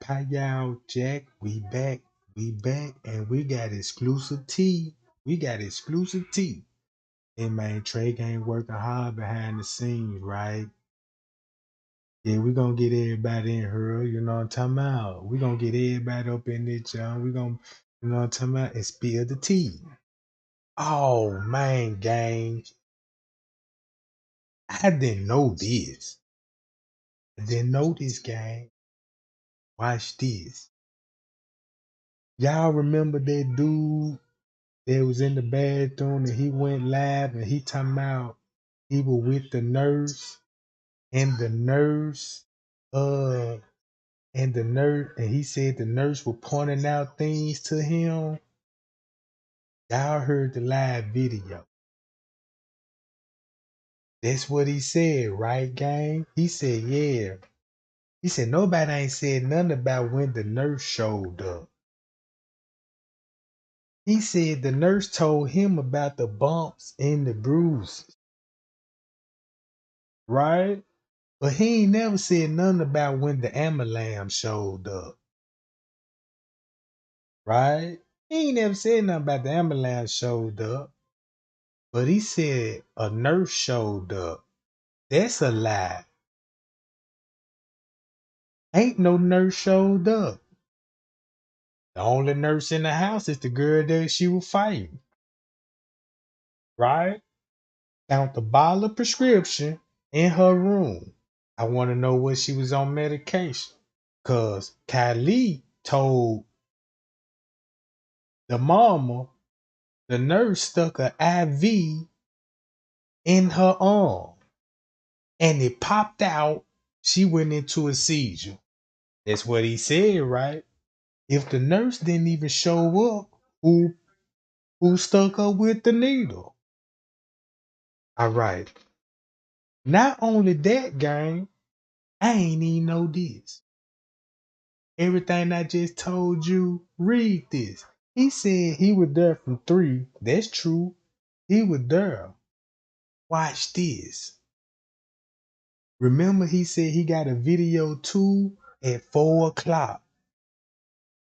Hi y'all, Jack. We back. We back and we got exclusive tea. We got exclusive tea. And man, Trey ain't working hard behind the scenes, right? Yeah, we gonna get everybody in here, you know what I'm talking about? We gonna get everybody up in there, John. We gonna, you know what I'm talking about, and spill the tea. Oh man, gang. I didn't know this. I didn't know this, gang. Watch this. Y'all remember that dude that was in the bathroom and he went live and he talking about he was with the nurse and the nurse uh and he said the nurse was pointing out things to him. Y'all heard the live video. That's what he said, right, gang? He said, yeah. He said nobody ain't said nothing about when the nurse showed up. He said the nurse told him about the bumps and the bruises, right? But he ain't never said nothing about when the ambulance showed up, right? He ain't never said nothing about the ambulance showed up. But he said a nurse showed up. That's a lie. Ain't no nurse showed up. The only nurse in the house is the girl that she was fighting, right? Found the bottle of prescription in her room. I want to know what she was on medication. Cause Kylie told the mama the nurse stuck a IV in her arm and it popped out. She went into a seizure. That's what he said, right? If the nurse didn't even show up, who stuck her with the needle? All right. Not only that, gang, I ain't even know this. Everything I just told you, read this. He said he was there from 3. That's true. He was there. Watch this. Remember, he said he got a video too at 4 o'clock.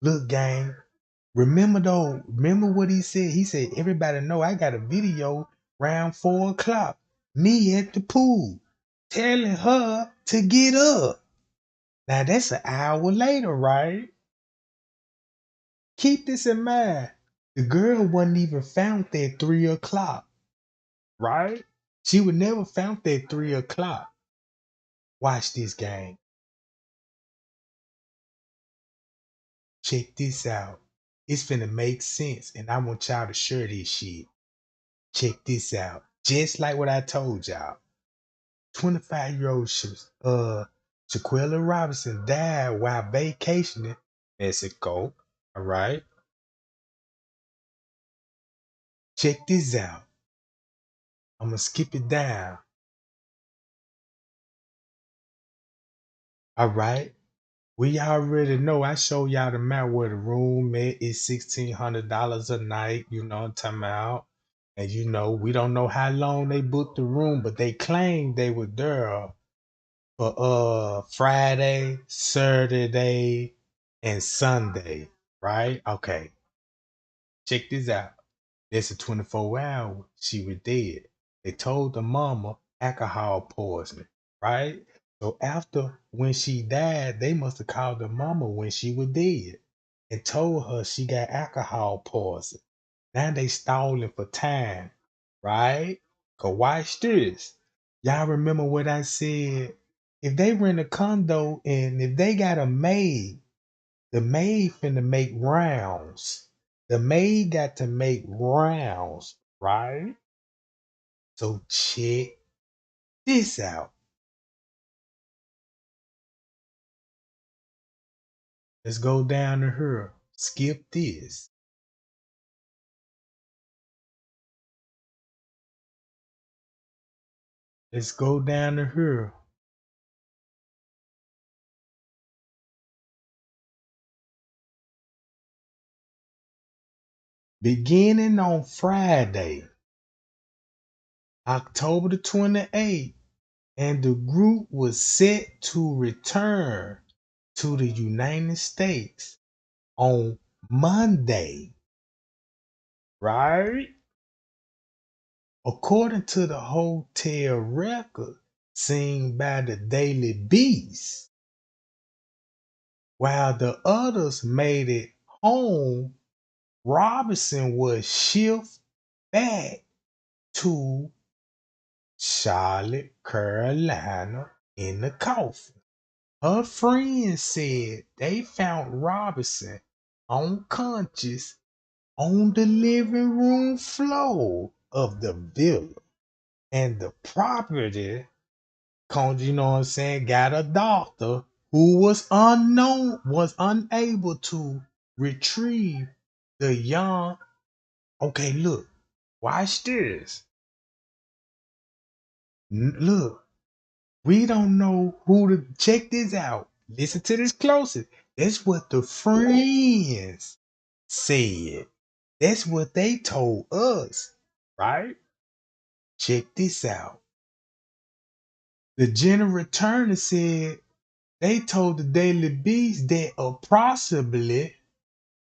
Look, gang. Remember though. Remember what he said. He said everybody know I got a video around 4 o'clock. Me at the pool, telling her to get up. Now that's an hour later, right? Keep this in mind. The girl wasn't even found at 3 o'clock, right? She would never found at 3 o'clock. Watch this, gang. Check this out. It's finna make sense, and I want y'all to share this shit. Check this out. Just like what I told y'all. 25-year-old Shanquella Robinson died while vacationing in Mexico. All right. Check this out. I'm gonna skip it down. All right. We already know. I show y'all the map where the room at is $1,600 a night. You know what I'm talking about. And you know, we don't know how long they booked the room, but they claimed they were there for Friday, Saturday, and Sunday. Right? Okay. Check this out. That's a 24 hour. She was dead. They told the mama alcohol poisoning, right? So after when she died, they must have called the mama when she was dead and told her she got alcohol poison. Now they stalling for time, right? Cause watch this. Y'all remember what I said? If they rent a condo and if they got a maid, the maid finna make rounds. The maid got to make rounds, right? So check this out. Let's go down to her. Skip this. Let's go down to her. Beginning on Friday, October the 28th, and the group was set to return to the United States on Monday, right? According to the hotel record seen by the Daily Beast, while the others made it home, Robinson was shipped back to Charlotte, Carolina in the coffin. Her friends said they found Robinson unconscious on the living room floor of the villa. And the property, you know what I'm saying, got a doctor who was unable to retrieve the young. Okay, look, watch this. Look, we don't know who to check this out. Listen to this closely. That's what the friends said. That's what they told us, right? Check this out. The general attorney said they told the Daily Beast that approximately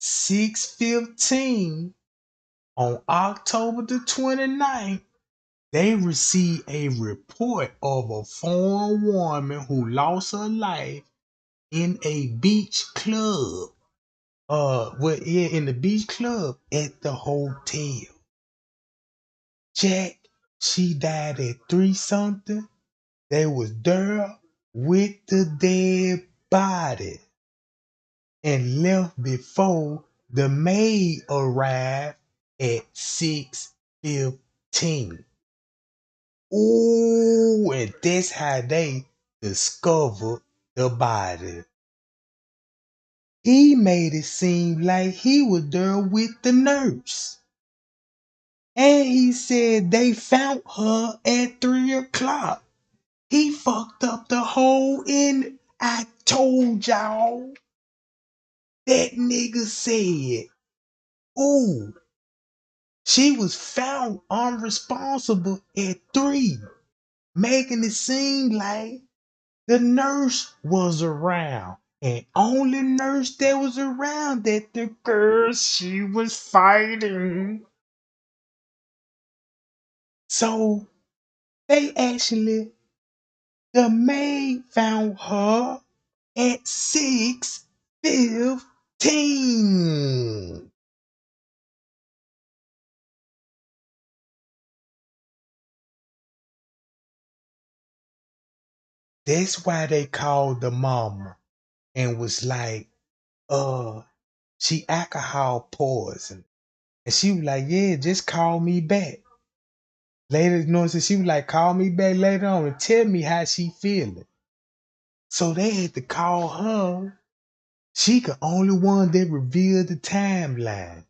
6:15 on October the 29th, they received a report of a foreign woman who lost her life in a beach club. Well, yeah, in the beach club at the hotel. Jack, she died at 3 something. They was there with the dead body and left before the maid arrived at 6:15. Ooh, and that's how they discovered the body. He made it seem like he was there with the nurse. And he said they found her at 3 o'clock. He fucked up the whole end. I told y'all. That nigga said, ooh, she was found unresponsible at 3, making it seem like the nurse was around. And only nurse that was around that the girl she was fighting. So they actually, the maid found her at 6:15. That's why they called the mama and was like, uh, she alcohol poison. And she was like, yeah, just call me back. Later, you know what I'm saying? She was like, call me back later on and tell me how she feeling. So they had to call her. She the only one that revealed the timeline.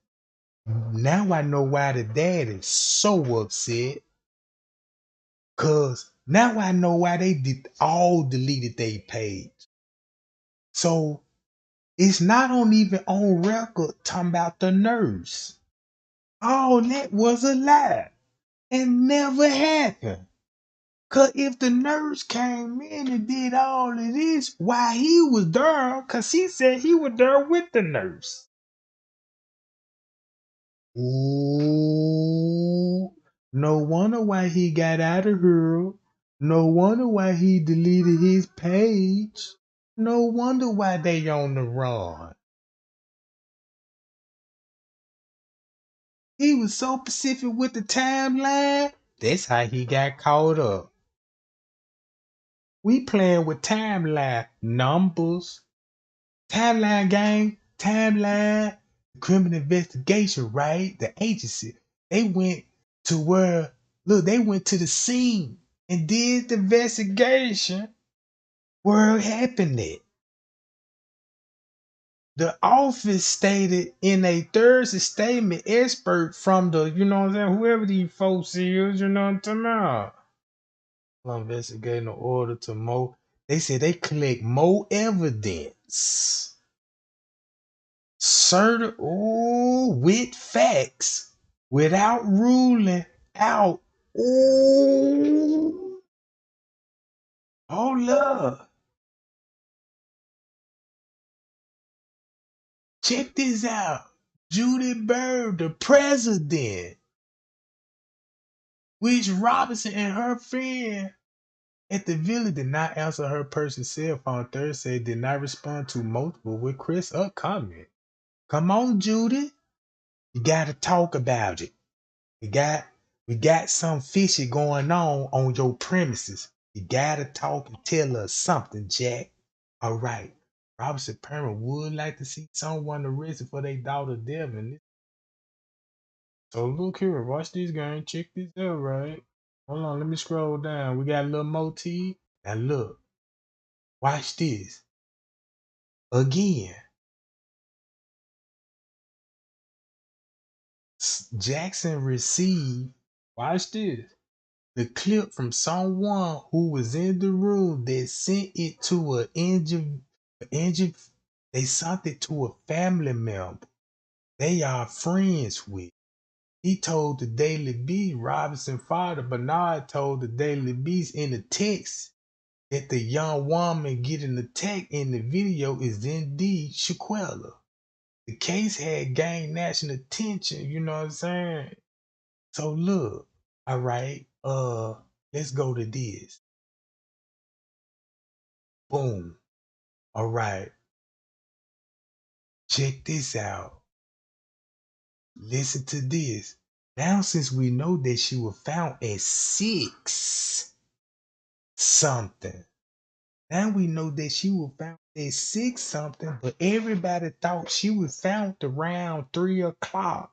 Now I know why the dad is so upset. Cause now I know why they did all deleted their page. So it's not on even on record talking about the nurse. All that was a lie and never happened. Cause if the nurse came in and did all of this while he was there, cause he said he was there with the nurse. Ooh, no wonder why he got out of here. No wonder why he deleted his page. No wonder why they on the run. He was so specific with the timeline. That's how he got caught up. We playing with timeline numbers, timeline gang, timeline, criminal investigation, right? The agency. They went to where, look, they went to the scene and did the investigation where it happened at. The office stated in a Thursday statement, expert from the, you know what I'm saying, whoever these folks is, you know what I'm talking about. Investigating in order to more. They said they collect more evidence. Certain, ooh, with facts, without ruling out. Ooh, hold up. Check this out. Judy Bird, the president, which Robinson and her friend at the village did not answer her person's cell phone Thursday, did not respond to multiple with Chris up comment. Come on, Judy. You gotta talk about it. We got we got some fishy going on your premises. You gotta talk and tell us something, Jack. All right. Robinson parent would like to see someone arrested for their daughter Devin. So look here, watch this game. Check this out, right? Hold on, let me scroll down. We got a little motif. Now look, watch this. Again, Jackson received, watch this, the clip from someone who was in the room that sent it to injured, they sent it to a family member they are friends with. He told the Daily Beast, Robinson father Bernard told the Daily Beast in the text that the young woman getting attacked in the video is indeed Shanquella. The case had gained national attention, you know what I'm saying? So look, all right, let's go to this. Boom. All right. Check this out. Listen to this. Now, since we know that she was found at 6 something, now we know that she was found at 6 something, but everybody thought she was found around 3 o'clock.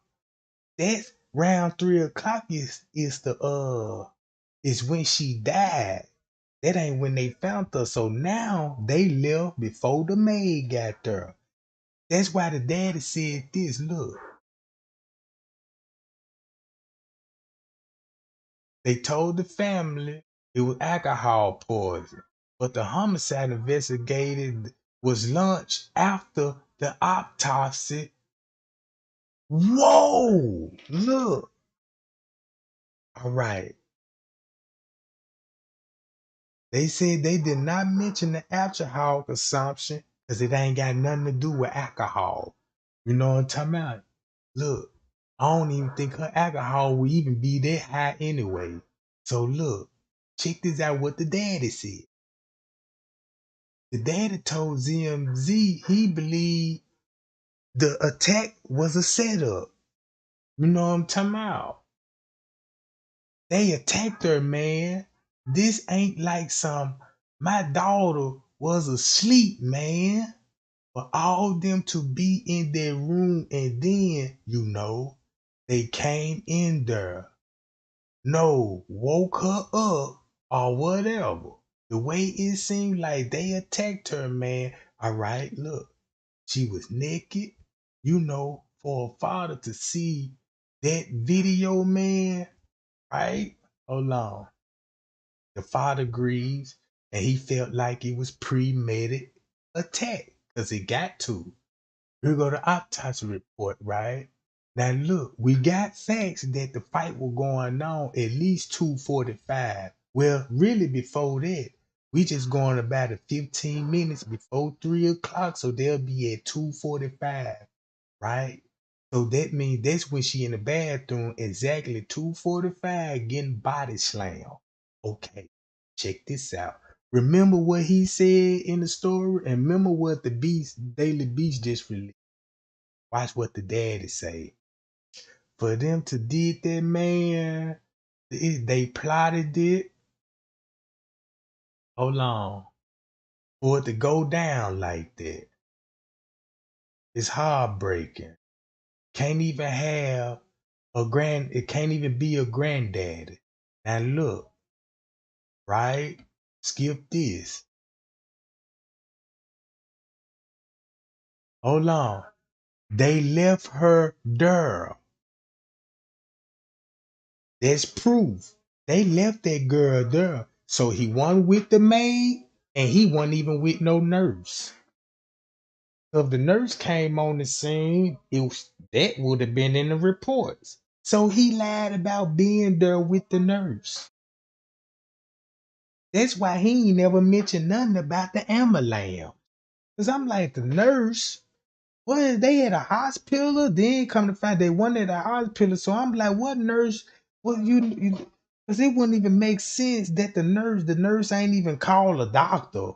That's round 3 o'clock is the is when she died. That ain't when they found her. So now they left before the maid got there. That's why the daddy said this. Look, they told the family it was alcohol poison, but the homicide investigated was launched after the autopsy. Whoa! Look. All right. They said they did not mention the alcohol consumption because it ain't got nothing to do with alcohol. You know what I'm talking about? Look, I don't even think her alcohol will even be that high anyway. So look, check this out what the daddy said. The daddy told ZMZ he believed the attack was a setup. You know what I'm talking about? They attacked her, man. This ain't like my daughter was asleep, man. For all them to be in their room and then, they came in there. No, woke her up or whatever. The way it seemed like they attacked her, man. All right, look, she was naked. For a father to see that video, man, right? Hold on. The father grieves and he felt like it was premeditated attack because it got to. Here go the autopsy report, right? Now look, we got facts that the fight was going on at least 2:45. Well, really before that. We just going about 15 minutes before 3 o'clock, so they'll be at 2:45, right? So that means that's when she in the bathroom exactly 2:45 getting body slammed. Okay, check this out. Remember what he said in the story, and remember what the Daily Beast just released. Watch what the daddy say. For them to did that, man, they plotted it. Hold on. For it to go down like that. It's heartbreaking. Can't even have it can't even be a granddaddy. Now look, right? Skip this. Hold on. They left her there. That's proof. They left that girl there. So he wasn't with the maid and he wasn't even with no nurse. If the nurse came on the scene, that would have been in the reports. So he lied about being there with the nurse. That's why he ain't never mentioned nothing about the ambulance. Cause I'm like the nurse. Well, they at a hospital, then come to find they wasn't at a hospital. So I'm like, what nurse? Well, because it wouldn't even make sense that the nurse ain't even call a doctor.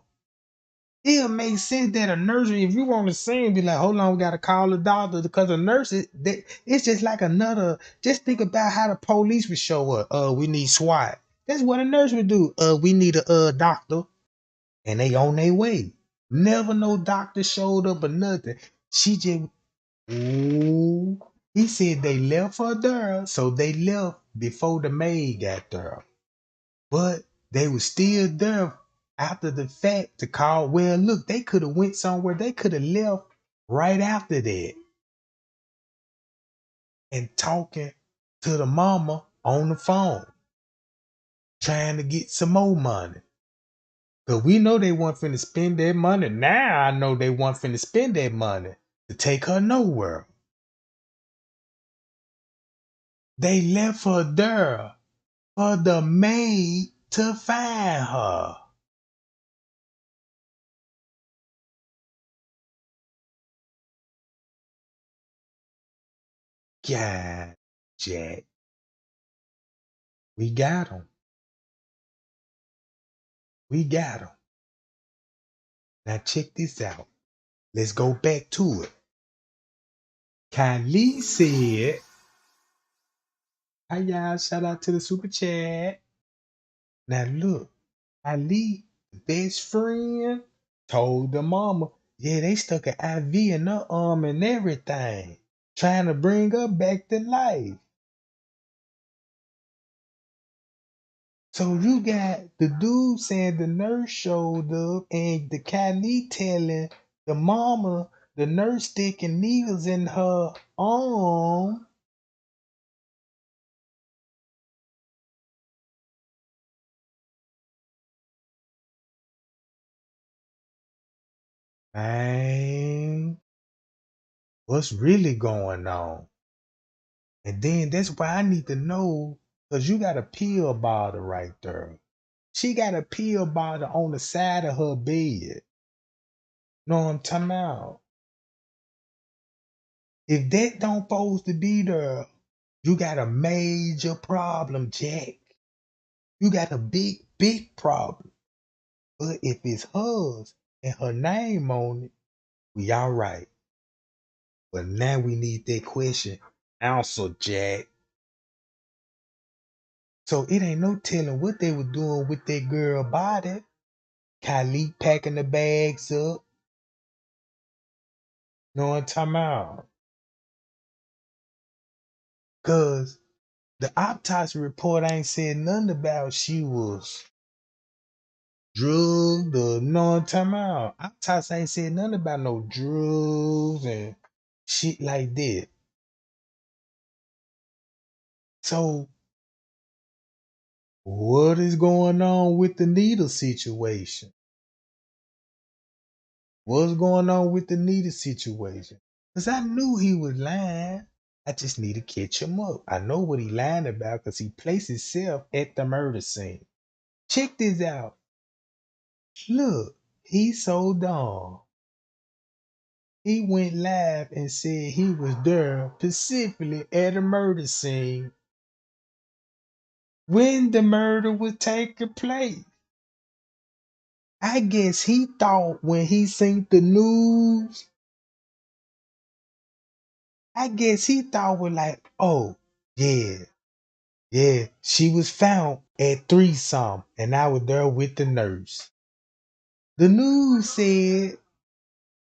It'll make sense that a nurse, if you want to sing, be like, hold on, we gotta call a doctor because a nurse it's just like another. Just think about how the police would show up. We need SWAT. That's what a nurse would do. We need a doctor, and they on their way. Never no doctor showed up or nothing. She just, ooh. He said they left her there, so they left before the maid got there. But they was still there after the fact to call. Well, look, they could have went somewhere. They could have left right after that and talking to the mama on the phone, trying to get some more money. Cause we know they weren't finna spend that money. Now I know they weren't finna spend that money to take her nowhere. They left her there for the maid to find her. God, Jack, we got him. We got him. Now check this out. Let's go back to it. Kylie said, hi y'all, shout out to the super chat. Now look, Kylie, best friend, told the mama, yeah, they stuck an IV in her arm and everything, trying to bring her back to life. So you got the dude saying the nurse showed up and the Kylie telling the mama the nurse sticking needles in her arm. Man, what's really going on? And then that's why I need to know, because you got a pill bottle right there. She got a pill bottle on the side of her bed. Know what I'm talking about? If that don't supposed to be there, you got a major problem, Jack. You got a big, big problem. But if it's hers and her name on it, we all right. But now we need that question answered, Jack. So it ain't no telling what they were doing with that girl body. Kylie packing the bags up. Know what I'm talking about? Cause the autopsy report ain't said nothing about she was drugged or know what I'm talking about. Autopsy ain't said nothing about no drugs and shit like that. So what is going on with the needle situation? What's going on with the needle situation? Because I knew he was lying. I just need to catch him up. I know what he lying about because he placed himself at the murder scene. Check this out. Look, he's so dumb. He went live and said he was there specifically at a murder scene when the murder was taking place. I guess he thought when he seen the news, I guess he thought was like, oh, yeah, yeah, she was found at 3 some, and I was there with the nurse. The news said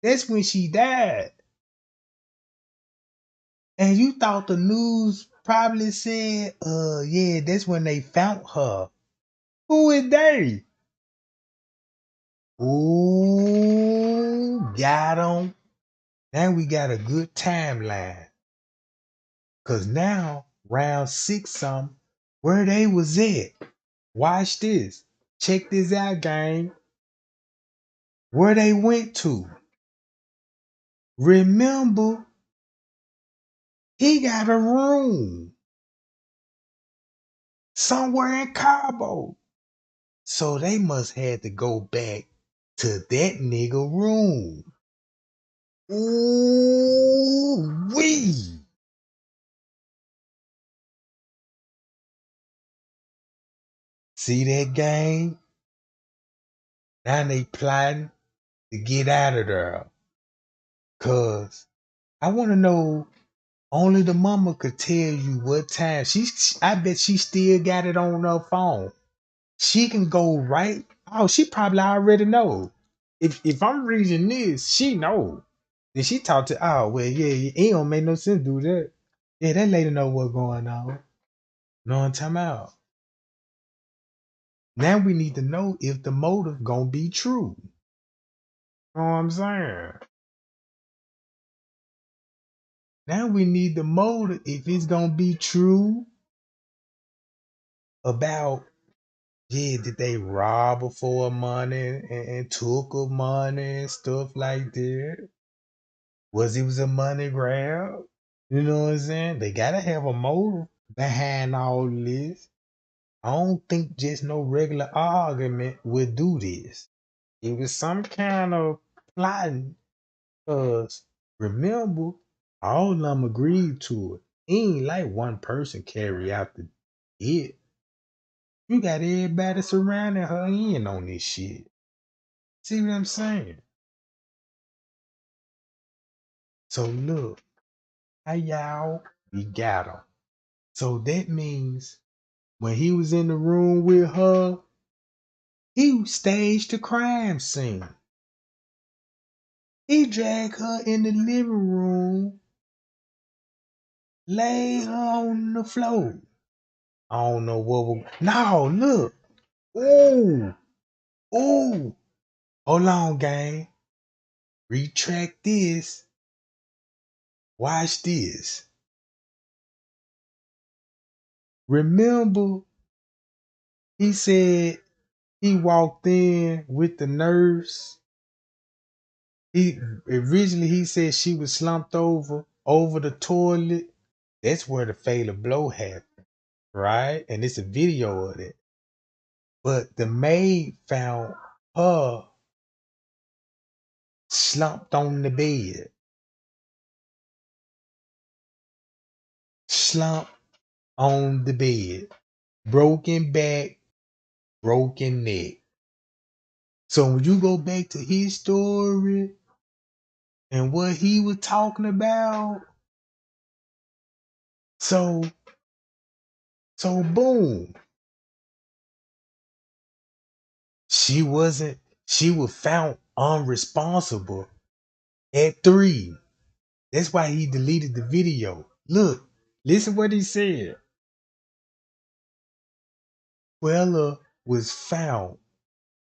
that's when she died. And you thought the news probably said, yeah, that's when they found her. Who is they? Ooh, got 'em. Now we got a good timeline. Cause now, round 6 some, where they was at. Watch this. Check this out, gang. Where they went to. Remember, he got a room somewhere in Cabo. So they must had to go back to that nigga room. Ooh wee. See that game? Now they plotting to get out of there. Cause I wanna know, only the mama could tell you what time. I bet she still got it on her phone. She can go right. Oh, she probably already know. If I'm reading this, she know. Then she talked to, oh well, yeah, it don't make no sense to do that. Yeah, that lady know what's going on. Know what I'm talking about? Now we need to know if the motive gonna be true. Know what I'm saying? Now we need the motive if it's gonna be true about, yeah, did they rob her for her money and took her money and stuff like that? Was a money grab? You know what I'm saying? They gotta have a motive behind all this. I don't think just no regular argument would do this. It was some kind of plotting, cause remember, all of them agreed to it. It ain't like one person carry out it. You got everybody surrounding her in on this shit. See what I'm saying? So look, how y'all, we got him. So that means when he was in the room with her, he staged the crime scene. He dragged her in the living room, laid her on the floor. I don't know what was. No, look. Ooh, ooh. Hold on, gang. Retract this. Watch this. Remember, he said he walked in with the nurse. He originally he said she was slumped over the toilet. That's where the fatal blow happened, right? And it's a video of it. But the maid found her slumped on the bed, slumped on the bed, broken back, broken neck. So when you go back to his story and what he was talking about, so boom, she wasn't. She was found unresponsible at 3. That's why he deleted the video. Look, listen what he said. Quella was found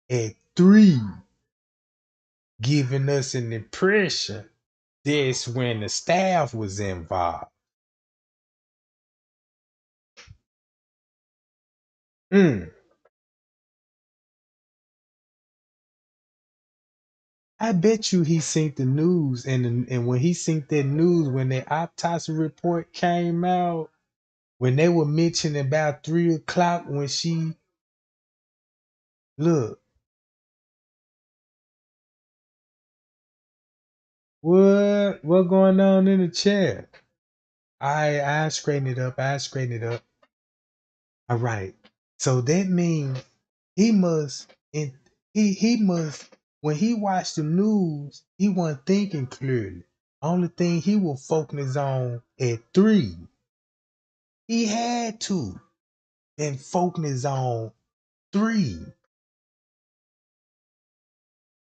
at 3, giving us an impression that's when the staff was involved. Mm. I bet you he seen the news, and when he seen that news, when the autopsy report came out, when they were mentioning about 3 o'clock when she look, what going on in the chat? I straighten it up. I straighten it up. All right. So that means he must and he must when he watched the news, he wasn't thinking clearly. Only thing he was focusing on at 3. He had to and focus on 3.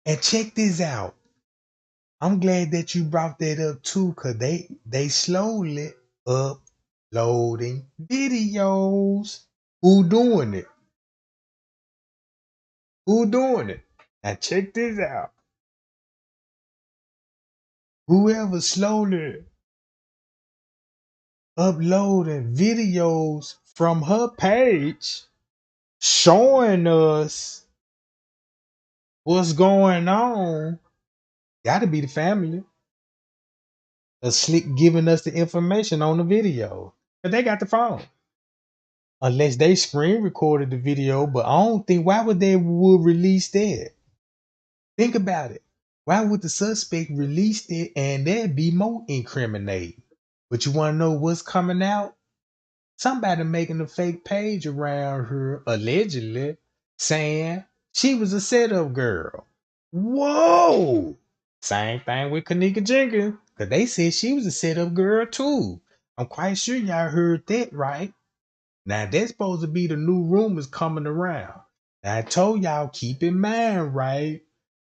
And check this out. I'm glad that you brought that up too, cause they slowly uploading videos. Who doing it? Who doing it? Now check this out. Whoever slowly uploading videos from her page showing us what's going on, gotta be the family. A slick giving us the information on the video. But they got the phone. Unless they screen recorded the video, but I don't think why would they would release that? Think about it. Why would the suspect release it and that'd be more incriminating? But you want to know what's coming out? Somebody making a fake page around her, allegedly, saying she was a setup girl. Whoa! Same thing with Kanika Jenkins, because they said she was a setup girl too. I'm quite sure y'all heard that right. Now that's supposed to be the new rumors coming around. Now I told y'all keep in mind, right?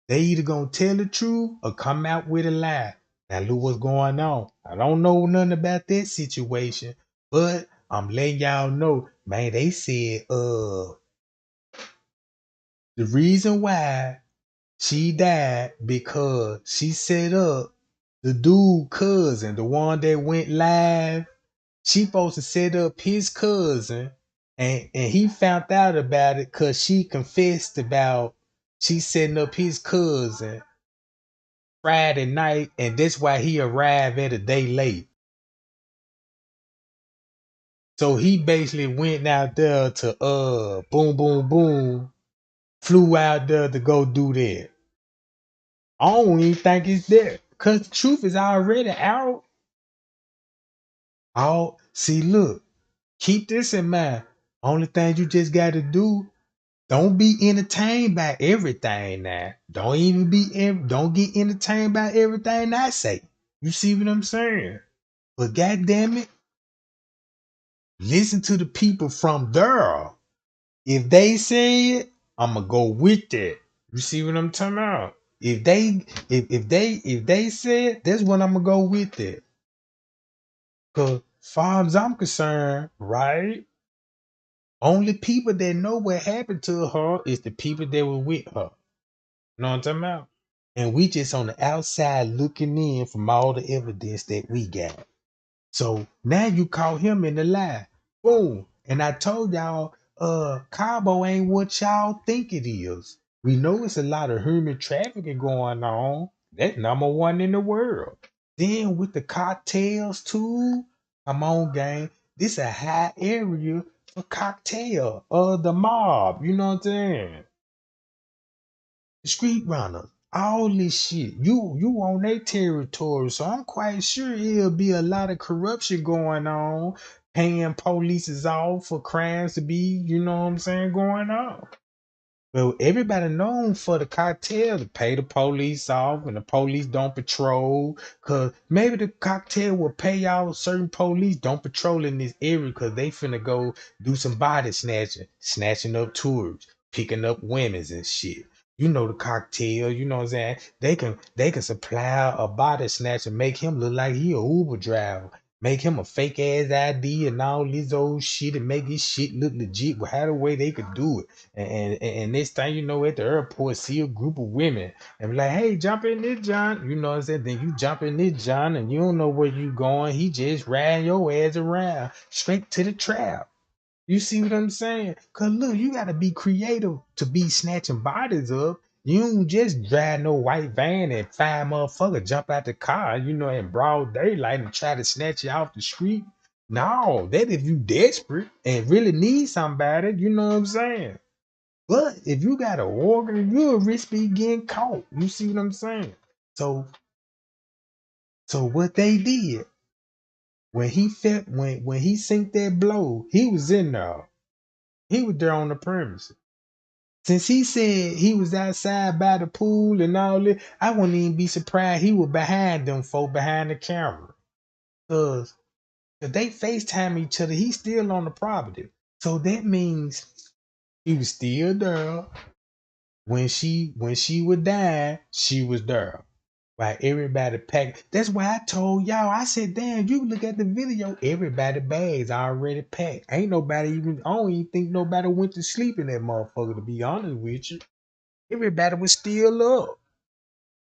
They either gonna tell the truth or come out with a lie. Now look what's going on. I don't know nothing about that situation, but I'm letting y'all know, man. They said the reason why she died because she set up the dude cousin, the one that went live. She supposed to set up his cousin, and he found out about it because she confessed about she setting up his cousin Friday night, and that's why he arrived at a day late. So he basically went out there to boom boom boom, flew out there to go do that. I don't even think it's there. Cause the truth is already out. Oh, see, look, keep this in mind. Only thing you just gotta do, don't be entertained by everything now. Don't get entertained by everything I say. You see what I'm saying? But goddamn it, listen to the people from there. If they say it, I'ma go with it. You see what I'm talking about? If they say it, that's when I'ma go with it. Cause far as I'm concerned, right? Only people that know what happened to her is the people that were with her. You know what I'm talking about? And we just on the outside looking in from all the evidence that we got. So now you caught him in the lie. Boom. And I told y'all, Cabo ain't what y'all think it is. We know it's a lot of human trafficking going on. That's number one in the world. Then with the cocktails too. Come on, gang. This a high area for cocktail. The mob. You know what I'm saying? Street runners, all this shit. You on their territory, so I'm quite sure it'll be a lot of corruption going on, paying polices off for crimes to be, you know what I'm saying, going on. Well, everybody known for the cartel to pay the police off when the police don't patrol. Cause maybe the cartel will pay out certain police don't patrol in this area because they finna go do some body snatching, snatching up tourists, picking up women's and shit. You know the cartel, you know what I'm saying? They can supply a body snatcher, make him look like he a Uber driver. Make him a fake ass ID and all this old shit and make his shit look legit. How the way they could do it. And next thing you know, at the airport, see a group of women and be like, hey, jump in this John. You know what I'm saying? Then you jump in this John and you don't know where you going. He just riding your ass around straight to the trap. You see what I'm saying? Cause look, you gotta be creative to be snatching bodies up. You don't just drive no white van and five motherfuckers jump out the car, in broad daylight and try to snatch you off the street. No, that if you desperate and really need somebody, you know what I'm saying? But if you got an organ, you'll risk be getting caught. You see what I'm saying? So so what they did when he felt when he sent that blow, he was in there. He was there on the premises. Since he said he was outside by the pool and all that, I wouldn't even be surprised he was behind them folk behind the camera. Cause if they FaceTime each other, he's still on the property. So that means he was still there. When she was dying, she was there. While everybody packed. That's why I told y'all. I said, damn, you look at the video, everybody bags already packed. Ain't nobody even, I don't even think nobody went to sleep in that motherfucker, to be honest with you. Everybody was still up.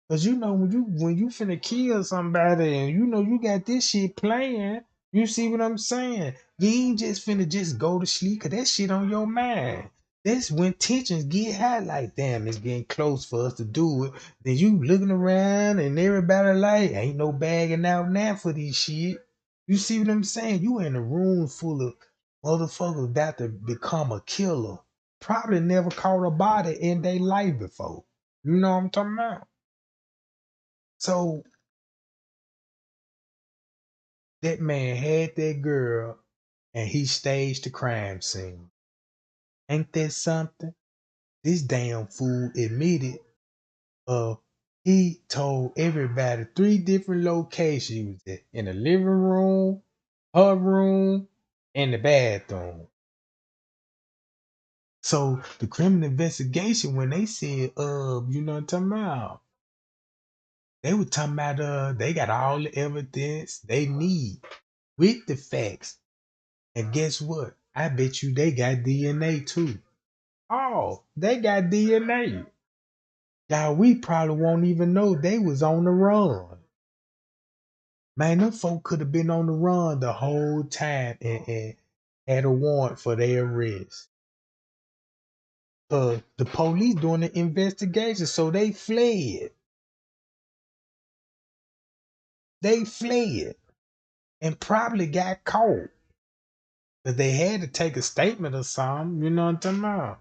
Cause when you finna kill somebody and you got this shit playing, you see what I'm saying? You ain't just finna just go to sleep cause that shit on your mind. That's when tensions get high, like damn, it's getting close for us to do it. Then you looking around and everybody like, ain't no bagging out now for this shit. You see what I'm saying? You in a room full of motherfuckers about to become a killer. Probably never caught a body in their life before. You know what I'm talking about? So that man had that girl and he staged the crime scene. Ain't that something? This damn fool admitted uh he told everybody three different locations he was at. In the living room, her room, and the bathroom. So the criminal investigation, when they said, you know what I'm talking about, they were talking about they got all the evidence they need with the facts. And guess what? I bet you they got DNA too. Oh, they got DNA. Y'all, we probably won't even know they was on the run. Man, them folk could have been on the run the whole time and had a warrant for their arrest. The police doing the investigation, so they fled. They fled and probably got caught. But they had to take a statement or something, you know what I'm talking about?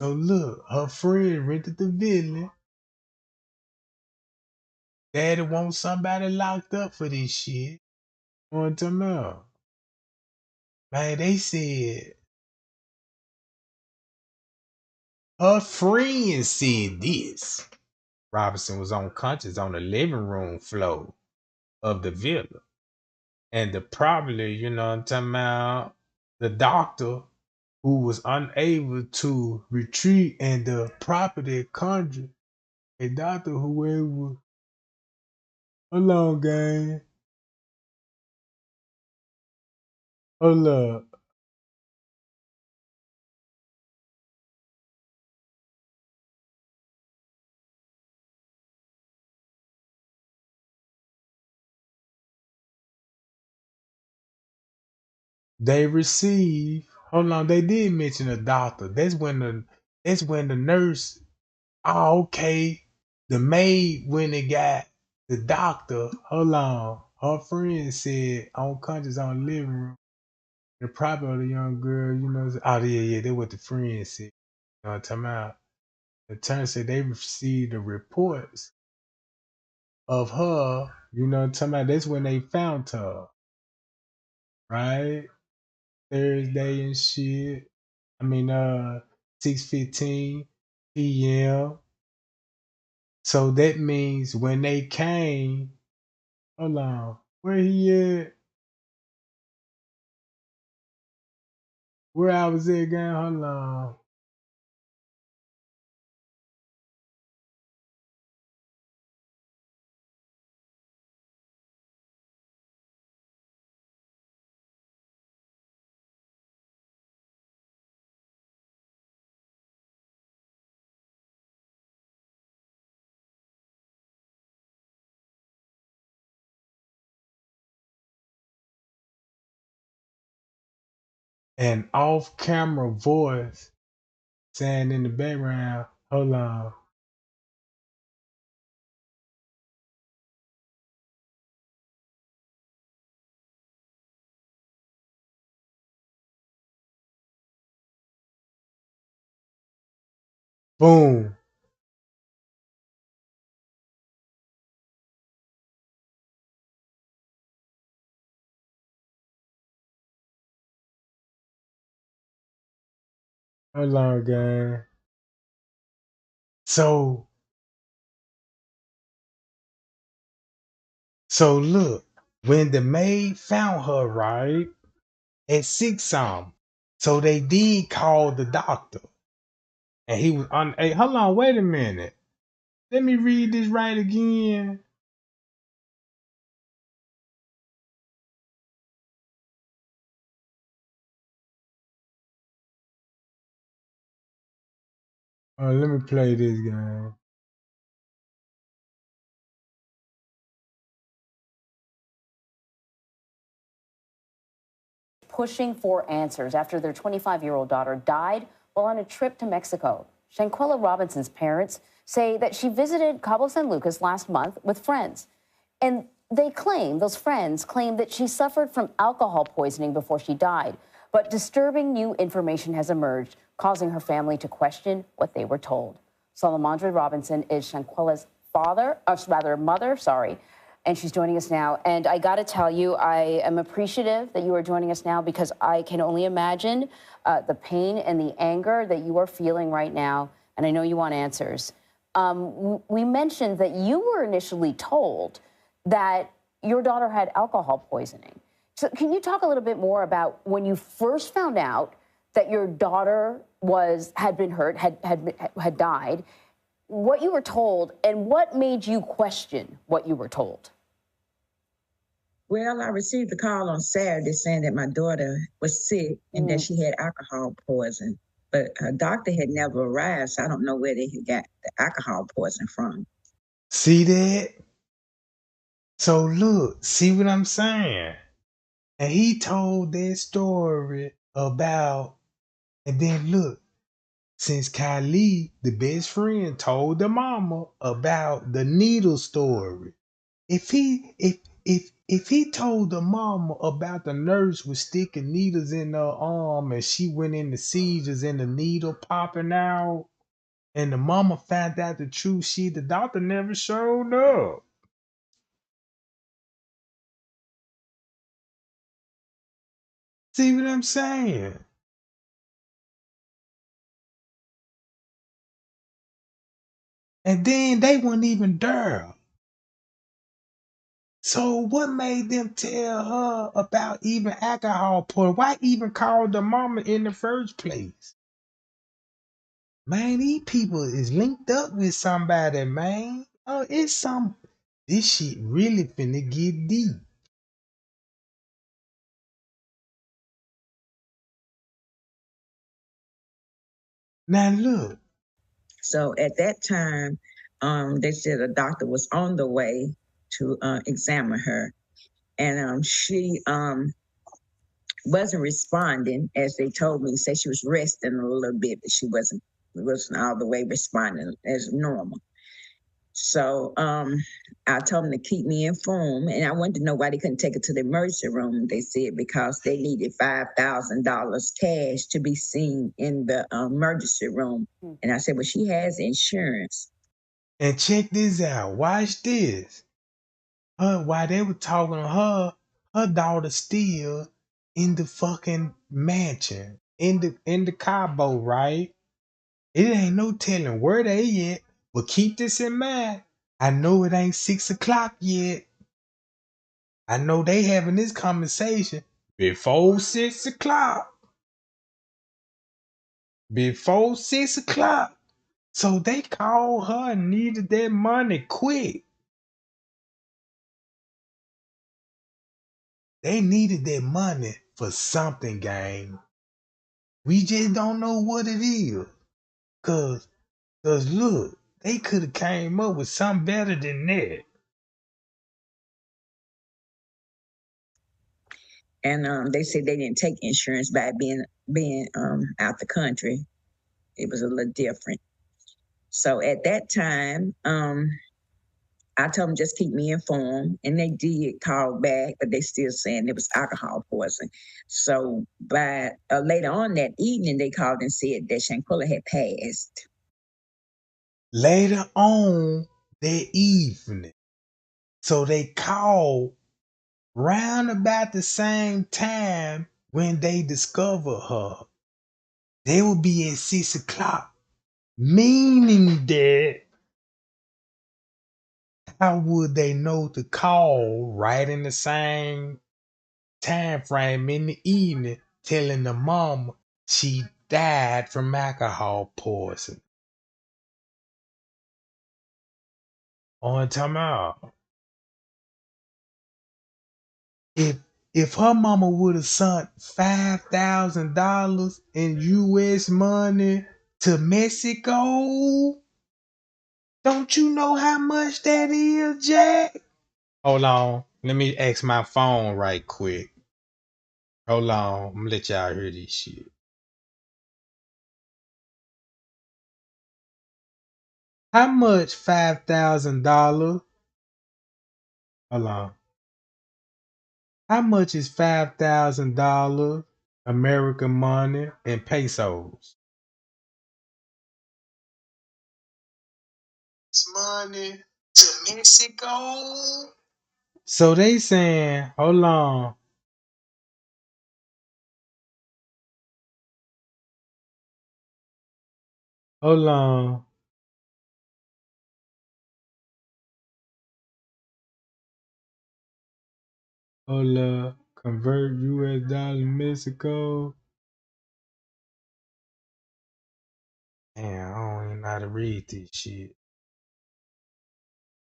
So look, her friend rented the villa. Daddy wants somebody locked up for this shit. You know what I'm talking about? Man, they said her friend said this. Robinson was unconscious on the living room floor of the villa. And the probably, you know what I'm talking about, the doctor who was unable to retreat and the property conjured a doctor who was hold on, gang. Hold up. They receive. Hold on, they did mention a doctor. That's when the nurse. Oh, okay. The maid when it got the doctor. Hold on. Her friend said unconscious on the living room. The property of the young girl, you know. Oh yeah, yeah. That's what the friend said. You know what I'm talking about? The attorney said they received the reports of her. You know what I'm talking about? That's when they found her, right? Thursday and shit. I mean, 6:15 p.m. So that means when they came, hold on, where he at? Where I was at again? Hold on. An off-camera voice saying in the background, hold on. Boom. Hold on, gang. So, so look, when the maid found her, right, at 6 something, so they did call the doctor. And he was on. Hey, hold on, wait a minute. Let me read this right again. Let me play this game. Pushing for answers after their 25-year-old daughter died while on a trip to Mexico. Shanquella Robinson's parents say that she visited Cabo San Lucas last month with friends. And those friends claim that she suffered from alcohol poisoning before she died. But disturbing new information has emerged, causing her family to question what they were told. Salamandra Robinson is Shanquella's mother, sorry. And she's joining us now. And I got to tell you, I am appreciative that you are joining us now because I can only imagine the pain and the anger that you are feeling right now. And I know you want answers. We mentioned that you were initially told that your daughter had alcohol poisoning. So can you talk a little bit more about when you first found out that your daughter had been hurt, had died, what you were told, and what made you question what you were told? Well, I received a call on Saturday saying that my daughter was sick and that she had alcohol poison. But her doctor had never arrived, so I don't know where they had got the alcohol poison from. See that? So look, see what I'm saying? And he told that story about, and then look, since Kylie, the best friend, told the mama about the needle story. If he told the mama about the nurse was sticking needles in her arm and she went into seizures and the needle popping out, and the mama found out the truth, the doctor never showed up. See what I'm saying? And then they weren't even there. So what made them tell her about even alcohol poisoning? Why even call the mama in the first place? Man, these people is linked up with somebody, man. Oh, it's some. This shit really finna get deep. Now look, So at that time, they said a doctor was on the way to examine her, and she wasn't responding as they told me. Said she was resting a little bit, but she wasn't all the way responding as normal. So I told them to keep me informed, and I wanted to know why they couldn't take her to the emergency room. They said because they needed $5,000 cash to be seen in the emergency room. And I said, well, she has insurance. and check this out. Watch this. While they were talking to her daughter still in the fucking mansion, in the Cabo, right? It ain't no telling where they at, but keep this in mind. I know it ain't 6 o'clock yet. I know they having this conversation before 6 o'clock. Before 6 o'clock. So they called her and needed that money quick. They needed that money for something, gang. We just don't know what it is. Cause look, they could have came up with something better than that. And they said they didn't take insurance by being out the country. It was a little different. So at that time, I told them just keep me informed, and they did call back, but they still saying it was alcohol poisoning. So by later on that evening, they called and said that Shanquella had passed. Later on that evening, so they called round about the same time when they discover her. They will be at 6 o'clock, meaning that how would they know to call right in the same time frame in the evening, telling the mama she died from alcohol poisoning? On time out. If if her mama would have sent $5,000 in US money to Mexico, don't you know how much that is, Jack? Hold on. Let me ask my phone right quick. Hold on. I'm gonna let y'all hear this shit. How much $5,000? Hold on. How much is $5,000 American money in pesos? It's money. To Mexico. So they saying, hold on, hold up, convert US dollar Mexico. Damn, I don't even know how to read this shit.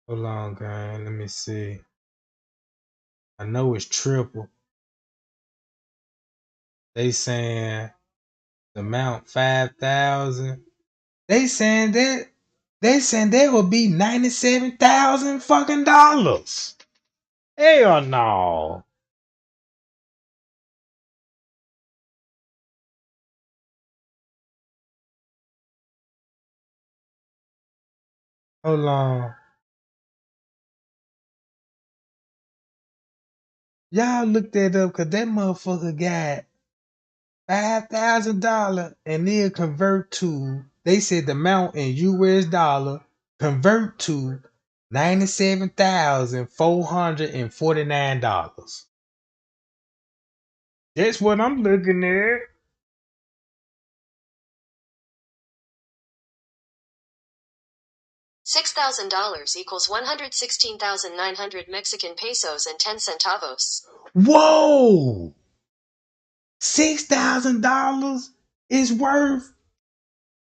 Hold on, gang, let me see. I know it's triple. They saying the amount 5,000. They saying that would be 97,000 fucking dollars. Hell no. Hold on. Y'all look that up because that motherfucker got $5,000 and they'll convert to, they said the amount in US dollar convert to $97,449. That's what I'm looking at. $6,000 equals 116,900 Mexican pesos and 10 centavos. Whoa! $6,000 is worth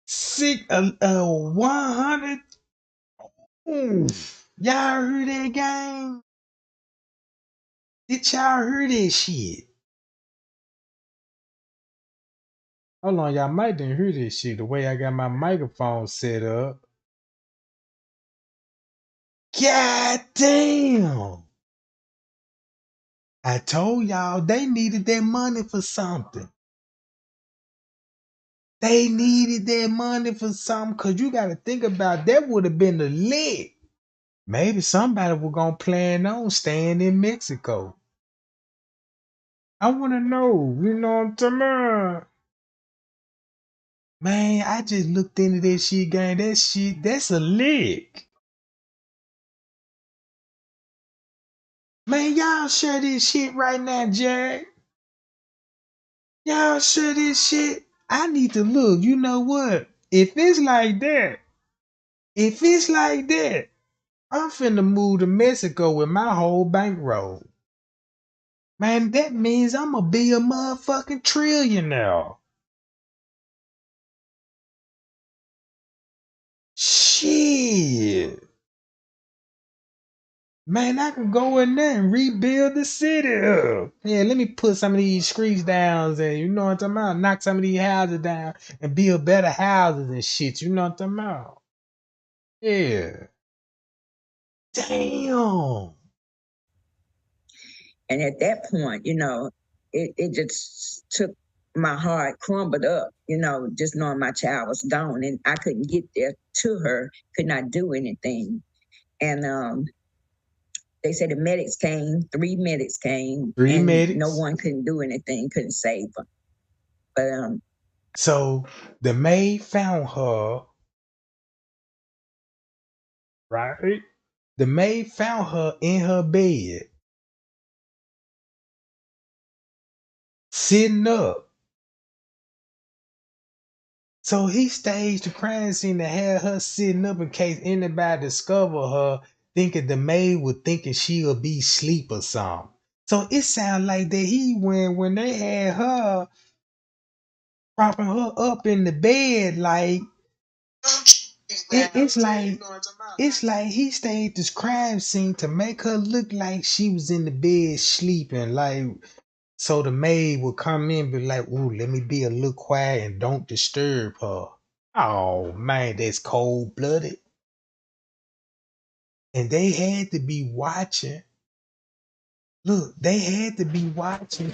100. Y'all heard that game? Did y'all hear that shit? Hold on, y'all might didn't hear this shit the way I got my microphone set up. God damn! I told y'all they needed that money for something. They needed that money for something because you got to think about that would have been the lit. Maybe somebody was gonna plan on staying in Mexico. I want to know, you know what I'm talking about? Man, I just looked into that shit, gang. That shit, that's a lick. Man, y'all share this shit right now, Jack. Y'all share this shit. I need to look. You know what? If it's like that, I'm finna move to Mexico with my whole bankroll. Man, that means I'm gonna be a motherfucking trillionaire. Shit. Man, I can go in there and rebuild the city up. Yeah, let me put some of these streets down and you know what I'm talking about? Knock some of these houses down and build better houses and shit. You know what I'm talking about? Yeah. Damn. And at that point, it just took my heart crumbled up, just knowing my child was gone and I couldn't get there to her, could not do anything. And they said the medics came, 3 medics came, Three and no medics. one couldn't do anything, couldn't save her. But So the maid found her, right? The maid found her in her bed, sitting up. So he staged the crime scene to have her sitting up in case anybody discover her, thinking the maid would thinking she'll be asleep or something. So it sounded like that he went when they had her propping her up in the bed, like it's like he staged this crime scene to make her look like she was in the bed sleeping, like so the maid would come in and be like, "Ooh, let me be a little quiet and don't disturb her." Oh man, that's cold blooded. And they had to be watching. Look, they had to be watching.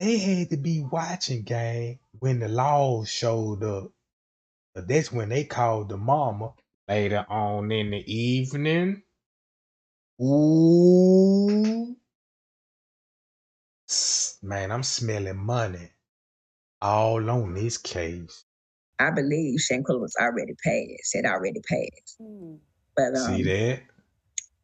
They had to be watching, gang, when the laws showed up. But that's when they called the mama. Later on in the evening. Ooh. Man, I'm smelling money all on this case. I believe Shanquella was already passed, had already passed. But See that?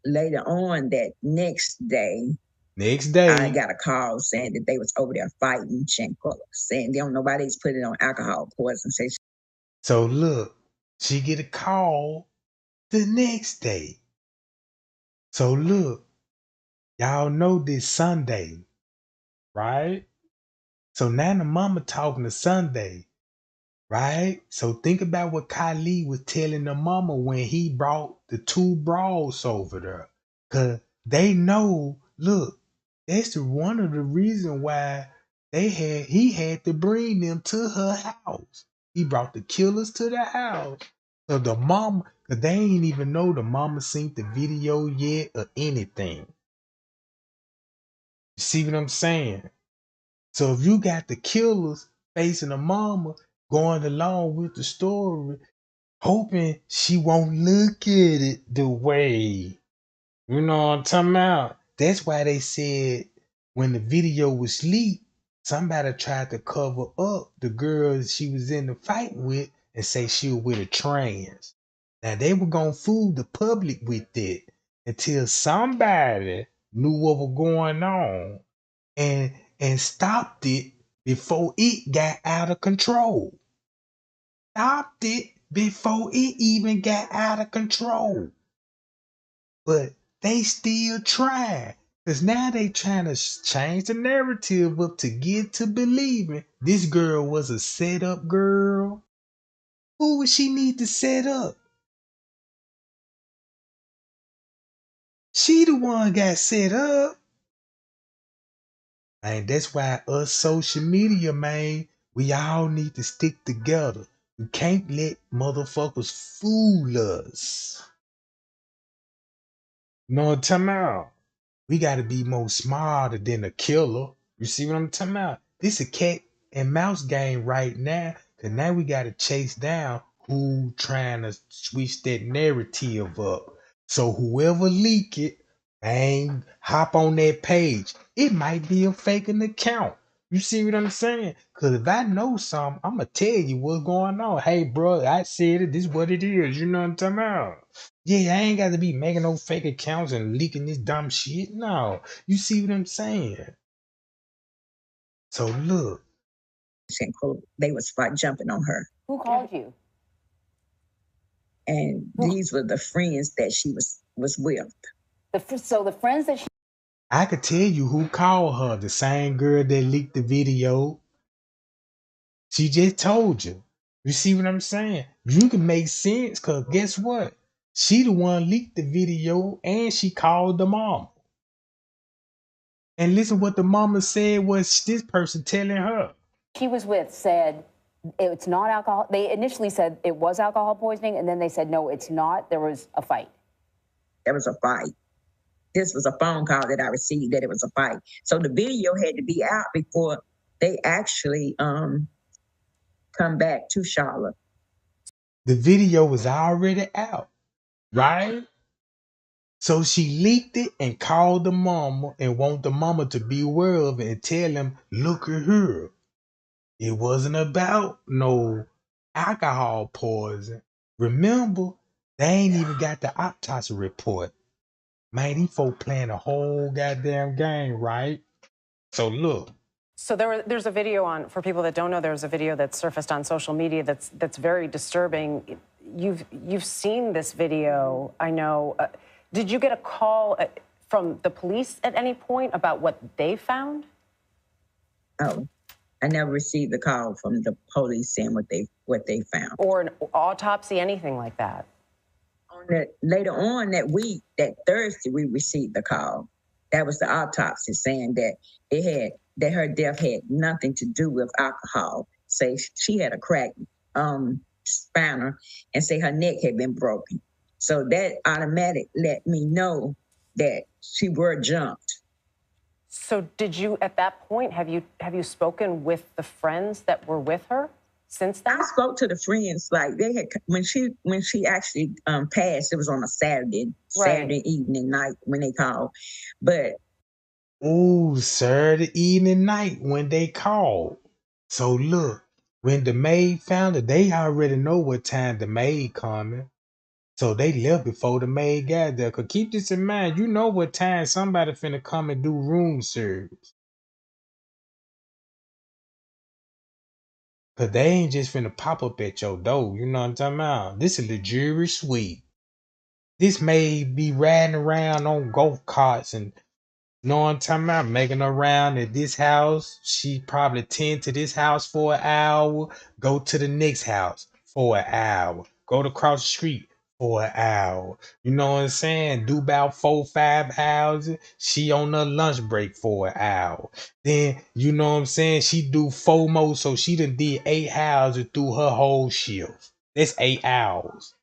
later on that next day, Next I day. got a call saying that they was over there fighting Shanquella, saying they don't know why they was putting on alcohol poison. So look, she get a call the next day. So look, y'all know this Sunday, right? So now the mama talking to Sunday, right? So think about what Kylie was telling the mama when he brought the two bras over there. Cause they know, look, that's one of the reasons why he had to bring them to her house. He brought the killers to the house. So the mama, cause they ain't even know the mama seen the video yet or anything. You see what I'm saying? So if you got the killers facing the mama going along with the story, hoping she won't look at it the way. You know what I'm talking about? That's why they said when the video was leaked, somebody tried to cover up the girl she was in the fight with and say she was with a trans. Now they were gonna fool the public with it until somebody knew what was going on and stopped it before it got out of control. Stopped it before it even got out of control. But they still trying. Because now they trying to change the narrative up to get to believing this girl was a setup girl. Who would she need to set up? She the one got set up. And that's why us social media, man, we all need to stick together. We can't let motherfuckers fool us. You know what I'm talking about? We gotta be more smarter than a killer. You see what I'm talking about? This a cat and mouse game right now. Cause now we gotta chase down who trying to switch that narrative up. So whoever leak it, bang, hop on that page. It might be a faking account. You see what I'm saying? Cause if I know something, I'ma tell you what's going on. Hey bro, I said it, this is what it is. You know what I'm talking about? Yeah, I ain't got to be making no fake accounts and leaking this dumb shit. No, you see what I'm saying? So look, Shanquella, they was fight jumping on her. Who called you? And these were the friends that she was with. So the friends that she I could tell you who called her. The same girl that leaked the video. She just told you. You see what I'm saying? You can make sense because guess what? She the one leaked the video and she called the mom. And listen what the mama said was this person telling her. she was with said it's not alcohol. They initially said it was alcohol poisoning, and then they said no, it's not. There was a fight. There was a fight. This was a phone call that I received that it was a fight. So the video had to be out before they actually come back to Charlotte. The video was already out, right? So she leaked it and called the mama and want the mama to be aware of it and tell him, look at her. It wasn't about no alcohol poison. Remember, they ain't even got the autopsy report. Man, these folk playing a whole goddamn game, right? So look. So there's a video on, for people that don't know, there's a video that surfaced on social media that's very disturbing. You've seen this video, I know. Did you get a call from the police at any point about what they found? Oh, I never received a call from the police saying what they found. Or an autopsy, anything like that? Later on that week, that Thursday, we received the call. That was the autopsy saying that her death had nothing to do with alcohol. Say she had a cracked spinal and say her neck had been broken. So that automatic let me know that she were jumped. So did you, at that point, have you spoken with the friends that were with her since then? I spoke to the friends, like they had when she actually passed. It was on a Saturday evening night when they called, but Saturday evening night when they called. So look, When the maid found her, they already know what time the maid coming. So they left before the maid got there. Cause keep this in mind, you know what time somebody finna come and do room service. Cause they ain't just finna pop up at your door. You know what I'm talking about? This is the jury suite. This maid be riding around on golf carts and know what I'm talking about? Making her round at this house. She probably tend to this house for an hour. Go to the next house for an hour. Go to cross the street for an hour. You know what I'm saying? Do about 4, 5 houses. She on her lunch break for an hour. Then you know what I'm saying? She do 4 more, so she done did 8 houses through her whole shift. That's 8 hours.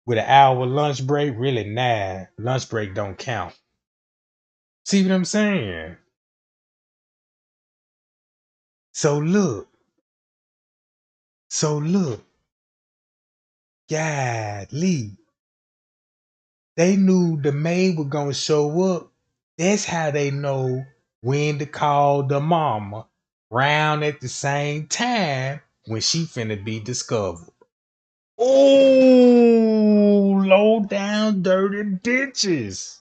With an hour lunch break, really 9. Lunch break don't count. See what I'm saying? So look, so look, golly, they knew the maid was gonna show up. That's how they know when to call the mama round at the same time when she finna be discovered. Oh, low down dirty ditches.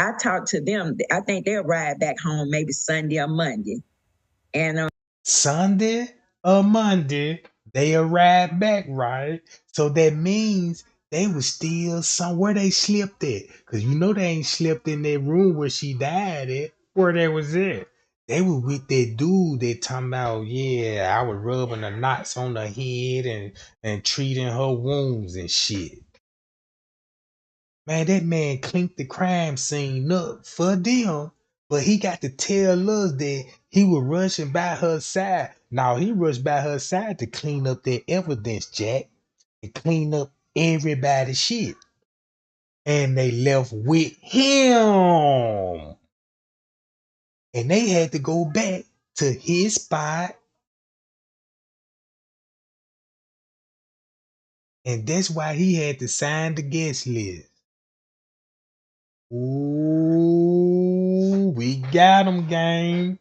I talked to them. I think they'll ride back home maybe Sunday or Monday. And Sunday or Monday, they arrived back, right? So that means they was still somewhere they slept at. Cause you know they ain't slept in that room where she died at. Where they was at. They were with that dude that talking about, yeah, I was rubbing the knots on her head and treating her wounds and shit. Man, that man cleaned the crime scene up for them, but he got to tell us that he was rushing by her side. Now he rushed by her side to clean up their evidence, Jack, and clean up everybody's shit. And they left with him. And they had to go back to his spot. And that's why he had to sign the guest list. Ooh, we got him, gang.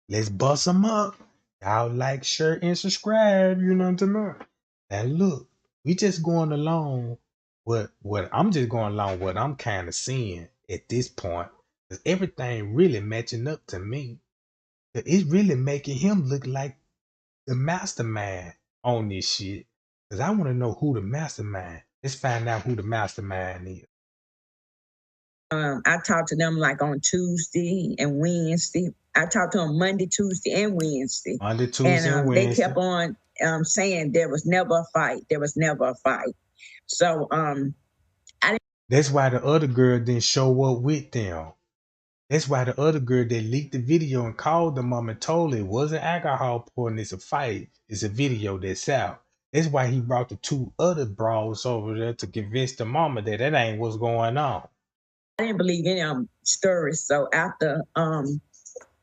Let's bust them up. Y'all like, share, and subscribe. You know what I'm talking about? Now look, we just going along what I'm just going along what I'm kind of seeing at this point. Cause everything really matching up to me. It's really making him look like the mastermind on this shit. Cause I want to know who the mastermind. Let's find out who the mastermind is. I talked to them like on Tuesday and Wednesday. I talked to them Monday, Tuesday, and Wednesday. Monday, And Tuesday, and they Wednesday. kept on saying there was never a fight. There was never a fight. So That's why the other girl didn't show up with them. That's why the other girl that leaked the video and called the mom and told her it wasn't alcohol pouring, it's a fight. It's a video that's out. That's why he brought the 2 other bras over there to convince the mama that that ain't what's going on. I didn't believe any stories. So after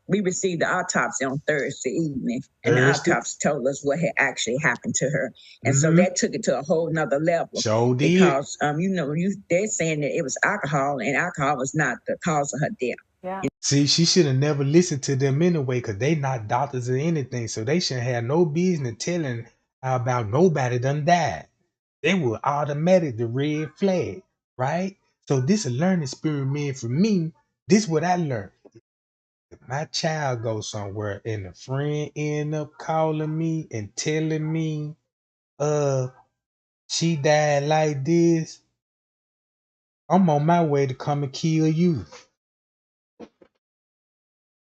we received the autopsy on Thursday evening, and Thursday. the autopsy told us what had actually happened to her. And so that took it to a whole nother level. Sure did. Because they're saying that it was alcohol, and alcohol was not the cause of her death. Yeah. See, she should have never listened to them anyway, because they not doctors or anything. So they shouldn't have no business telling about nobody done died. They were automatic the red flag, right? So this a learning experiment for me. This what I learned. If my child goes somewhere and a friend end up calling me and telling me, she died like this, I'm on my way to come and kill you.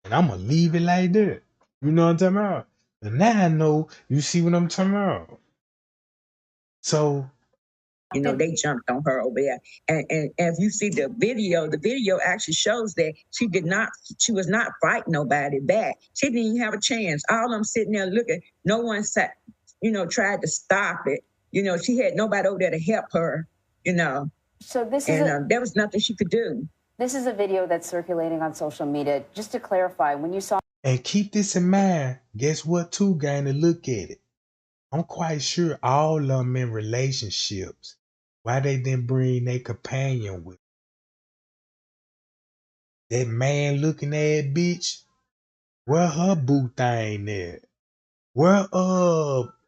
And I'm gonna leave it like that. You know what I'm talking about? And now I know, you see what I'm talking about. So they jumped on her over there. And if you see the video actually shows that she was not fighting nobody back. She didn't even have a chance. All of them sitting there looking, no one sat, tried to stop it. She had nobody over there to help her, So this is there was nothing she could do. This is a video that's circulating on social media. Just to clarify, when you saw and keep this in mind, guess what too, gang, to look at it. I'm quite sure all of them in relationships. Why they didn't bring their companion with that man looking at bitch? Where her boo thing at? Where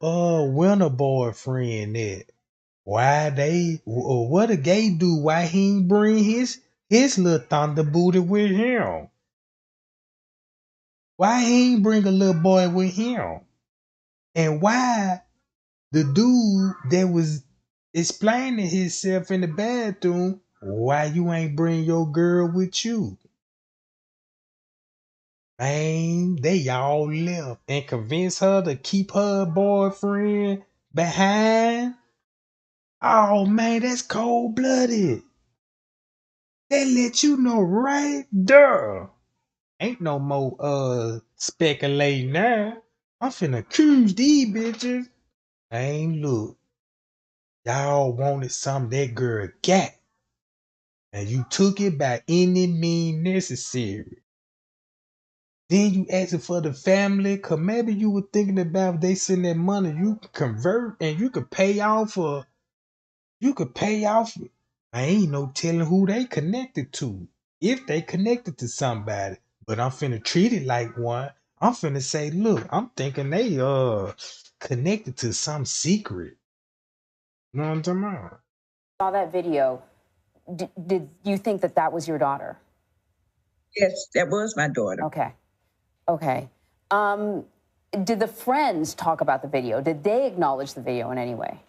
winter boyfriend at? Why what a gay dude? Why he ain't bring his little thunder booty with him? Why he ain't bring a little boy with him? And why the dude that was explaining himself in the bathroom, why you ain't bring your girl with you? Man, they all left and convinced her to keep her boyfriend behind. Oh man, that's cold blooded. They let you know right there. Ain't no more speculating now. I'm finna accuse these bitches. Man, look, y'all wanted something that girl got. And you took it by any means necessary. Then you asking for the family, cause maybe you were thinking about if they send that money, you can convert and you could pay off for you could pay off. I ain't no telling who they connected to. If they connected to somebody. But I'm finna treat it like one. I'm finna say, look, I'm thinking they connected to some secret. You know what I'm talking about? Saw that video. Did you think that that was your daughter? Yes, that was my daughter. Okay. Okay. Um, did the friends talk about the video? Did they acknowledge the video in any way?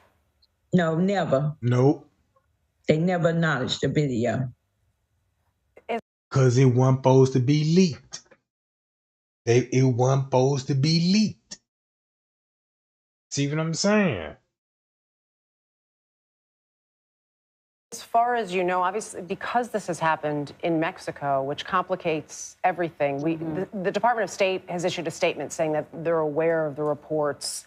No, never. Nope. They never acknowledged the video. Cause it wasn't supposed to be leaked. It wasn't supposed to be leaked. See what I'm saying? As far as you know, obviously, because this has happened in Mexico, which complicates everything, the Department of State has issued a statement saying that they're aware of the reports.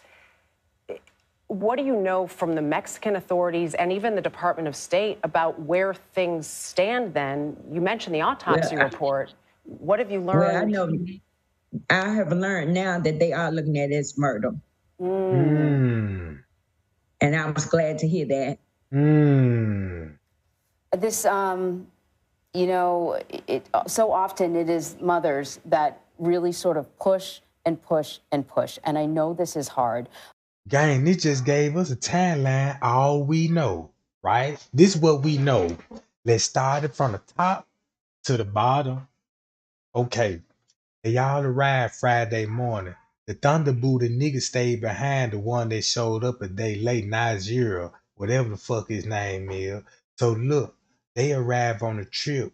What do you know from the Mexican authorities and even the Department of State about where things stand then? You mentioned the autopsy report. What have you learned? Well, I have learned now that they are looking at it as murder. Mm. And I was glad to hear that. Mm. This, you know, so often it is mothers that really sort of push and push and push. And I know this is hard. Gang, this just gave us a timeline, all we know, right? This is what we know. Let's start it from the top to the bottom. Okay, they all arrived Friday morning. The Thunder Booty nigga stayed behind, the one that showed up a day late, Nigeria, whatever the fuck his name is. So look, they arrived on the trip.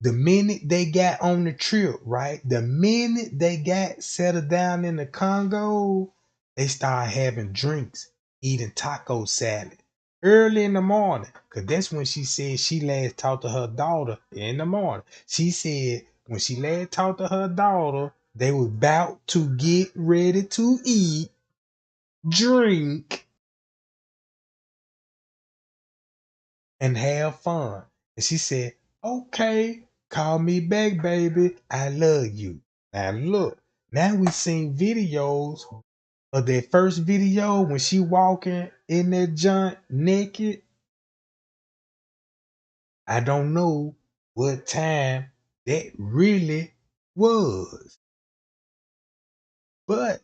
The minute they got on the trip, right? The minute they got settled down in the Congo, they started having drinks, eating taco salad early in the morning. Cause that's when she said she last talked to her daughter in the morning. She said when she last talked to her daughter, they was about to get ready to eat, drink, and have fun. And she said, okay, call me back, baby. I love you. Now look, now we seen videos of that first video when she walking in that junk naked. I don't know what time that really was. But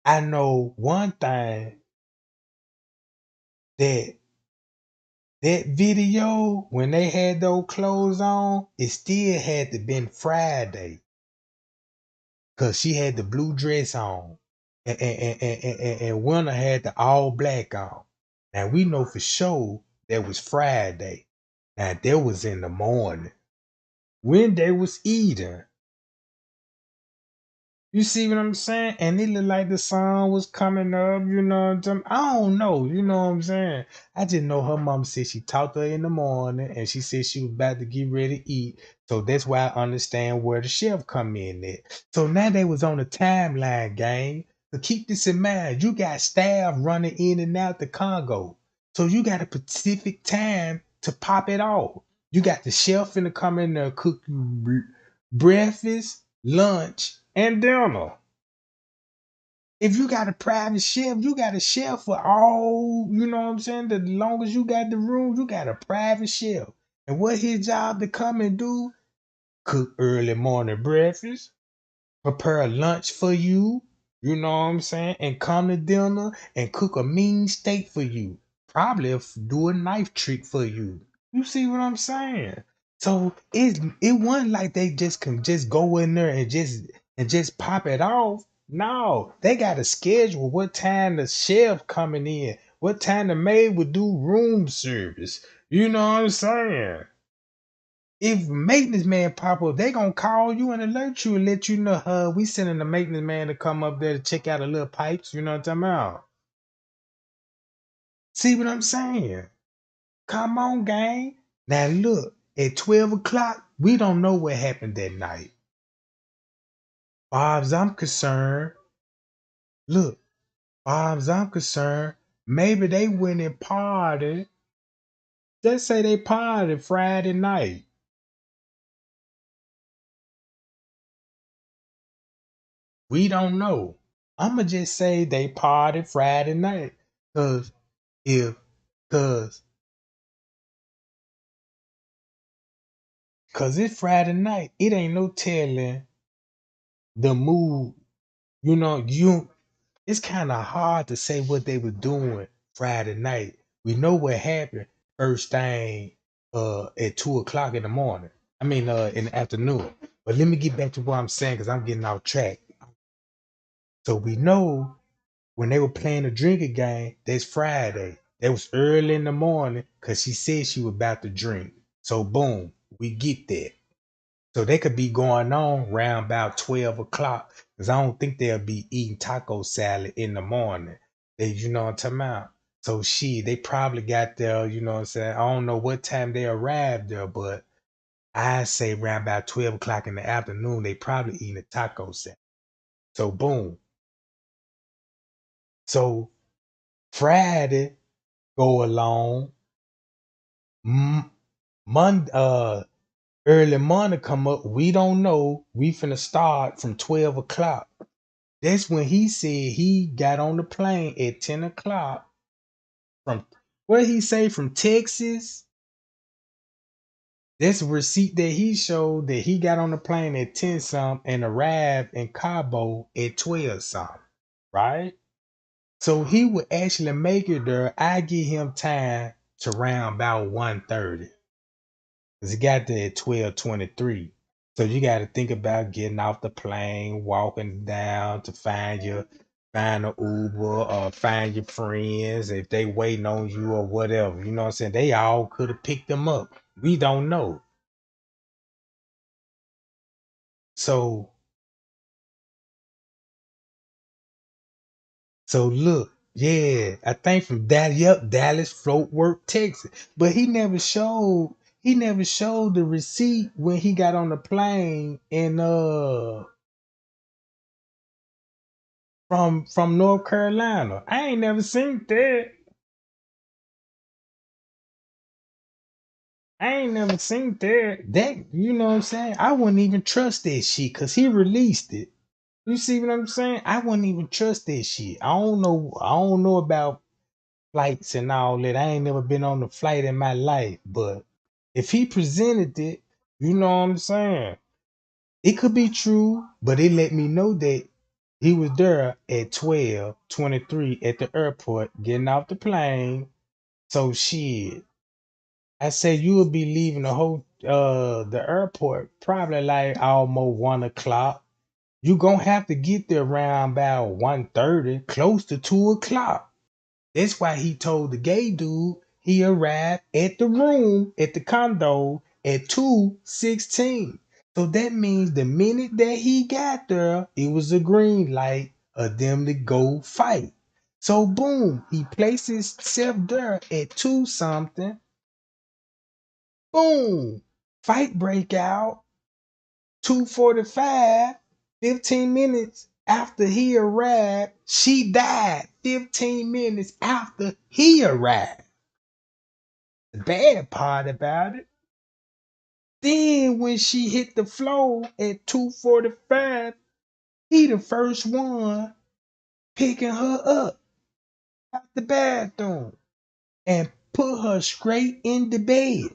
I know one thing, that that video when they had those clothes on, it still had to been Friday. Cause she had the blue dress on, and Winter had the all black on. Now we know for sure that was Friday. Now that was in the morning when they was eating. You see what I'm saying? And it looked like the sun was coming up, you know what I'm saying? I don't know, you know what I'm saying? I just know her mom said she talked to her in the morning and she said she was about to get ready to eat. So that's why I understand where the chef come in at. So now they was on the timeline, gang. So keep this in mind. You got staff running in and out the Congo. So you got a specific time to pop it off. You got the chef finna come in there cook you breakfast, lunch, and dinner. If you got a private chef, you got a chef for all, you know what I'm saying? The longest you got the room, you got a private chef. And what his job to come and do? Cook early morning breakfast, prepare lunch for you, You know what I'm saying? And come to dinner and cook a mean steak for you. Probably do a knife trick for you. You see what I'm saying? So it wasn't like they just can just go in there and just pop it off. No, they got a schedule what time the chef coming in, what time the maid would do room service. You know what I'm saying? If maintenance man pop up, they gonna call you and alert you and let you know, we sending the maintenance man to come up there to check out the little pipes. You know what I'm talking about? See what I'm saying? Come on, gang. Now look, at 12 o'clock, we don't know what happened that night. Far as I'm concerned, look, far as I'm concerned, maybe they went and partied. Let's say they partied Friday night. We don't know. I'ma just say they partied Friday night. Cause if cause cause it's Friday night, it ain't no telling the mood. You know, it's kind of hard to say what they were doing Friday night. We know what happened first thing at 2 o'clock in the morning. I mean in the afternoon. But let me get back to what I'm saying because I'm getting off track. So we know when they were playing the drinking game, that's Friday. That was early in the morning because she said she was about to drink. So boom, we get that. So they could be going on round about 12 o'clock because I don't think they'll be eating taco salad in the morning. You know what I'm talking about? So they probably got there, you know what I'm saying? I don't know what time they arrived there, but I say around about 12 o'clock in the afternoon, they probably eating a taco salad. So boom. So Friday go along. Monday, early morning come up. We don't know. We finna start from 12 o'clock. That's when he said he got on the plane at 10 o'clock from what he say from Texas. That's a receipt that he showed that he got on the plane at 10 some and arrived in Cabo at 12 some. Right? So he would actually make it there. I give him time to round about 1:30. Because he got there at 12:23. So you got to think about getting off the plane, walking down to find a Uber or find your friends if they waiting on you or whatever. You know what I'm saying? They all could have picked them up. We don't know. So look, yeah, I think from Dallas, Fort Worth, Texas. But he never showed the receipt when he got on the plane and from North Carolina. I ain't never seen that. I ain't never seen that. That you know what I'm saying? I wouldn't even trust that shit because he released it. You see what I'm saying? I wouldn't even trust that shit. I don't know about flights and all that. I ain't never been on a flight in my life. But if he presented it, you know what I'm saying? It could be true, but it let me know that he was there at 12:23 at the airport getting off the plane. So shit. I said you would be leaving the airport probably like almost 1 o'clock. You gonna have to get there around about 1:30, close to 2 o'clock. That's why he told the gay dude he arrived at the room at the condo at 2:16. So that means the minute that he got there, it was a green light of them to go fight. So boom, he places himself there at 2 something. Boom! Fight break out. 2:45, 15 minutes after he arrived. She died 15 minutes after he arrived. The bad part about it. Then when she hit the floor at 2:45, he the first one picking her up out the bathroom and put her straight in the bed.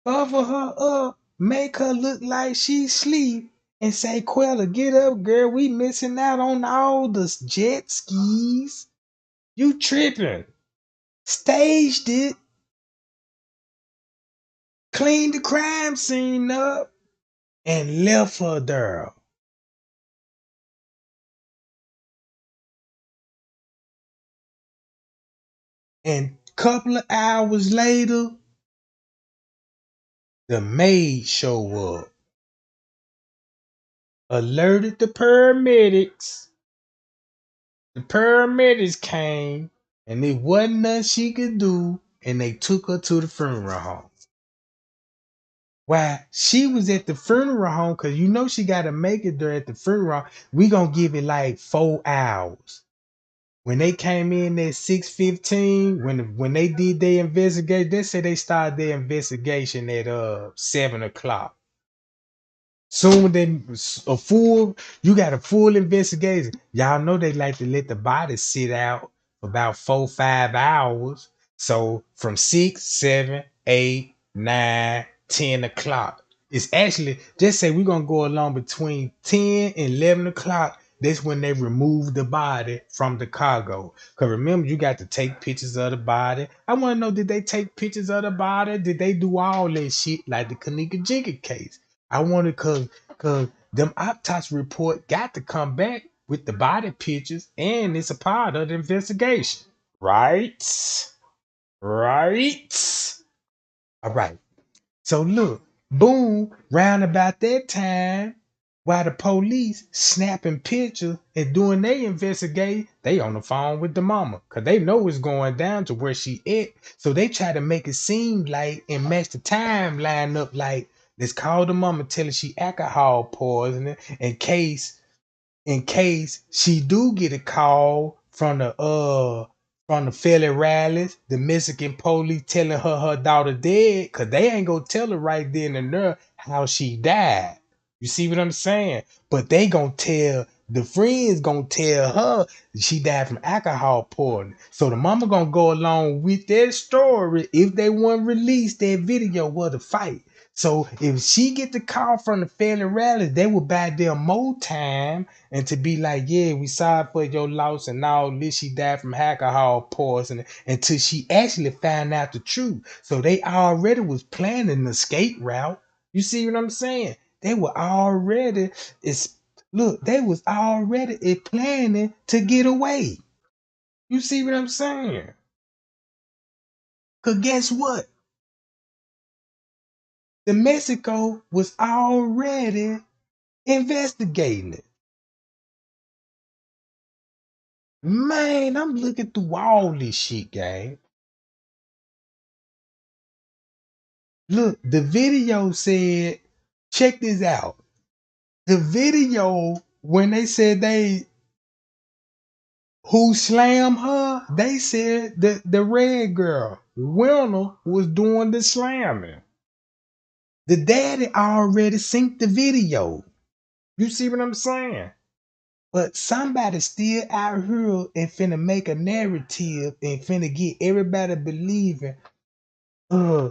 Cover her up, make her look like she sleep, and say, Quella, get up, girl. We missing out on all the jet skis. You tripping. Staged it. Cleaned the crime scene up and left her there. And couple of hours later, the maid show up, alerted the paramedics. The paramedics came, and it wasn't nothing she could do, and they took her to the funeral home. While she was at the funeral home, because you know she got to make it there at the funeral, we going to give it like 4 hours. When they came in at 6:15, when they did their investigation, they said they started their investigation at 7 o'clock. Soon they a full, you got a full investigation. Y'all know they like to let the body sit out for about 4, 5 hours. So from 6, 7, 8, 9, 10 o'clock. It's actually just say we're gonna go along between 10 and 11 o'clock. That's when they remove the body from the cargo. Cause remember, you got to take pictures of the body. I want to know, did they take pictures of the body? Did they do all that shit like the Kanika Jigga case? I wanted cause them autopsy report got to come back with the body pictures, and it's a part of the investigation. Right? Right? All right. So look, boom, round about that time, while the police snapping pictures and doing their investigate, they on the phone with the mama. Cause they know it's going down to where she at. So they try to make it seem like and match the timeline up like, let's call the mama, tell her she alcohol poisoning in case she do get a call from the Philly rallies, the Mexican police telling her daughter dead, cause they ain't gonna tell her right then and there how she died. You see what I'm saying? But they gonna tell the friends gonna tell her she died from alcohol poisoning. So the mama gonna go along with their story if they want to release that video of the fight. So if she get the call from the family rally, they will buy them more time and to be like, yeah, we sorry for your loss and all this. She died from alcohol poisoning until she actually found out the truth. So they already was planning the escape route. You see what I'm saying? They were already they was already planning to get away. You see what I'm saying? Cause guess what? The Mexico was already investigating it. Man, I'm looking through all this shit, gang. Look, the video said, check this out. The video, when they said who slammed her, they said that the red girl, Winner, was doing the slamming. The daddy already synced the video. You see what I'm saying? But somebody still out here and finna make a narrative and finna get everybody believing uh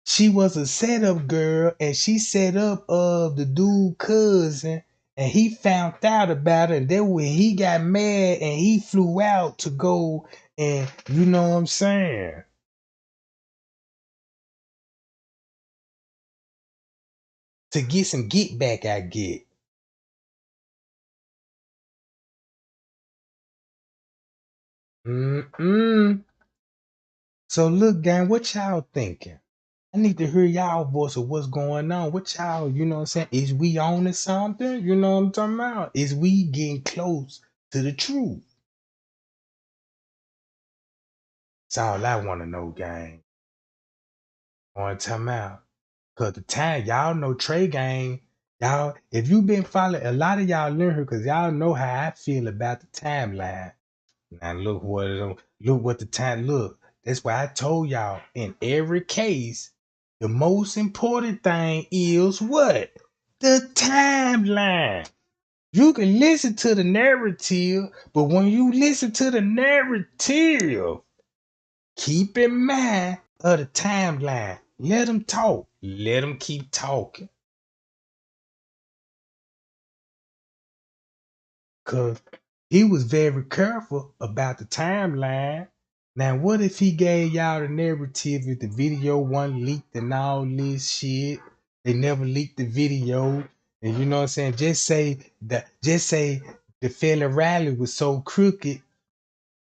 she was a setup girl and she set up the dude cousin and he found out about it and then when he got mad and he flew out to go and you know what I'm saying to get some get back I get. Mm-mm. So look, gang, what y'all thinking? I need to hear y'all voice of what's going on. What y'all, you know what I'm saying? Is we on to something? You know what I'm talking about? Is we getting close to the truth? That's all I want to know, gang. On time out. Cause the time, y'all know Trey Gang, y'all, if you been following, a lot of y'all learn her because y'all know how I feel about the timeline. Now look what the time look. That's why I told y'all in every case, the most important thing is what? The timeline. You can listen to the narrative, but when you listen to the narrative, keep in mind of the timeline. Let them talk. Let them keep talking. Cause he was very careful about the timeline. Now, what if he gave y'all the narrative if the video wasn't leaked and all this shit? They never leaked the video. And you know what I'm saying? Just say the fella rally was so crooked,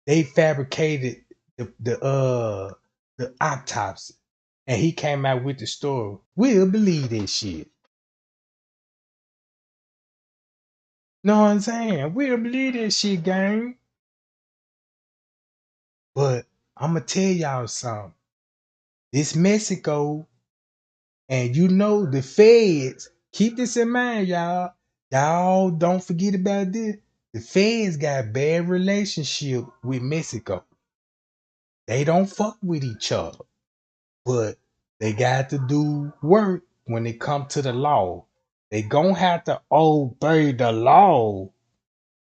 they fabricated the autopsy. And he came out with the story. We'll believe that shit. Know what I'm saying? We'll believe that shit, gang. But I'ma tell y'all something. It's Mexico, and you know the feds. Keep this in mind, y'all. Y'all don't forget about this. The feds got bad relationship with Mexico. They don't fuck with each other, but they got to do work when it come to the law. They gonna have to obey the law.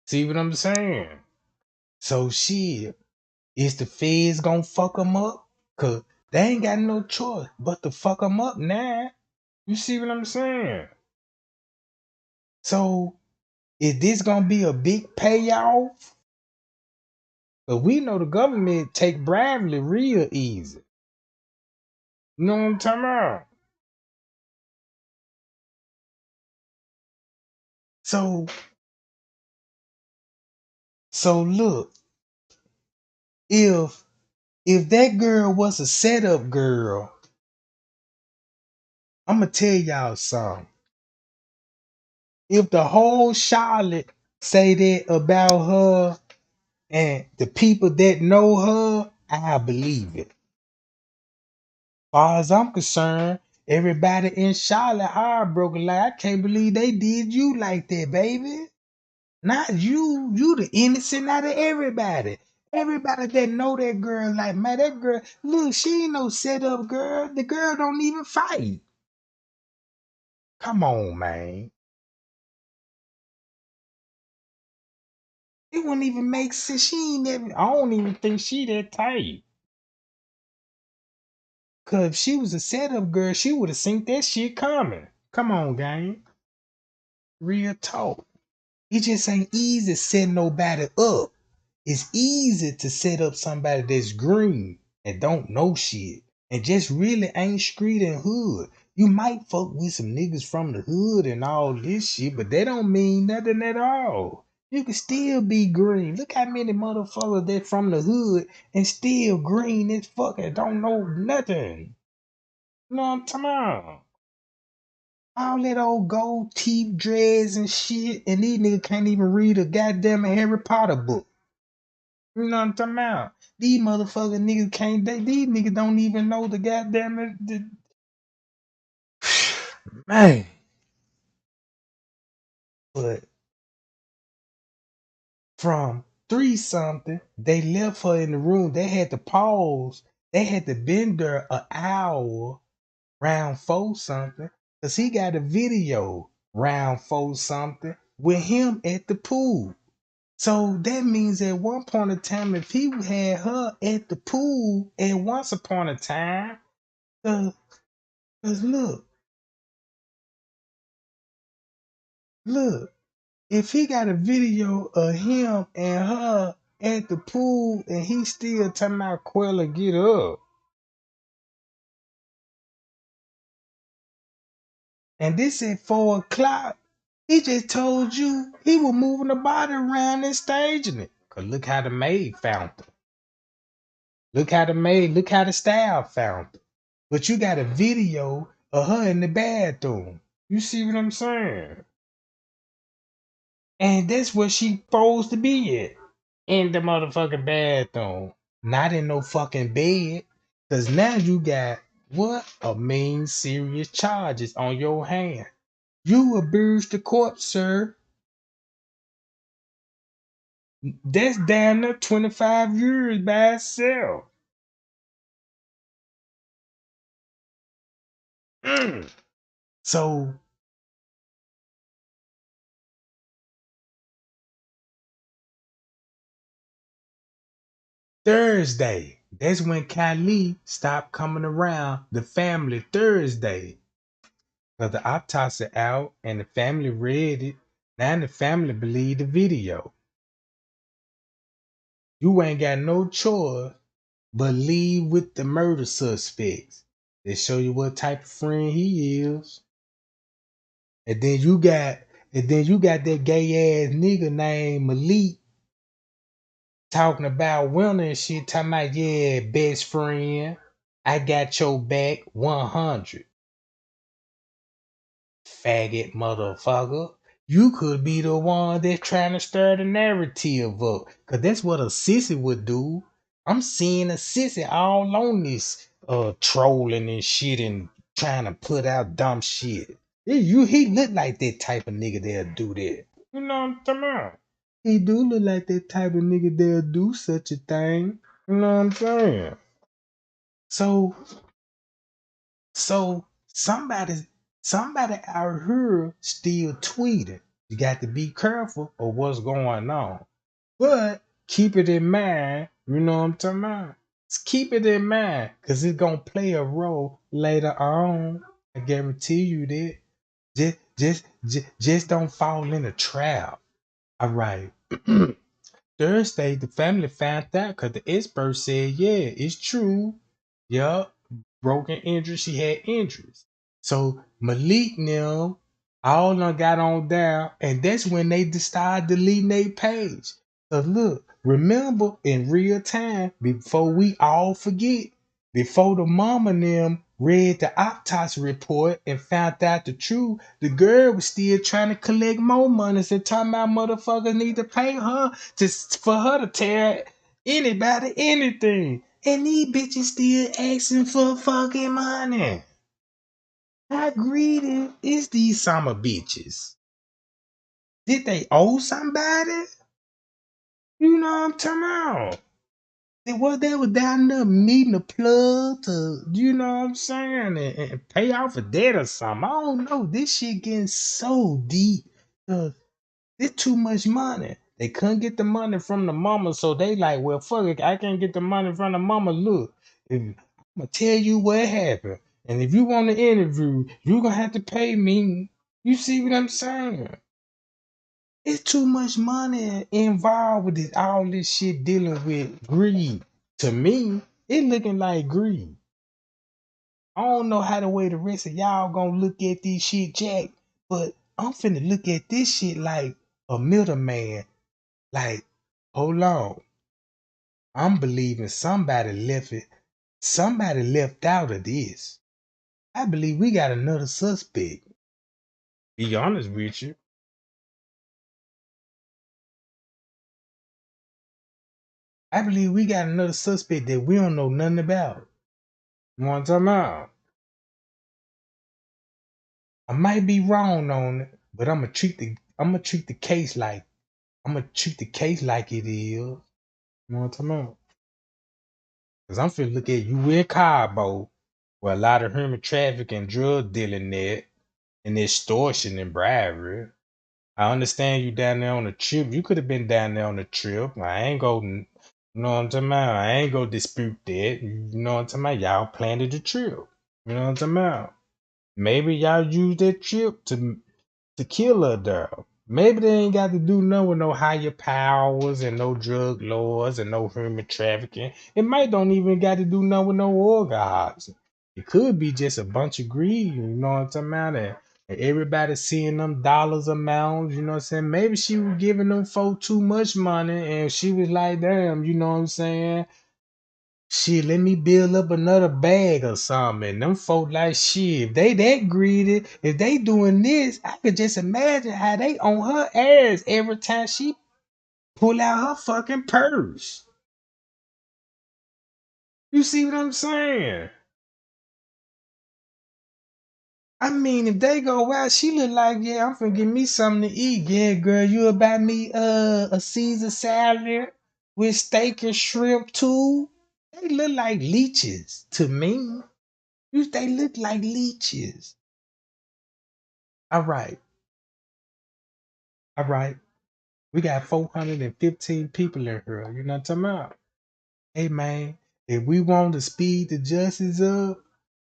See what I'm saying? So shit. Is the feds gonna fuck them up? Cause they ain't got no choice but to fuck them up now. You see what I'm saying? So is this gonna be a big payoff? But we know the government take bribery real easy. You know what I'm talking about? So so look, if if that girl was a setup girl, I'ma tell y'all something. If the whole Charlotte say that about her and the people that know her, I believe it. Far as I'm concerned, everybody in Charlotte heartbroken. Like, I can't believe they did you like that, baby. Not you. You the innocent out of everybody. Everybody that know that girl, like, man, that girl, look, she ain't no setup girl. The girl don't even fight. Come on, man. It wouldn't even make sense. She ain't even, I don't even think she that tight. Cause if she was a setup girl, she would have seen that shit coming. Come on, gang. Real talk. It just ain't easy to set nobody up. It's easy to set up somebody that's green and don't know shit and just really ain't street and hood. You might fuck with some niggas from the hood and all this shit, but they don't mean nothing at all. You can still be green. Look how many motherfuckers that from the hood and still green as fuck and don't know nothing. You know what I'm talking about? All that old gold teeth dreads and shit, and these niggas can't even read a goddamn Harry Potter book. You know what I'm talking about? These motherfucking niggas can't. These niggas don't even know the goddamn. Man, but from three something, they left her in the room. They had to pause. They had to bend her an hour round four something, cause he got a video round four something with him at the pool. So that means at one point in time, if he had her at the pool at once upon a time, cause look, look, if he got a video of him and her at the pool and he still talking about Quella get up, and this at 4 o'clock, he just told you he was moving the body around and staging it. Cause look how the maid found her. Look how the staff found her. But you got a video of her in the bathroom. You see what I'm saying? And that's where she supposed to be at. In the motherfucking bathroom. Not in no fucking bed. Cause now you got what? A mean serious charges on your hand. You abused the court, sir. That's damn near 25 years by itself. Mm. So Thursday. That's when Kylie stopped coming around the family Thursday. Cause the autopsy out and the family read it. Now the family believe the video. You ain't got no choice but leave with the murder suspects. They show you what type of friend he is. And then you got that gay ass nigga named Malik talking about winter and shit, talking about, yeah, best friend. I got your back 100. Faggot motherfucker. You could be the one that's trying to stir the narrative up. Cause that's what a sissy would do. I'm seeing a sissy all on this trolling and shit and trying to put out dumb shit. He look like that type of nigga that'll do that. You know what I'm talking about? He do look like that type of nigga that'll do such a thing. You know what I'm saying? So So somebody out here still tweeting. You got to be careful of what's going on. But keep it in mind, you know what I'm talking about? Just keep it in mind, because it's gonna play a role later on. I guarantee you that. Just don't fall in a trap. All right. Thursday, the family found out because the expert said, yeah, it's true. Yup. Broken injuries, she had injuries. So Malik them all done got on down, and that's when they started deleting their page. So look, remember in real time, before we all forget, before the mama and them read the autopsy report and found out the truth, the girl was still trying to collect more money and talking about motherfuckers need to pay her for her to tell anybody anything. And these bitches still asking for fucking money. How greedy is these summer bitches? Did they owe somebody? You know what I'm talking about? They were down there meeting the plug to, you know what I'm saying, and pay off a debt or something. I don't know. This shit getting so deep. It's too much money. They couldn't get the money from the mama, so they like, well, fuck it. I can't get the money from the mama. Look, I'm gonna tell you what happened, and if you want to interview, you gonna have to pay me. You see what I'm saying? It's too much money involved with this, all this shit dealing with greed. To me, it looking like greed. I don't know how the way the rest of y'all gonna look at this shit, Jack, but I'm finna look at this shit like a middleman. Like, hold on. I'm believing somebody left out of this. I believe we got another suspect. Be honest with you. I believe we got another suspect that we don't know nothing about. You know what I'm talking about? I might be wrong on it, but I'm gonna treat the case like it is. You know what I'm talking about? Cause I'm finna look at you in Cabo, where a lot of human trafficking, drug dealing net, and extortion and bribery. I understand you down there on a trip. You could have been down there on a trip. I ain't go, you know what I'm talking about? I ain't go dispute that. You know what I'm talking about? Y'all planned the trip. You know what I'm talking about? Maybe y'all used that trip to kill her there. Maybe they ain't got to do nothing with no higher powers and no drug lords and no human trafficking. It might don't even got to do nothing with no orgasm. It could be just a bunch of greed, you know what I'm talking about? And everybody seeing them dollars amounts, you know what I'm saying? Maybe she was giving them folk too much money and she was like, damn, you know what I'm saying? Shit, let me build up another bag or something. And them folk like shit. If they that greedy, if they doing this, I could just imagine how they on her ass every time she pull out her fucking purse. You see what I'm saying? I mean, if they go out, she look like, yeah, I'm finna get me something to eat. Yeah, girl, you about me a Caesar salad with steak and shrimp too? They look like leeches to me. They look like leeches. All right. All right. We got 415 people in here. You know what I'm talking about? Hey, man, if we want to speed the justice up,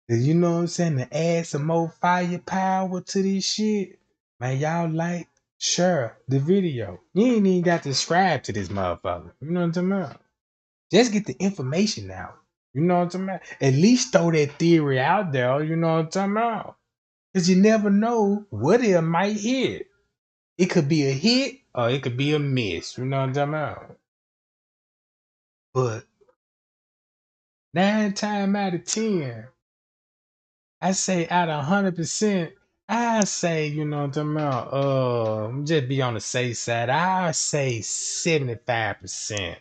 then you know what I'm saying, to add some more firepower to this shit, man, y'all like, Share the video. You ain't even got to subscribe to this motherfucker. You know what I'm talking about? Just get the information out. You know what I'm talking about? At least throw that theory out there. You know what I'm talking about? Because you never know what it might hit. It could be a hit or it could be a miss. You know what I'm talking about? But 9 times out of 10, I say out of 100%, I say, you know what I'm talking about? Just be on the safe side. I say 75%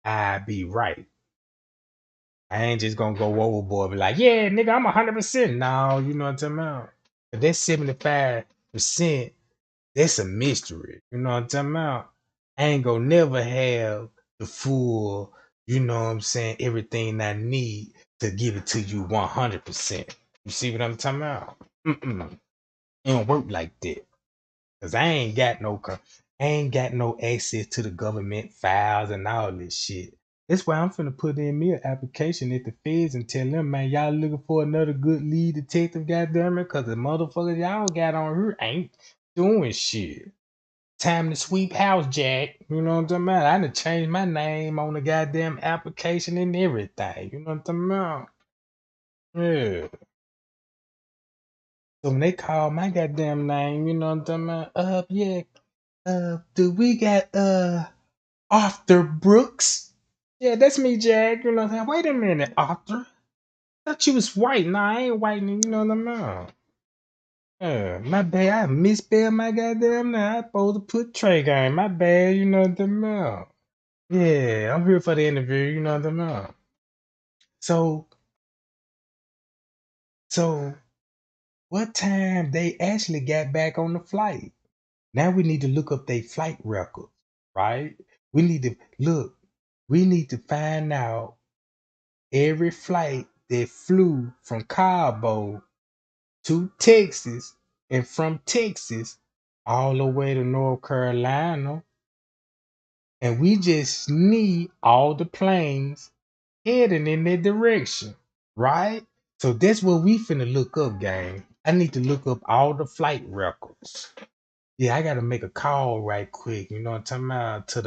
I be right. I ain't just gonna go overboard, be like, yeah, nigga, I'm 100%. No, you know what I'm talking about? But that 75%, that's a mystery. You know what I'm talking about? I ain't gonna never have the full, you know what I'm saying, everything I need to give it to you 100%. You see what I'm talking about? Mm-mm. It don't work like that. Cause I ain't got no access to the government files and all this shit. That's why I'm finna put in me an application at the feds and tell them, man, y'all looking for another good lead detective, goddamn it, cause the motherfuckers y'all got on here ain't doing shit. Time to sweep house, Jack. You know what I'm talking about? I done changed my name on the goddamn application and everything. You know what I'm talking about? Yeah. So when they call my goddamn name, you know what I'm talking about? Yeah. Do we got Arthur Brooks? Yeah, that's me, Jack. You know what I'm saying? Wait a minute, Arthur. Thought you was white. Nah, I ain't white, you know what I'm about. My bad. I misspelled my goddamn name. I supposed to put Trey on. My bad, you know what I'm about. Yeah, I'm here for the interview, you know what I'm about. So, so what time they actually got back on the flight? Now we need to look up their flight records, right? We need to look. We need to find out every flight that flew from Cabo to Texas and from Texas all the way to North Carolina. And we just need all the planes heading in that direction, right? So that's what we finna look up, gang. I need to look up all the flight records. Yeah, I gotta make a call right quick. You know what I'm talking about? To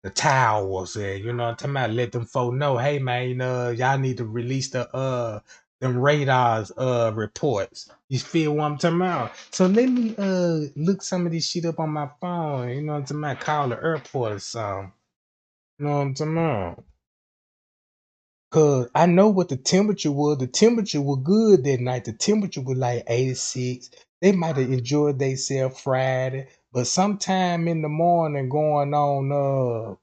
the towers there. You know what I'm talking about? Let them folk know, hey man, y'all need to release the them radars reports. You feel what I'm talking about? So let me look some of this shit up on my phone. You know what I'm talking about? Call the airport or something. You know what I'm talking about? Cause I know what the temperature was. The temperature was good that night. The temperature was like 86. They might have enjoyed themselves Friday, but sometime in the morning going on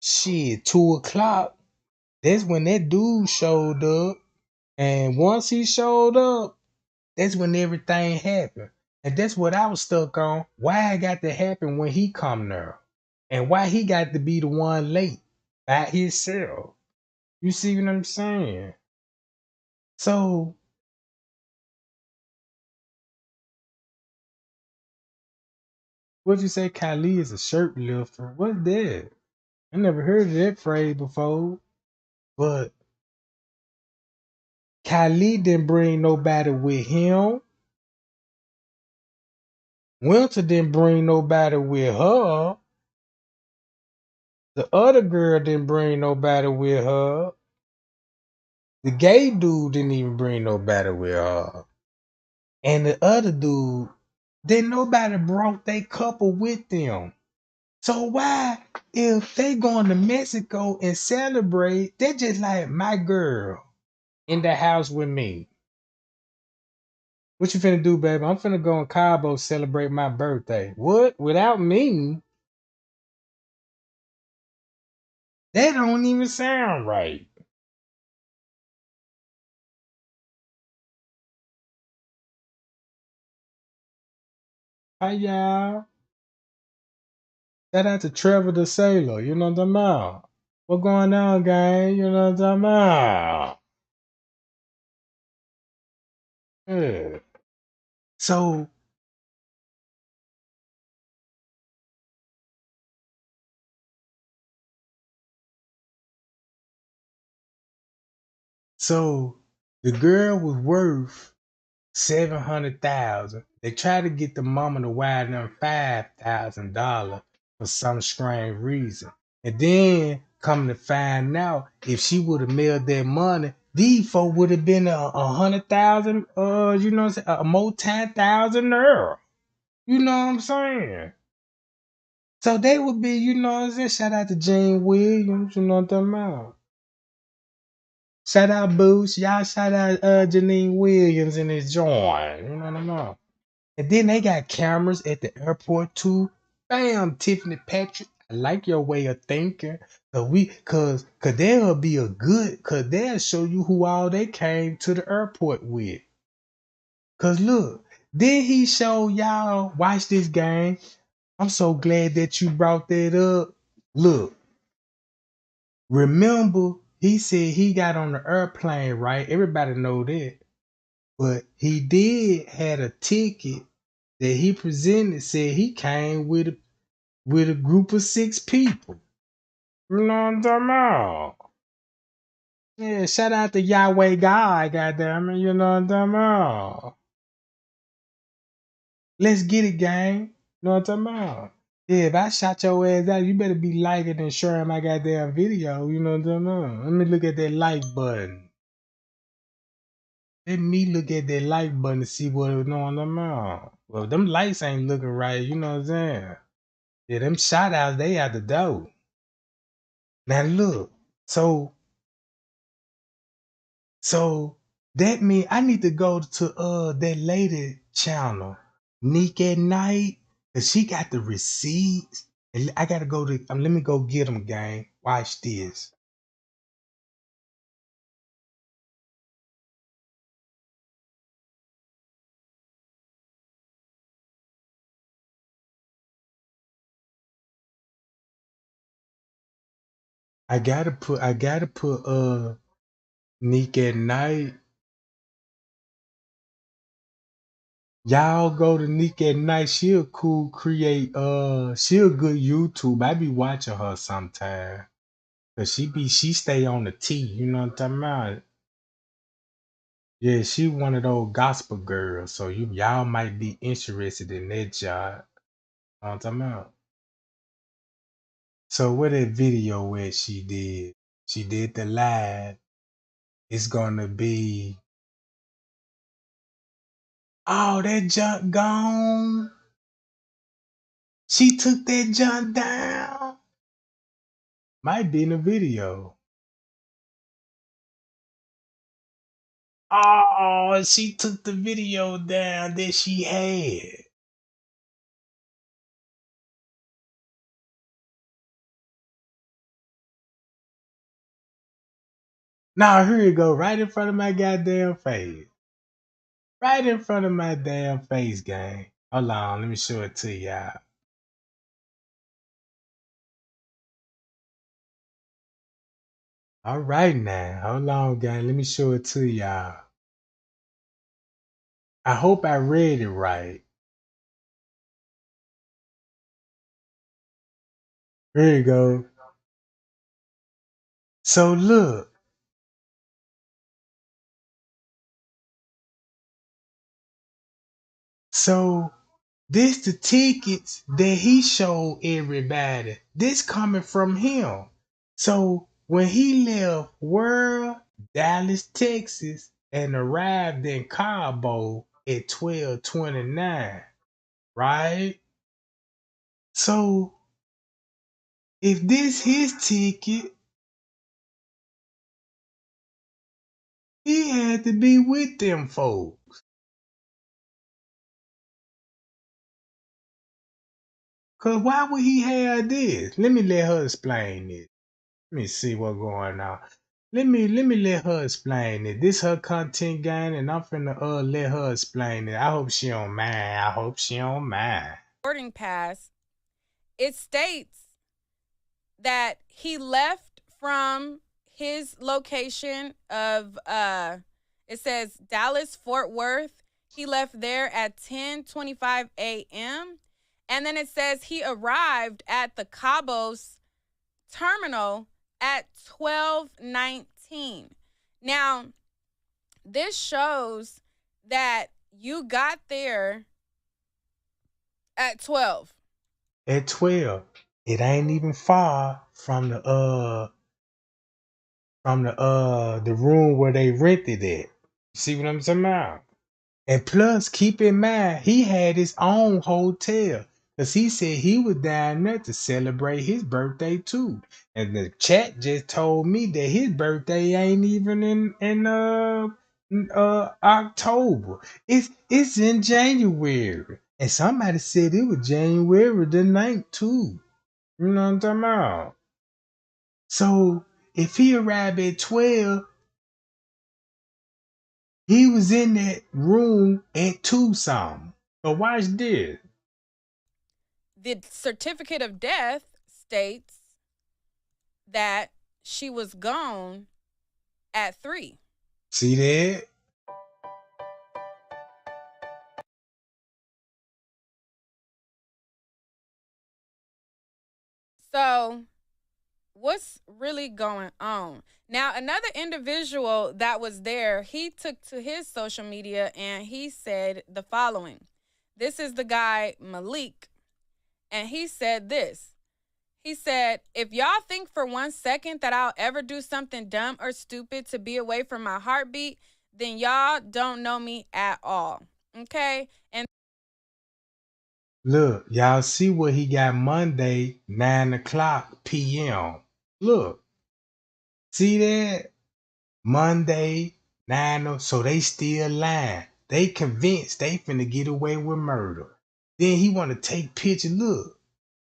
shit 2 o'clock. That's when that dude showed up. And once he showed up, that's when everything happened. And that's what I was stuck on. Why it got to happen when he come there? And why he got to be the one late by himself? You see what I'm saying? So, what you say Kylie is a shirt lifter? What's that? I never heard of that phrase before. But Kylie didn't bring nobody with him. Winter didn't bring nobody with her. The other girl didn't bring nobody with her. The gay dude didn't even bring nobody with her. And the other dude, then nobody brought their couple with them. So why, if they going to Mexico and celebrate, they're just like my girl in the house with me. What you finna do, baby? I'm finna go in Cabo celebrate my birthday. What? Without me? That don't even sound right. Hi y'all. Shout out to Trevor the Sailor. You know what I'm talking about? What going on, gang? You know what I'm talking about? Yeah. So, so the girl was worth $700,000. They tried to get the mama to wire them $5,000 for some strange reason. And then coming to find out, if she would have mailed that money, these folk would have been 100,000, you know what I'm saying, a more 10,000 euro. You know what I'm saying? So they would be, you know what I'm saying? Shout out to Jane Williams, you know what I'm talking about. Shout out Boots. Y'all shout out Janine Williams in his joint. You know what I'm saying? And then they got cameras at the airport too. Bam, Tiffany Patrick. I like your way of thinking. Cause there'll be a good, cause they'll show you who all they came to the airport with. Cause look, then he show y'all, watch this game. I'm so glad that you brought that up. Look, remember, he said he got on the airplane, right? Everybody know that. But he did had a ticket that he presented, said he came with a group of 6 people. You know what I'm talking about? Yeah, shout out to Yahweh God, goddamn it, you know what I'm talking about? Let's get it, gang. You know what I'm talking about? Yeah, if I shot your ass out, you better be liking and sharing my goddamn video. You know what I'm talking about? Let me look at that like button. Let me look at that like button to see what it's on them out. Well, them lights ain't looking right, you know what I'm saying? Yeah, them shout outs, they out the door. Now look, so so that mean I need to go to that lady channel, Nick at Night, cause she got the receipts. And I gotta go to let me go get them, gang. Watch this. I gotta put Nick at Night. Y'all go to Nick at Night. She a cool she a good YouTube. I be watching her sometime. Cause she stay on the T, you know what I'm talking about? Yeah, she one of those gospel girls. So y'all might be interested in that job. You know what I'm talking about? So where that video where she did? She did the live. It's gonna be that junk gone. She took that junk down. Might be in the video. Oh, she took the video down that she had. Now here you go, right in front of my goddamn face. Right in front of my damn face, gang. Hold on, let me show it to y'all. All right now, hold on, gang. Let me show it to y'all. I hope I read it right. Here you go. So look, so this the tickets that he showed everybody. This coming from him. So when he left World, Dallas, Texas, and arrived in Cabo at 12:29, right? So if this his ticket, he had to be with them folks. Cause why would he have this? Let me let her explain it. Let me see what's going on. Let me let her explain it. This her content gang, and I'm finna let her explain it. I hope she don't mind. I hope she don't mind. Boarding pass, it states that he left from his location of it says Dallas Fort Worth. He left there at 10:25 a.m. and then it says he arrived at the Cabos terminal at 12:19. Now, this shows that You got there at 12. At 12. It ain't even far from the room where they rented it. See what I'm talking about? And plus, keep in mind, he had his own hotel. Because he said he was down there to celebrate his birthday too. And the chat just told me that his birthday ain't even in October. It's in January. And somebody said it was January the 9th too. You know what I'm talking about? So if he arrived at 12, he was in that room at 2 something. So watch this. The certificate of death states that she was gone at 3. See that? So, what's really going on? Now, another individual that was there, he took to his social media and he said the following. This is the guy, Malik, and he said this. He said, if y'all think for 1 second that I'll ever do something dumb or stupid to be away from my heartbeat, then y'all don't know me at all. Okay? And Look, y'all see what he got Monday, 9 o'clock p.m. Look, see that? Monday, 9 so they still lying. They convinced they finna get away with murder. Then he wanna take picture. Look,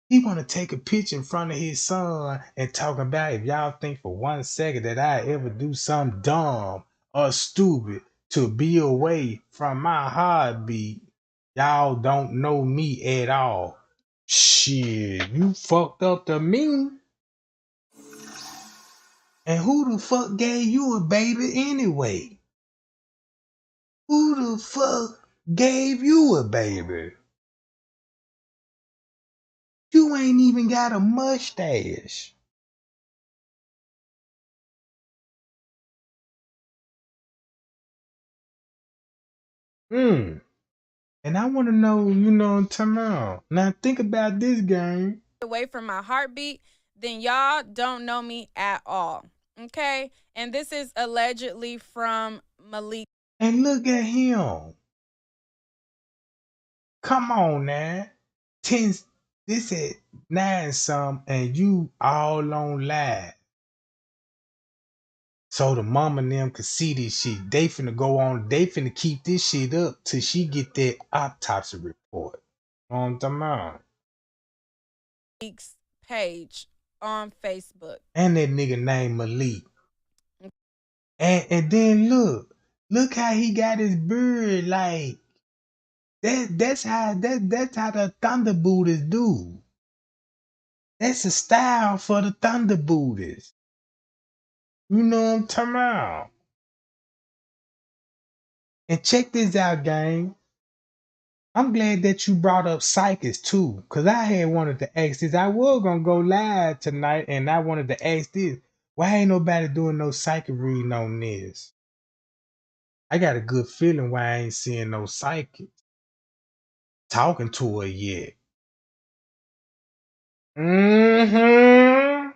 he wanna take a picture in front of his son and talk about if y'all think for 1 second that I ever do something dumb or stupid to be away from my heartbeat, y'all don't know me at all. Shit, you fucked up to me. And who the fuck gave you a baby anyway? Who the fuck gave you a baby? You ain't even got a mustache. Hmm. And I want to know, you know what I'm talking about. Now think about this game. away from my heartbeat, then y'all don't know me at all. Okay? And this is allegedly from Malik. And look at him. Come on now. 10, this at 9 some, and you all on live. So the mama and them could see this shit. They finna go on, they finna keep this shit up till she get that autopsy report. You know what I'm talking about? Malik's page on Facebook. And that nigga named Malik. And then look how he got his beard like that's how the Thunder Buddhists do. That's a style for the Thunder Buddhists. You know what I'm talking about? And check this out, gang. I'm glad that you brought up psychics too, cause I had wanted to ask this. I was gonna go live tonight, and I wanted to ask this. Why ain't nobody doing no psychic reading on this? I got a good feeling why I ain't seeing no psychic talking to her yet. Mm-hmm.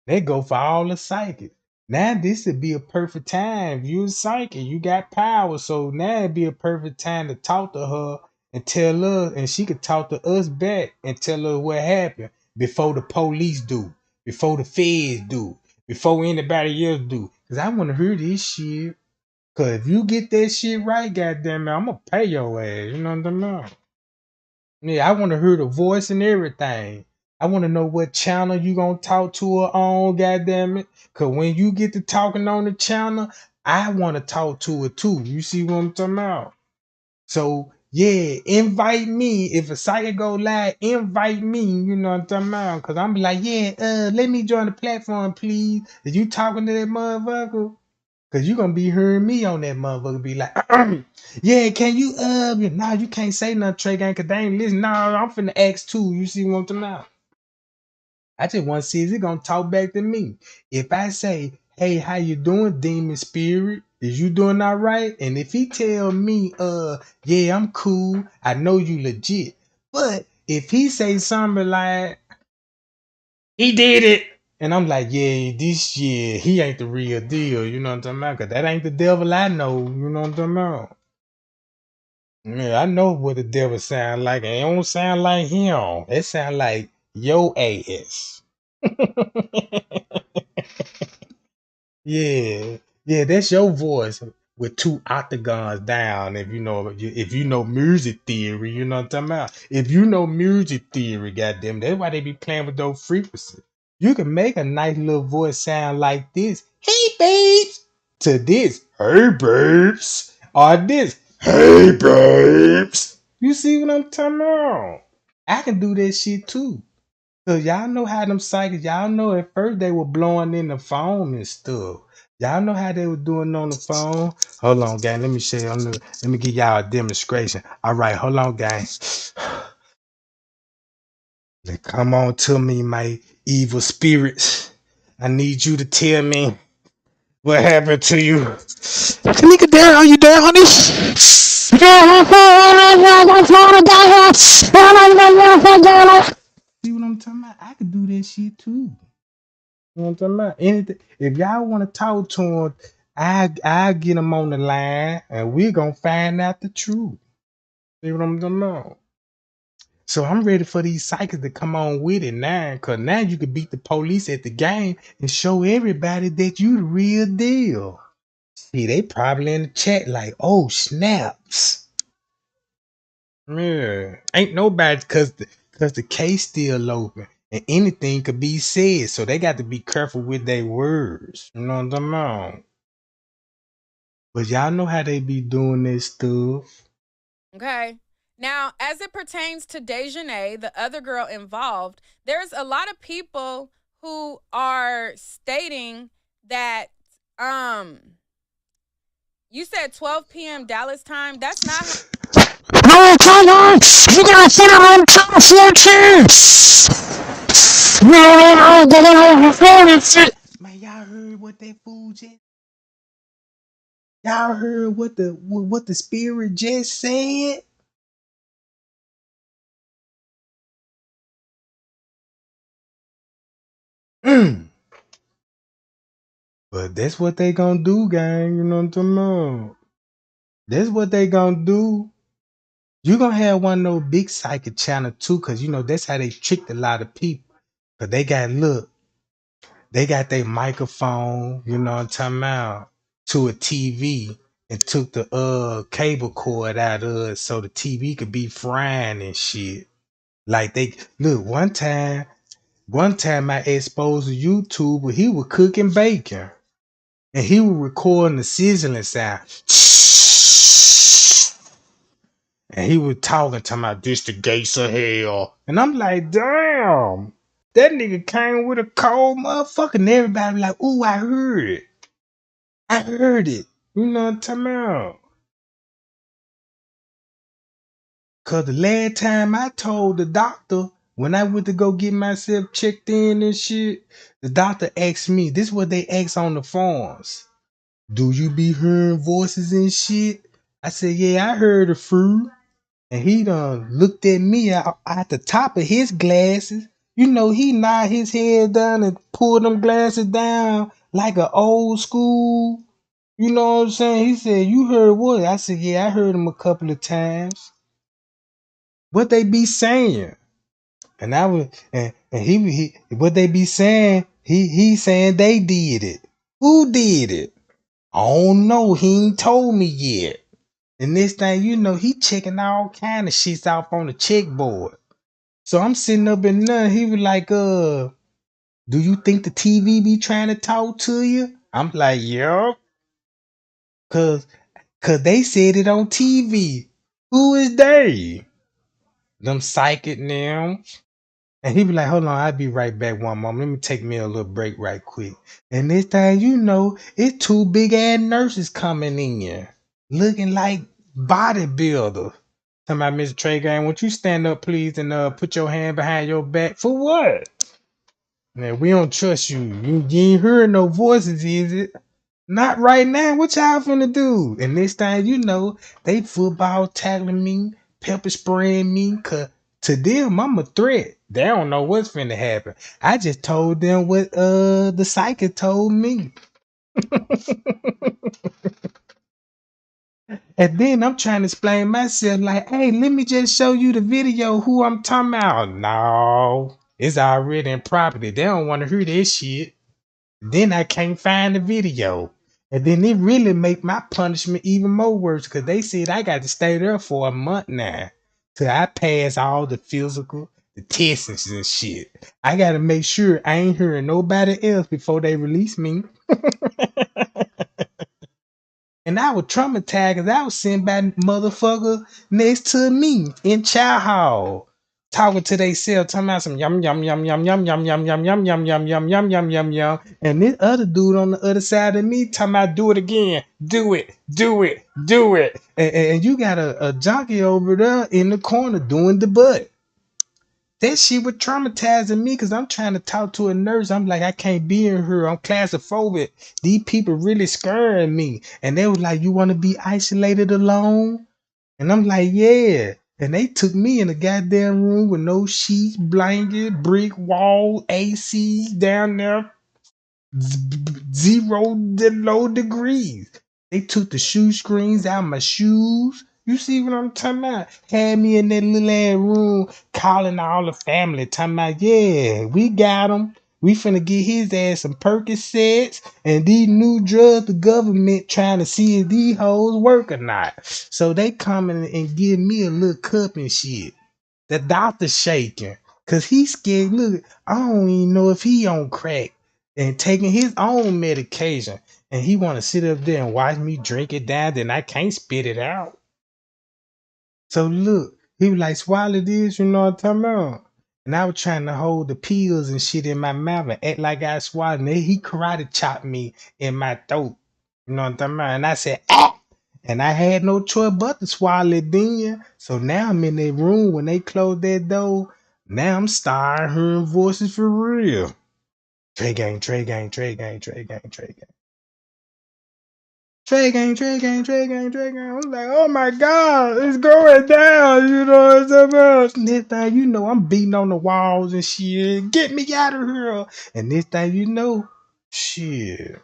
They go for all the psychics. Now this would be a perfect time. If you're a psychic, you got power. So now it'd be a perfect time to talk to her and tell her, and she could talk to us back and tell her what happened before the police do, before the feds do, before anybody else do. Cause I want to hear this shit. Cause if you get that shit right, goddamn it, I'm gonna pay your ass. You know what I'm saying? Yeah, I want to hear the voice and everything. I want to know what channel you gonna talk to her on, goddamn it. Cause when you get to talking on the channel, I want to talk to her too. You see what I'm talking about? So yeah, invite me. If a site go live, invite me. You know what I'm talking about? Cause I'm be like, yeah, let me join the platform, please. Is you talking to that motherfucker? Cause you gonna be hearing me on that motherfucker be like, yeah, can you nah, you can't say nothing, Trey Gang, cause they ain't listen. Nah, I'm finna ask too. You see what I'm talking about? I just want to see is it gonna talk back to me. If I say, hey, how you doing, demon spirit? Is you doing all right? And if he tell me, yeah, I'm cool, I know you legit. But if he say something like, he did it, and I'm like, yeah, he ain't the real deal. You know what I'm talking about? 'Cause that ain't the devil I know. You know what I'm talking about? Yeah, I know what the devil sound like. It don't sound like him. It sound like your ass. Yeah, yeah, that's your voice with two octagons down. If you know music theory, you know what I'm talking about. If you know music theory, goddamn, that's why they be playing with those frequencies. You can make a nice little voice sound like this, "Hey babes," to this, "Hey babes," or this, "Hey babes." You see what I'm talking about? I can do that shit too. Cause y'all know how them psychics, y'all know at first they were blowing in the phone and stuff. Y'all know how they were doing on the phone. Hold on, gang. Let me show you. Let me give y'all a demonstration. All right, hold on, gang. Now come on to me, my evil spirits. I need you to tell me what happened to you. Tanika, there, are you there, honey? See what I'm talking about? I could do that shit too. You know what I'm talking about? Anything. If y'all want to talk to him, I get him on the line, and we're gonna find out the truth. See what I'm talking about? So I'm ready for these psychics to come on with it now, cause now you can beat the police at the game and show everybody that you the real deal. See, they probably in the chat like, oh snaps. Yeah, ain't nobody cause the case still open and anything could be said, so they got to be careful with their words. You know what I'm talking about? But y'all know how they be doing this stuff. Okay. Now, as it pertains to Dejanay, the other girl involved, there's a lot of people who are stating that you said 12 p.m. Dallas time. That's not how. No, come on! You gotta sit on top of your Man, y'all heard what that fool just? Y'all heard what the spirit just said? Mm. But that's what they gonna do, gang. You know what I'm talking about? That's what they gonna do. You gonna have one of those big psychic channel too, cause you know that's how they tricked a lot of people. Cause they got their microphone, you know what I'm talking about, to a TV and took the cable cord out of it so the TV could be frying and shit. Like they look one time I exposed a YouTuber, he was cooking bacon and he was recording the sizzling sound. And he was talking about this the gates of hell. And I'm like, damn, that nigga came with a cold motherfucker. And everybody like, ooh, I heard it. I heard it. You know what I'm talking about? Cause the last time I told the doctor, when I went to go get myself checked in and shit, the doctor asked me, this is what they ask on the forms. Do you be hearing voices and shit? I said, yeah, I heard a few. And he done looked at me out at the top of his glasses. You know, he nod his head down and pulled them glasses down like an old school. You know what I'm saying? He said, you heard what? I said, yeah, I heard him a couple of times. What they be saying? And I was and he what they be saying, he saying they did it. Who did it? I don't know. He ain't told me yet. And this thing, you know, he checking all kind of shits off on the checkboard. So I'm sitting up in there. He was like, do you think the TV be trying to talk to you? I'm like, yup. Cause they said it on TV. Who is they? Them psychic now. And he be like, hold on, I'll be right back one moment. Let me take me a little break right quick. And this time, you know, it's two big ass nurses coming in here. Looking like bodybuilders. Talking about Mr. Trey Gang, won't you stand up, please, and put your hand behind your back? For what? Man, we don't trust you. You ain't heard no voices, is it? Not right now. What y'all finna do? And next thing you know, they football tackling me, pepper spraying me, cause to them I'm a threat. They don't know what's finna happen. I just told them what the psychic told me. And then I'm trying to explain myself like, hey, let me just show you the video who I'm talking about. No, it's already in property. They don't want to hear this shit. Then I can't find the video. And then it really make my punishment even more worse because they said I got to stay there for a month now till I pass all the physical, the tests and shit. I got to make sure I ain't hearing nobody else before they release me. And I was traumatized because I was sitting by motherfucker next to me in chow hall. Talking to themselves, talking about some yum yum yum yum yum yum yum yum yum yum yum yum yum yum yum yum. And this other dude on the other side of me talking about do it again. Do it, do it, do it. And you got a jockey over there in the corner doing the butt. That shit was traumatizing me because I'm trying to talk to a nurse. I'm like, I can't be in here. I'm claustrophobic. These people really scaring me. And they was like, you want to be isolated alone? And I'm like, yeah. And they took me in a goddamn room with no sheets, blanket, brick wall, AC down there, zero low degrees. They took the shoe screens out of my shoes. You see what I'm talking about? Had me in that little ass room calling all the family, talking about, yeah, we got him. We finna get his ass some Percocets and these new drugs the government trying to see if these hoes work or not. So they coming and give me a little cup and shit. The doctor shaking. Cause he's scared. Look, I don't even know if he on crack and taking his own medication. And he wanna sit up there and watch me drink it down, then I can't spit it out. So look, he was like, swallow this, you know what I'm talking about? And I was trying to hold the pills and shit in my mouth and act like I swallowed. And he karate chopped me in my throat. You know what I'm talking about? And I said, ah! And I had no choice but to swallow it then. So now I'm in that room when they close that door. Now I'm starting hearing voices for real. Trey gang, Trey gang, Trey gang, Trey gang, Trey gang. Trey gang, Trey gang, Trey gang, Trey gang. I was like, oh my God, it's going down. You know what I'm talking about? Next thing you know, I'm beating on the walls and shit. Get me out of here. And this thing you know, shit.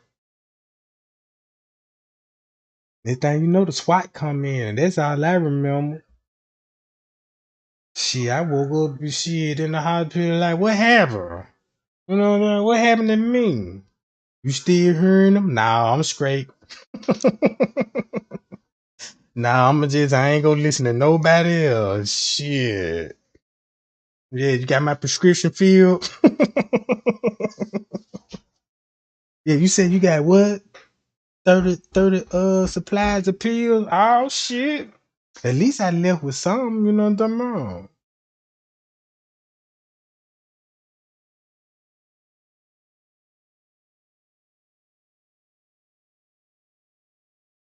Next thing you know, the SWAT come in. And that's all I remember. Shit, I woke up and shit in the hospital like, what happened? You know what I'm saying? What happened to me? You still hearing them? Nah, I'm straight. Nah, I ain't gonna listen to nobody else. Shit. Yeah, you got my prescription filled. Yeah, you said you got what? 30 supplies of pills? Oh shit. At least I left with something, you know what I'm talking about.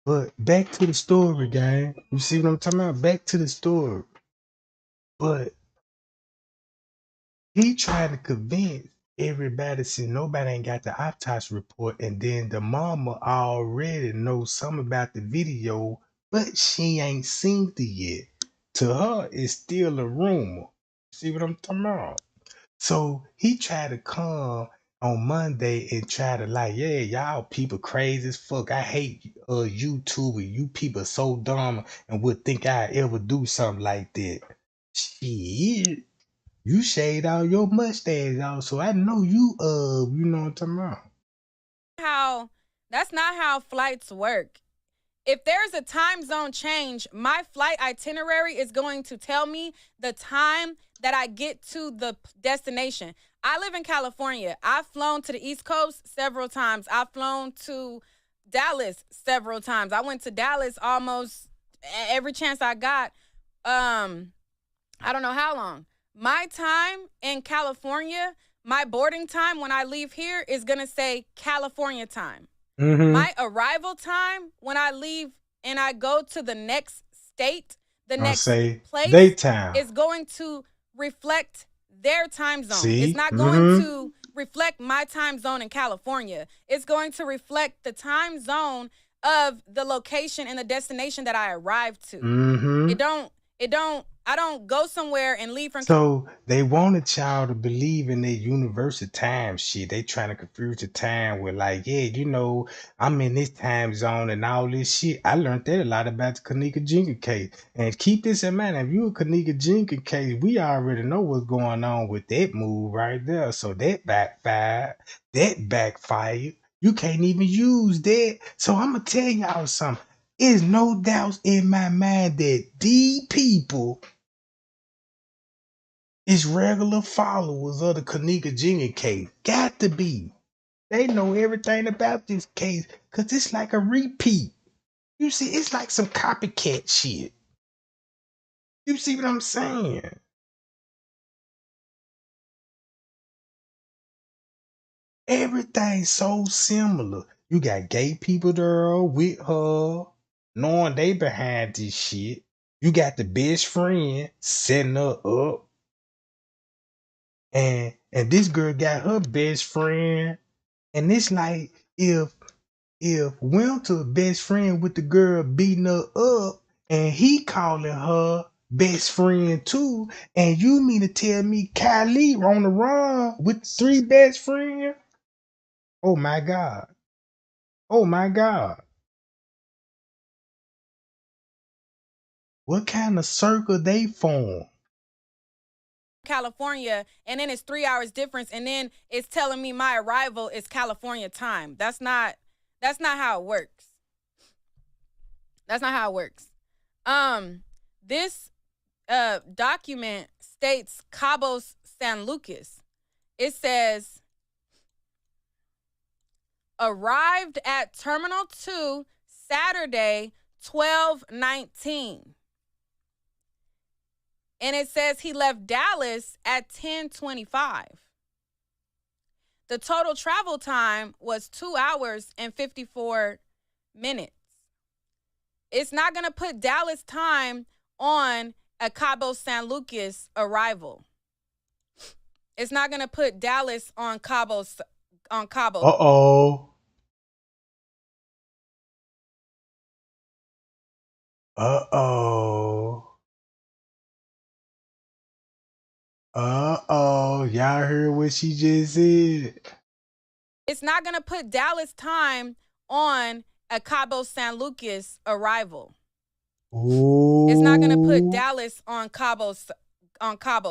But back to the story, gang. You see what I'm talking about? Back to the story. But he tried to convince everybody since nobody ain't got the autopsy report, and then the mama already knows something about the video, but she ain't seen it yet. To her, it's still a rumor. See what I'm talking about? So he tried to come on Monday and try to like, yeah, y'all people crazy as fuck. I hate YouTube and you people so dumb and would think I ever do something like that. Shit. You shaved out your mustache out, so I know you know what I'm talking about. How that's not how flights work. If there's a time zone change, my flight itinerary is going to tell me the time that I get to the destination. I live in California. I've flown to the East Coast several times. I've flown to Dallas several times. I went to Dallas almost every chance I got. I don't know how long. My time in California, my boarding time when I leave here is going to say California time. Mm-hmm. My arrival time when I leave and I go to the next state, the I'll next say place daytime. is going to reflect their time zone. It's See? not going Mm-hmm. to reflect my time zone in California. It's going to reflect the time zone of the location and the destination that I arrived to. Mm-hmm. I don't go somewhere and leave from. So they want a child to believe in their universal time shit. They trying to confuse the time with like, yeah, I'm in this time zone and all this shit. I learned that a lot about the Kanika Jenkins case. And keep this in mind, if you a Kanika Jenkins case, we already know what's going on with that move right there. So that backfired. That backfired. You can't even use that. So I'm gonna tell y'all something. There's no doubts in my mind that these people is regular followers of the Kanika Jenkins case. Got to be. They know everything about this case because it's like a repeat. You see, it's like some copycat shit. You see what I'm saying? Everything's so similar. You got gay people there with her, knowing they behind this shit. You got the best friend setting her up. And this girl got her best friend. And it's like if Winter best friend with the girl beating her up and he calling her best friend too, and you mean to tell me Kylie on the run with three best friends? Oh my God. Oh my God. What kind of circle they form? California, and then it's 3 hours difference, and then it's telling me my arrival is California time. That's not how it works. That's not how it works. This document states Cabo San Lucas. It says arrived at Terminal 2 Saturday 12/19. And it says he left Dallas at 10:25. The total travel time was 2 hours and 54 minutes. It's not going to put Dallas time on a Cabo San Lucas arrival. It's not going to put Dallas on Cabo. Uh-oh. Uh-oh. Uh-oh. Y'all heard what she just said? It's not going to put Dallas time on a Cabo San Lucas arrival. Ooh. It's not going to put Dallas on Cabo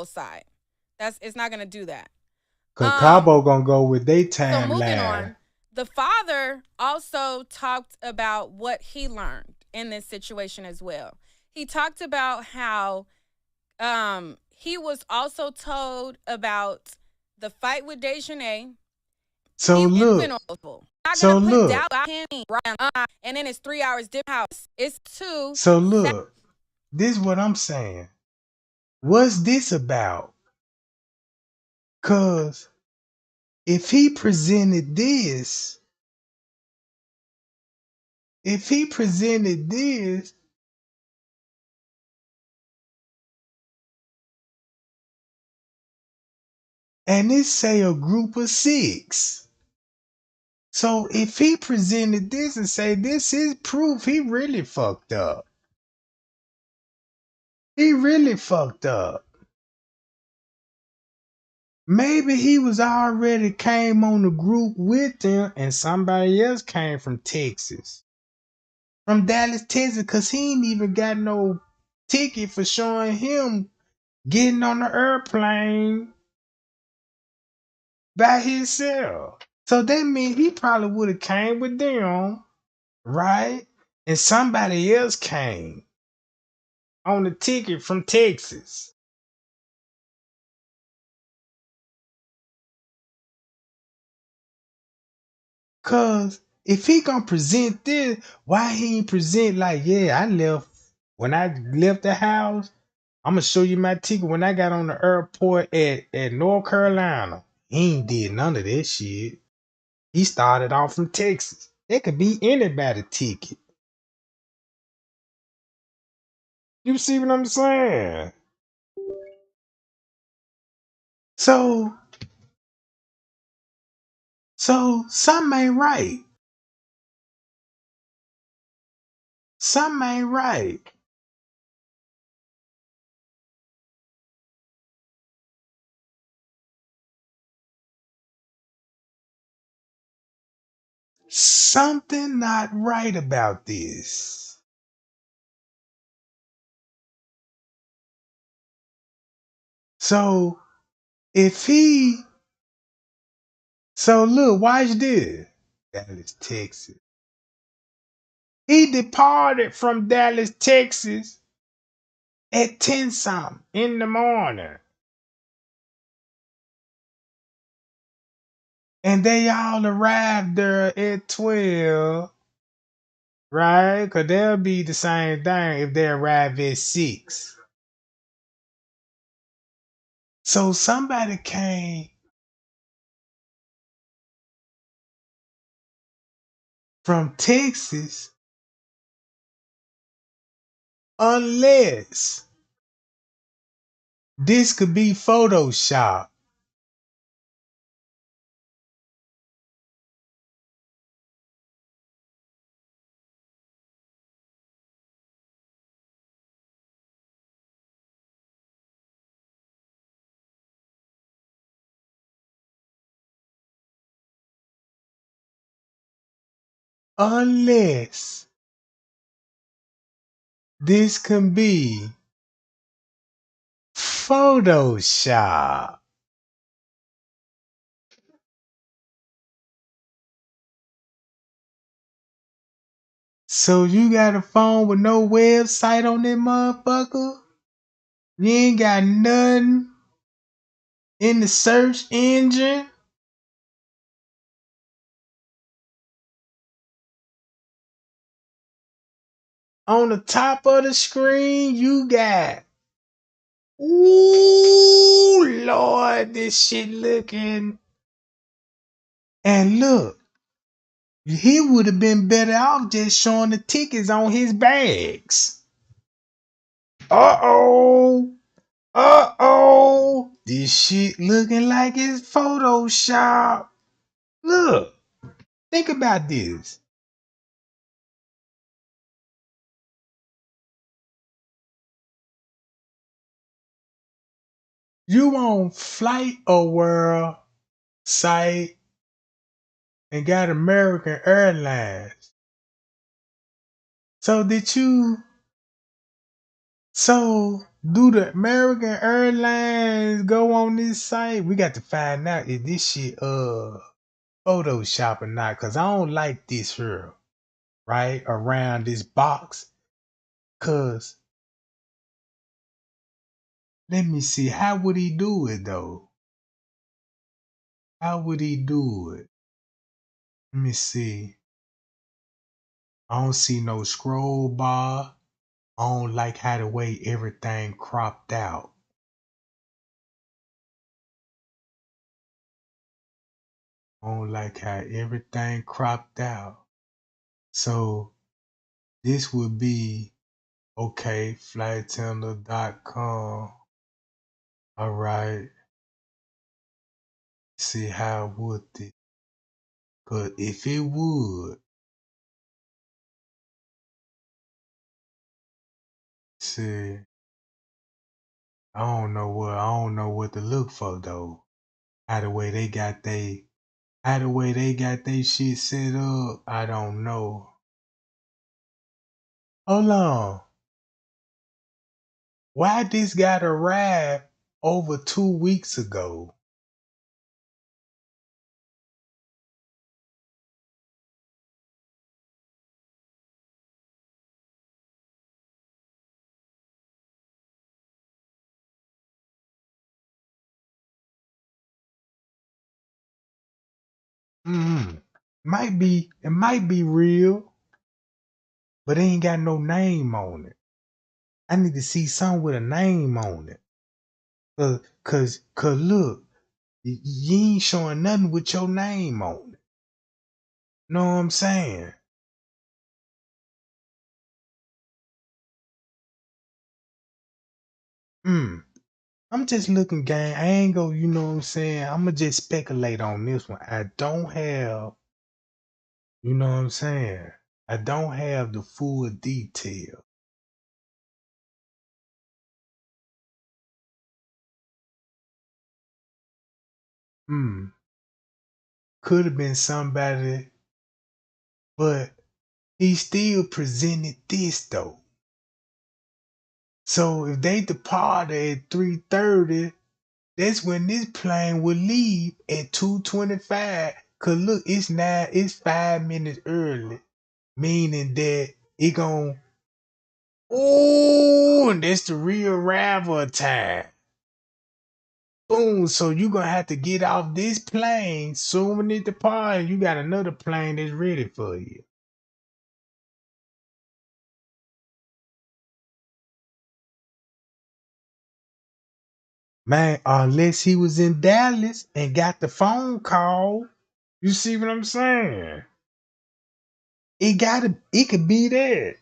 side. It's not going to do that. Cause Cabo gonna go with their So moving timeline. on, the father also talked about what he learned in this situation as well. He talked about how he was also told about the fight with Dejanay. So look. Not So gonna put look. doubt, and then it's 3 hours difference. It's two. So look. This is what I'm saying. What's this about? Cause if he presented this, and it say a group of 6. So if he presented this and say this is proof, he really fucked up. He really fucked up. Maybe he was already came on the group with them and somebody else came from Texas. From Dallas, Texas, because he ain't even got no ticket for showing him getting on the airplane by himself. So that means he probably would have came with them, right? And somebody else came on the ticket from Texas. Cause if he gonna present this, why he ain't present like, yeah, when I left the house, I'm gonna show you my ticket when I got on the airport at North Carolina. He ain't did none of that shit. He started off from Texas. It could be anybody's ticket. You see what I'm saying? So So something ain't right. Something ain't right. Something not right about this. So if he, so look, watch this. Dallas, Texas. He departed from Dallas, Texas at 10 something in the morning. And they all arrived there at 12, right? Because they'll be the same thing if they arrive at 6. So somebody came from Texas, unless this could be Photoshop. Unless this can be Photoshop. So you got a phone with no website on that motherfucker? You ain't got nothing in the search engine? On the top of the screen, you got, ooh, Lord, this shit looking. And look, he would have been better off just showing the tickets on his bags. Uh-oh. Uh-oh. This shit looking like it's Photoshop. Look, think about this. You on Flight Aware site and got American Airlines. So did you, so do the American Airlines go on this site? We got to find out if this shit Photoshop or not, cause I don't like this here, right? Around this box. Cause let me see, how would he do it though? How would he do it? Let me see. I don't see no scroll bar. I don't like how the way everything cropped out. I don't like how everything cropped out. So this would be okay, flighttender.com. All right. See how would it? Cause if it would, see, I don't know what to look for though. How the way they got they shit set up, I don't know. Hold on. Why this got arrived over 2 weeks ago? Mm. It might be real, but it ain't got no name on it. I need to see something with a name on it. Cause look, you ain't showing nothing with your name on it. Know what I'm saying? Mm. I'm just looking, gang. I ain't go, you know what I'm saying? I'ma just speculate on this one. I don't have, you know what I'm saying? I don't have the full detail. Hmm. Could have been somebody, but he still presented this though. So if they departed at 3:30, that's when this plane would leave at 2:25. Cause look, it's 5 minutes early. Meaning that it gon' ooh, and that's the rearrival time. Boom. So you gonna have to get off this plane soon as it depart. You got another plane that's ready for you. Man, unless he was in Dallas and got the phone call. You see what I'm saying? It could be that.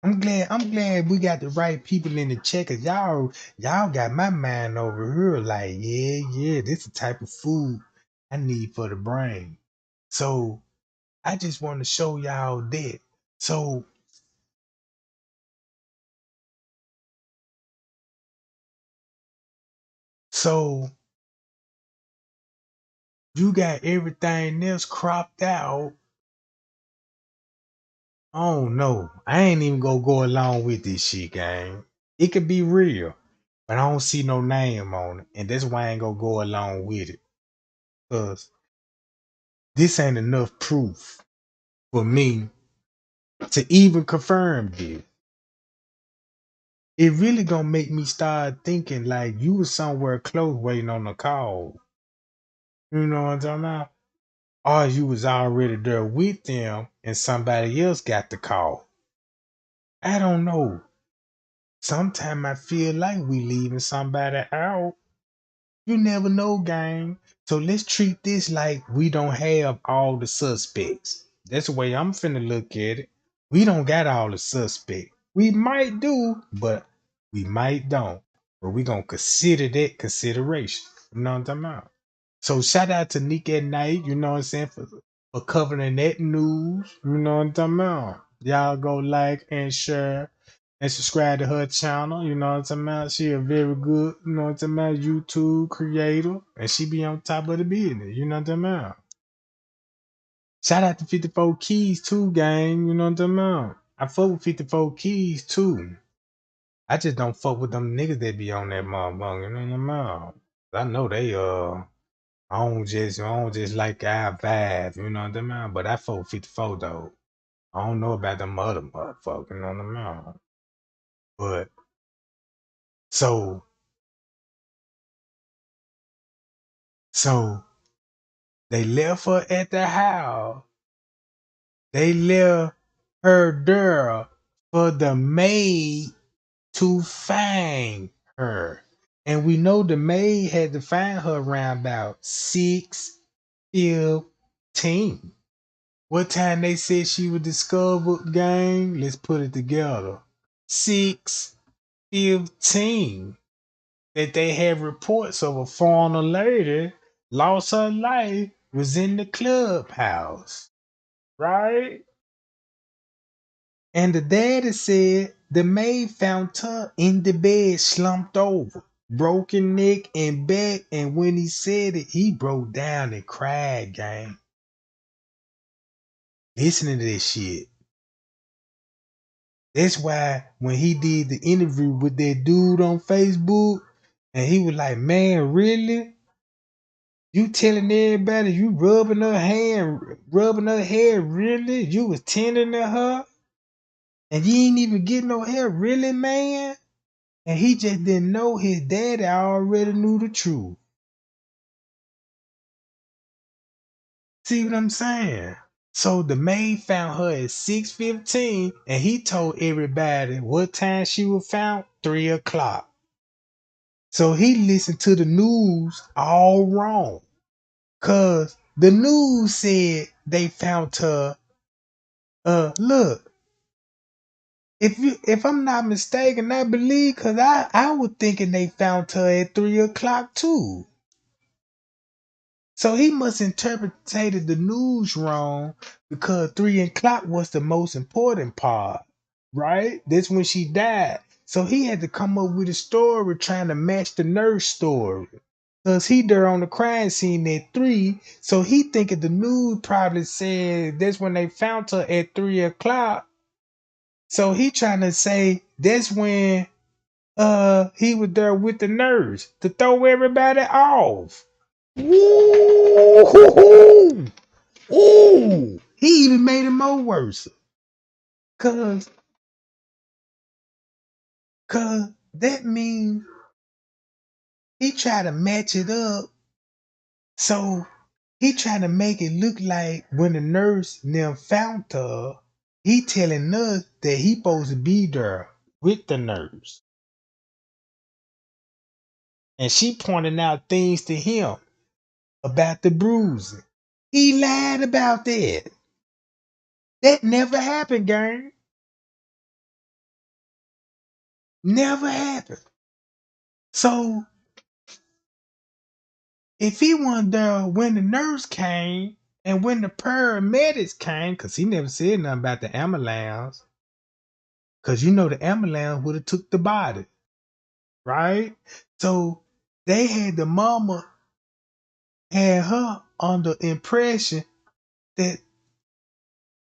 I'm glad we got the right people in the check. Cause y'all got my mind over here. Like, yeah, this the type of food I need for the brain. So I just want to show y'all that. So so you got everything else cropped out. Oh no, I ain't even gonna go along with this shit, gang. It could be real, but I don't see no name on it, and that's why I ain't gonna go along with it. Cause this ain't enough proof for me to even confirm this. It really gonna make me start thinking like you was somewhere close waiting on a call. You know what I'm talking about? Or you was already there with them and somebody else got the call. I don't know. Sometimes I feel like we leaving somebody out. You never know, gang. So let's treat this like we don't have all the suspects. That's the way I'm finna look at it. We don't got all the suspects. We might do, but we might don't. But we gonna consider that consideration. You know what I'm talking about? So shout out to Nick at Night, you know what I'm saying, for covering that news. You know what I'm talking about? Y'all go like and share and subscribe to her channel. You know what I'm talking about? She a very good, you know what I'm talking about, YouTube creator. And she be on top of the business. You know what I'm talking about? Shout out to 54 Keys too, gang. You know what I'm talking about? I fuck with 54 Keys too. I just don't fuck with them niggas that be on that motherfucker. You know what I'm talking about? I know they I don't just like our vibe, you know what I mean? But I 454 though. I don't know about them other motherfuckers, you know what I mean? But so so they left her at the house. They left her there for the maid to find her. And we know the maid had to find her around about 6:15. What time they said she was discovered, gang? Let's put it together. 6:15. That they had reports of a foreigner lady lost her life, was in the clubhouse, right? And the daddy said the maid found her in the bed, slumped over, broken neck and back. And when he said it, he broke down and cried, gang. Listening to this shit. That's why when he did the interview with that dude on Facebook, and he was like, "Man, really? You telling everybody you rubbing her hair, really? You was tending to her, and you ain't even get no hair, really, man?" And he just didn't know his daddy already knew the truth. See what I'm saying? So the maid found her at 6:15, and he told everybody what time she was found, 3 o'clock. So he listened to the news all wrong. Cause the news said they found her, look, if I'm not mistaken, I believe because I was thinking they found her at 3 o'clock too. So he must interpreted the news wrong because 3 o'clock was the most important part, right? That's when she died. So he had to come up with a story trying to match the nurse story. Cause he there on the crime scene at 3. So he thinking the news probably said that's when they found her at 3 o'clock. So he trying to say that's when he was there with the nurse to throw everybody off. Ooh, ooh. He even made it more worse. Cause cause that means he tried to match it up. So he trying to make it look like when the nurse them found her, he telling us that he supposed to be there with the nurse. And she pointing out things to him about the bruising. He lied about that. That never happened, gang. Never happened. So if he wasn't there when the nurse came and when the paramedics came, because he never said nothing about the ambulance, because you know the ambulance would have took the body, right? So they had the mama had her under impression that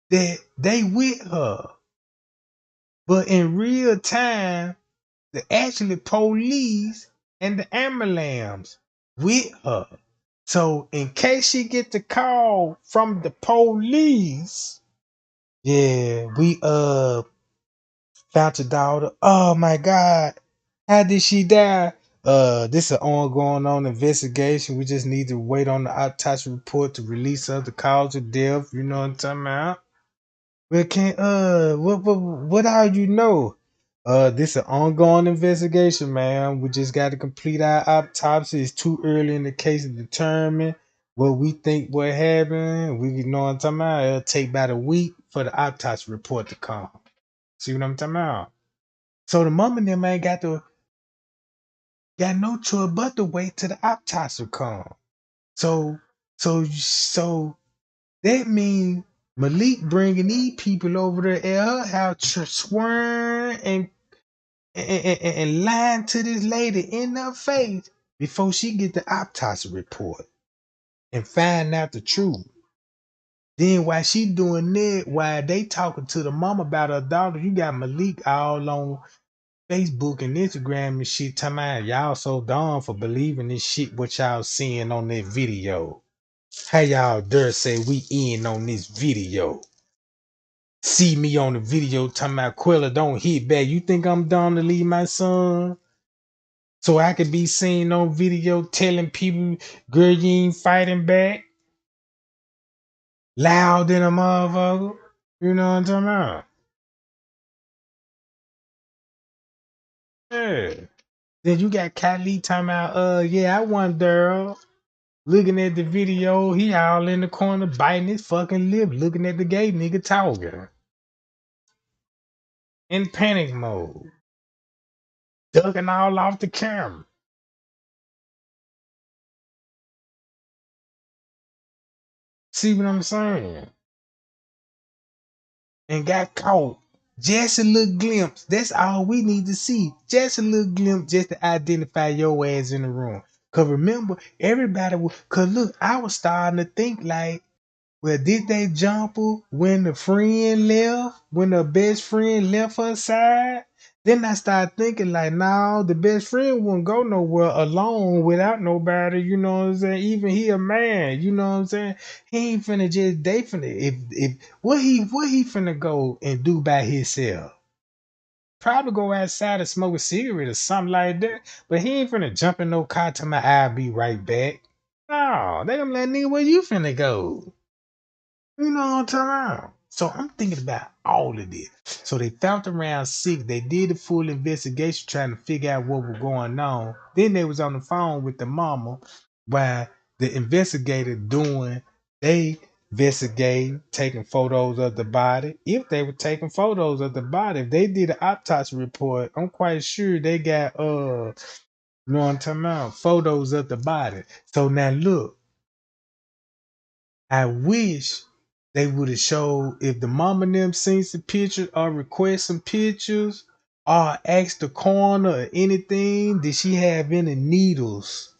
they with her. But in real time, the actually police and the ambulance with her. So in case she get the call from the police, yeah, we found your daughter. Oh my God, how did she die? This is an ongoing investigation. We just need to wait on the autopsy report to release of the cause of death. You know what I'm talking about? We can't what all you know? This is an ongoing investigation, man. We just got to complete our autopsy. It's too early in the case to determine what we think what happened. We know what I'm talking about. It'll take about a week for the autopsy report to come. See what I'm talking about? So the mom and them ain't got no choice but to wait till the autopsy come. So so that means Malik bringing these people over there at her house, swearing and lying to this lady in her face before she get the autopsy report and find out the truth. Then while she doing that, while they talking to the mom about her daughter, you got Malik all on Facebook and Instagram and shit talking about y'all so dumb for believing this shit what y'all seeing on that video. How y'all dare say we in on this video? See me on the video talking about Quilla don't hit back. You think I'm dumb to leave my son? So I could be seen on video telling people, girl, you ain't fighting back. Loud than a motherfucker. You know what I'm talking about? Yeah. Then you got Kylie talking about, yeah, I want girl. Looking at the video, he all in the corner biting his fucking lip, looking at the gay nigga talking. In panic mode. Ducking all off the camera. See what I'm saying? And got caught. Just a little glimpse. That's all we need to see. Just a little glimpse just to identify your ass in the room. Cause remember, everybody was, cause look, I was starting to think like, well, did they jump her when the friend left? When the best friend left her side? Then I started thinking like, no, the best friend wouldn't go nowhere alone without nobody. You know what I'm saying? Even he a man. You know what I'm saying? He ain't finna just they finna if what he finna go and do by himself? Probably go outside and smoke a cigarette or something like that. But he ain't finna jump in no car to my I'll be right back. No, they gonna let nigga where you finna go. You know what I'm talking about? So I'm thinking about all of this. So they found around 6. They did a full investigation trying to figure out what was going on. Then they was on the phone with the mama while the investigator doing they investigating, taking photos of the body. If they were taking photos of the body, if they did an autopsy report, I'm quite sure they got you know what I'm talking about, photos of the body. So now look, I wish they would have showed if the mama and them seen some pictures or request some pictures or ask the coroner or anything, did she have any needles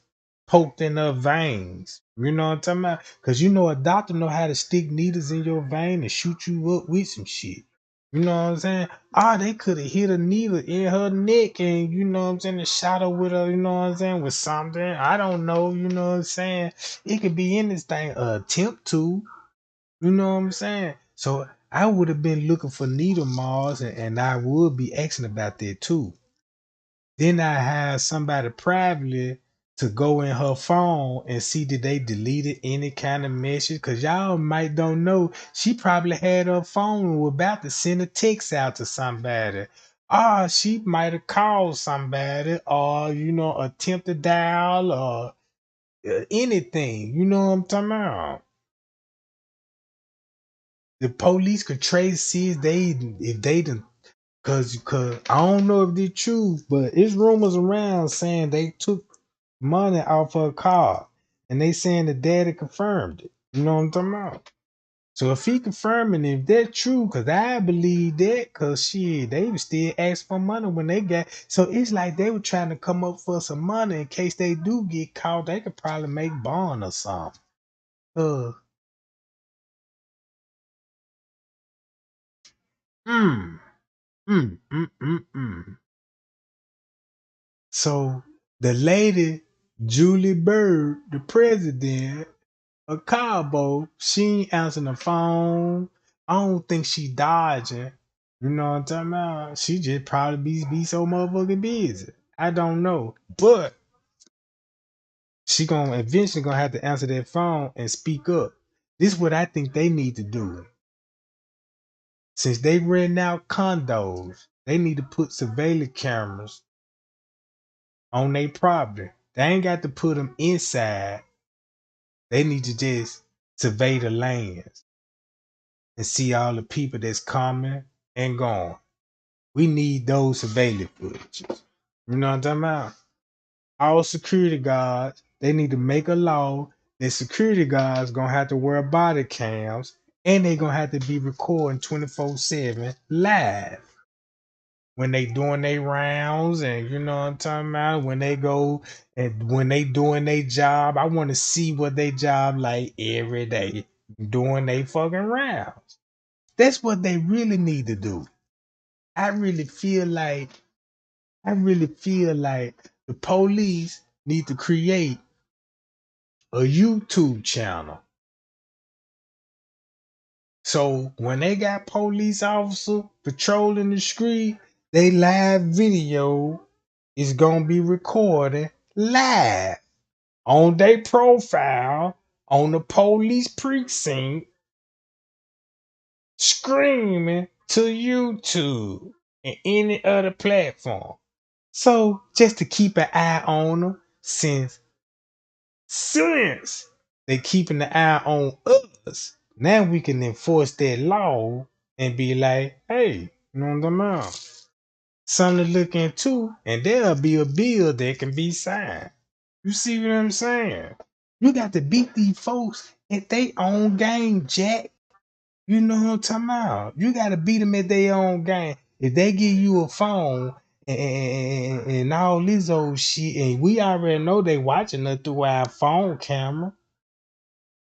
poked in her veins? You know what I'm talking about? Because you know a doctor know how to stick needles in your vein and shoot you up with some shit. You know what I'm saying? Ah, they could have hit a needle in her neck and you know what I'm saying, and shot her with a, you know what I'm saying, with something. I don't know, you know what I'm saying? It could be anything, attempt to, you know what I'm saying? So I would have been looking for needle marks and I would be asking about that too. Then I had somebody privately to go in her phone and see did they deleted any kind of message. Cause y'all might don't know. She probably had her phone and was about to send a text out to somebody. Or she might have called somebody or, you know, attempt to dial or anything. You know what I'm talking about? The police could trace see if they done cause I don't know if they're true, but it's rumors around saying they took money off her car. And they saying the daddy confirmed it. You know what I'm talking about? So if he confirming if that's true, cause I believe that, cause shit, they was still ask for money when they got. So it's like they were trying to come up for some money in case they do get caught. They could probably make bond or something. Uh, mm, mm. So the lady, Julie Bird, the president, a cowboy, she ain't answering the phone. I don't think she dodging. You know what I'm talking about? She just probably be so motherfucking busy. I don't know. But she gonna eventually gonna have to answer that phone and speak up. This is what I think they need to do. Since they renting out condos, they need to put surveillance cameras on their property. They ain't got to put them inside. They need to just survey the lands and see all the people that's coming and going. We need those surveillance footages. You know what I'm talking about? All security guards, they need to make a law that security guards gonna have to wear body cams and they gonna have to be recording 24/7 live when they doing their rounds and you know what I'm talking about, when they go and when they doing their job. I want to see what they job like every day doing they fucking rounds. That's what they really need to do. I really feel like I really feel like the police need to create a YouTube channel. So when they got police officer patrolling the street, they live video is gonna be recorded live on their profile on the police precinct, screaming to YouTube and any other platform. So just to keep an eye on them, since they keeping the eye on us, now we can enforce that law and be like, hey, you know what I'm talking about? Something to look into, and there'll be a bill that can be signed. You see what I'm saying? You got to beat these folks at their own game, Jack. You know what I'm talking about? You got to beat them at their own game. If they give you a phone and all this old shit, and we already know they watching us through our phone camera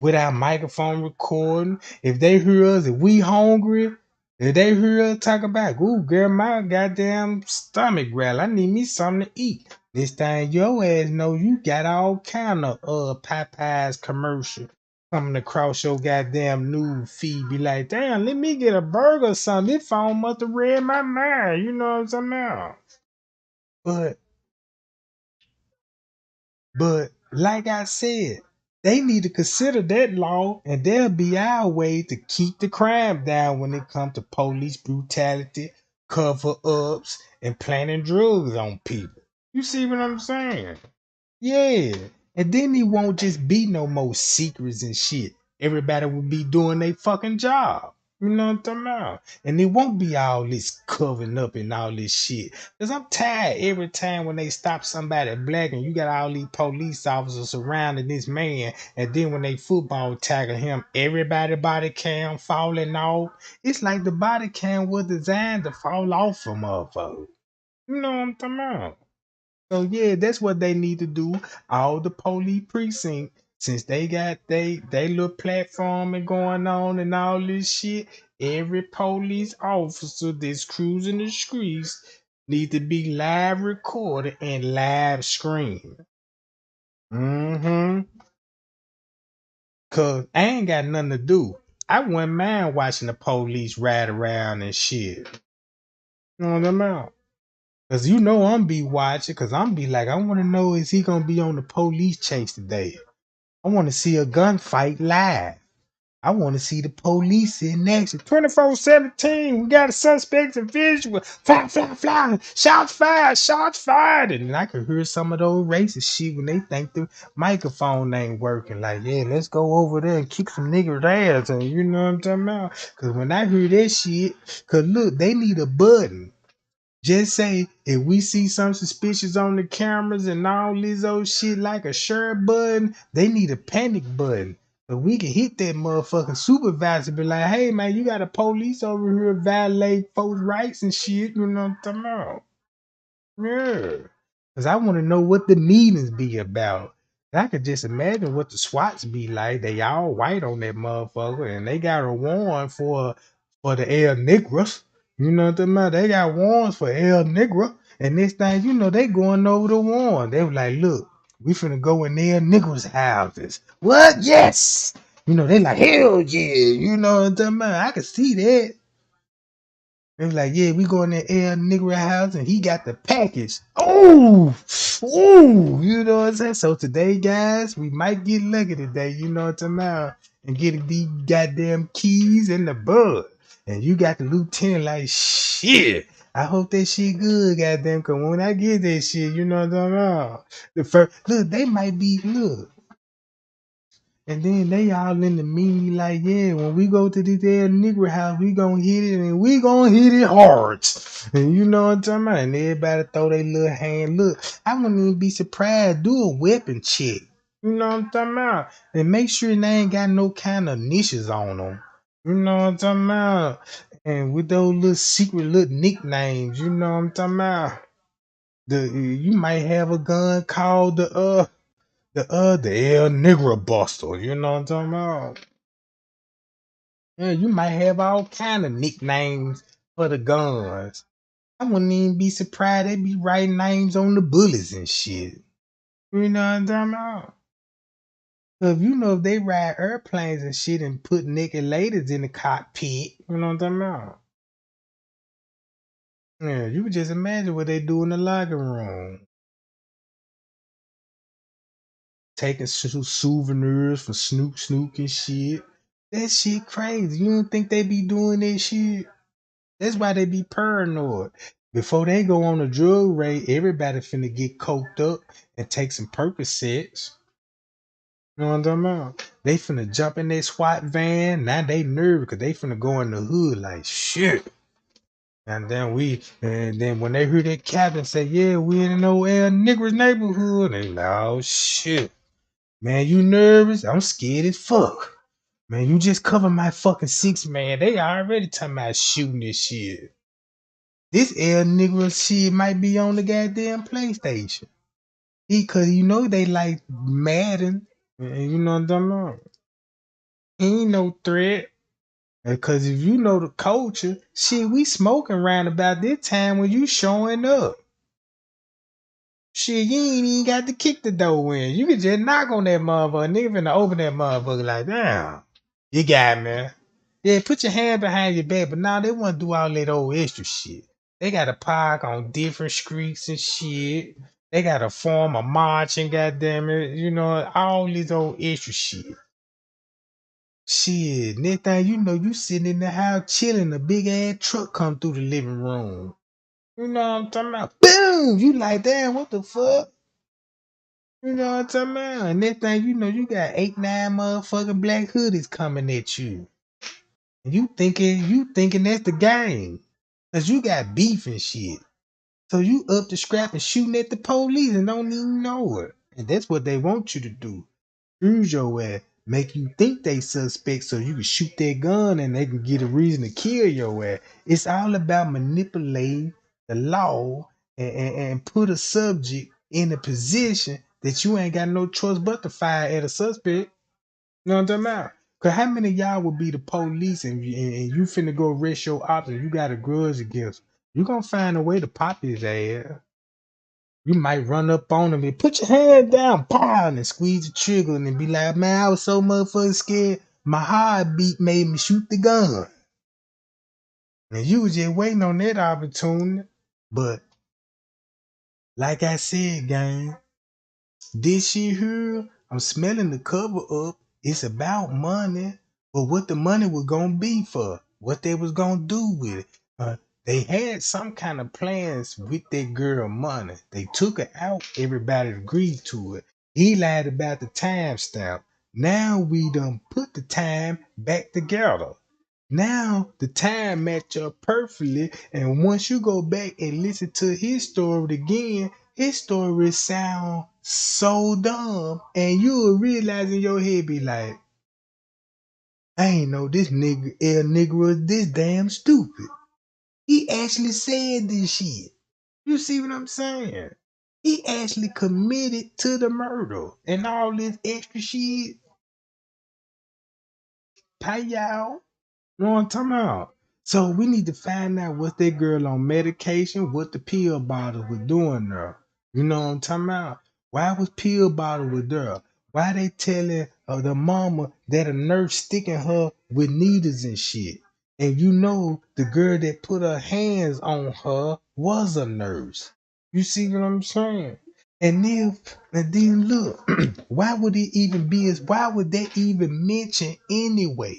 with our microphone recording. If they hear us, if we hungry, if they hear us talk about, ooh, girl, my goddamn stomach growl, I need me something to eat. This thing your ass know you got all kind of Popeyes commercial coming across your goddamn news feed. Be like, damn, let me get a burger or something. This phone must have read my mind. You know what I'm talking about? But But like I said, they need to consider that law, and there'll be our way to keep the crime down when it comes to police brutality, cover ups, and planting drugs on people. You see what I'm saying? Yeah. And then it won't just be no more secrets and shit. everybody would be doing their fucking job. You know what I'm talking about? And it won't be all this covering up and all this shit. Cause I'm tired every time when they stop somebody black and you got all these police officers surrounding this man, and then when they football tackle him, everybody body cam falling off. It's like the body cam was designed to fall off from motherfuckers. You know what I'm talking about? So yeah, that's what they need to do. All the police precinct, since they got they little platform and going on and all this shit, every police officer that's cruising the streets need to be live recorded and live streamed. Mm-hmm. Cause I ain't got nothing to do. I wouldn't mind watching the police ride around and shit. You know what I'm about? Cause you know I'm be watching, cause I'm be like, I wanna know, is he gonna be on the police chase today? I wanna see a gunfight live. I wanna see the police in action. 24/17, we got a suspect in visual. Fly, fly, fly. Shots fired, shots fired. And then I could hear some of those racist shit when they think the microphone ain't working. Like, yeah, let's go over there and kick some niggas' ass. And you know what I'm talking about? Cause when I hear that shit, cause look, they need a button. Just say if we see some suspicious on the cameras and all this old shit like a share button, they need a panic button. But we can hit that motherfucking supervisor, be like, hey man, you got a police over here violate folks' rights and shit, you know what I'm talking about? Yeah. Cause I want to know what the meetings be about. I could just imagine what the SWATs be like. They all white on that motherfucker, and they got a warrant for the El Negros. You know what I'm about? They got warrants for El Negro. And next thing you know, they going over the warrant. They were like, look, we finna go in El Negro's houses. What? Yes. You know, they like, hell yeah. You know what I'm about? I could see that. They was like, yeah, we going to El Negro house and he got the package. Oh, you know what I'm saying? So today, guys, we might get lucky today, you know what I'm about, and get these goddamn keys in the bud. And you got the lieutenant like, shit. I hope that shit good, goddamn, cause when I get that shit, you know what I'm about. The first, look, they might be, look. And then they all in the meeting like, yeah, when we go to this damn Negro house, we gonna hit it and we gonna hit it hard. And you know what I'm talking about? And everybody throw their little hand. Look, I wouldn't even be surprised. Do a weapon check. You know what I'm talking about? And make sure they ain't got no kind of niches on them. You know what I'm talking about? And with those little secret little nicknames, you know what I'm talking about? You might have a gun called the El Negro Buster, you know what I'm talking about? Yeah, you might have all kind of nicknames for the guns. I wouldn't even be surprised they be writing names on the bullets and shit. You know what I'm talking about? Cause you know if they ride airplanes and shit and put naked ladies in the cockpit, you know what I'm talking about? Yeah, you can just imagine what they do in the locker room. Taking souvenirs from Snook and shit. That shit crazy. You don't think they be doing that shit? That's why they be paranoid. Before they go on a drug raid, everybody finna get coked up and take some Percocets. You know what I'm talking about? They finna jump in their SWAT van. Now they nervous because they finna go in the hood like shit. And then when they hear that captain say, yeah, we in no El Negro's neighborhood, they like, oh shit. Man, you nervous? I'm scared as fuck. Man, you just cover my fucking 6 man. They already talking about shooting this shit. This El Negro shit might be on the goddamn PlayStation. Cause you know they like Madden. And you know what I'm talking about? He ain't no threat. Cause if you know the culture, shit, we smoking around about this time when you showing up. Shit, you ain't even got to kick the door in. You can just knock on that motherfucker. Nigga finna open that motherfucker like, damn. You got me. Yeah, put your hand behind your back, but now they want to do all that old extra shit. They got to park on different streets and shit. They got to form a march and goddamn it, you know, all this old extra shit. Shit, next thing you know, you sitting in the house chilling, a big ass truck come through the living room. You know what I'm talking about? Boom! You like, damn, what the fuck? You know what I'm talking about? And next thing you know, you got 8, 9 motherfucking black hoodies coming at you. And you thinking that's the game. Cause you got beef and shit. So you up to scrap and shooting at the police and don't even know it. And that's what they want you to do. Use your ass, make you think they suspect so you can shoot their gun and they can get a reason to kill your ass. It's all about manipulating the law and put a subject in a position that you ain't got no choice but to fire at a suspect. You know what I'm talking about? Cause how many of y'all would be the police and you finna go arrest your ops and you got a grudge against 'em? You gonna find a way to pop his ass. You might run up on him and put your hand down, pow, and squeeze the trigger and then be like, man, I was so motherfucking scared. My heartbeat made me shoot the gun. And you was just waiting on that opportunity. But like I said, gang, this shit here, I'm smelling the cover up. It's about money, but what the money was gonna be for, what they was gonna do with it. They had some kind of plans with that girl money. They took her out. Everybody agreed to it. He lied about the timestamp. Now we done put the time back together. Now the time match up perfectly, and once you go back and listen to his story again, his story sound so dumb, and you'll realize in your head be like, I ain't know this nigga was this damn stupid. He actually said this shit. You see what I'm saying? He actually committed to the murder and all this extra shit. Pay y'all. You know what I'm talking about? So we need to find out what's that girl on medication, what the pill bottle was doing there. You know what I'm talking about? Why was pill bottle with her? Why they telling the mama that a nurse sticking her with needles and shit? And you know the girl that put her hands on her was a nurse. You see what I'm saying? And then look, why would it even be as why would they even mention anyway?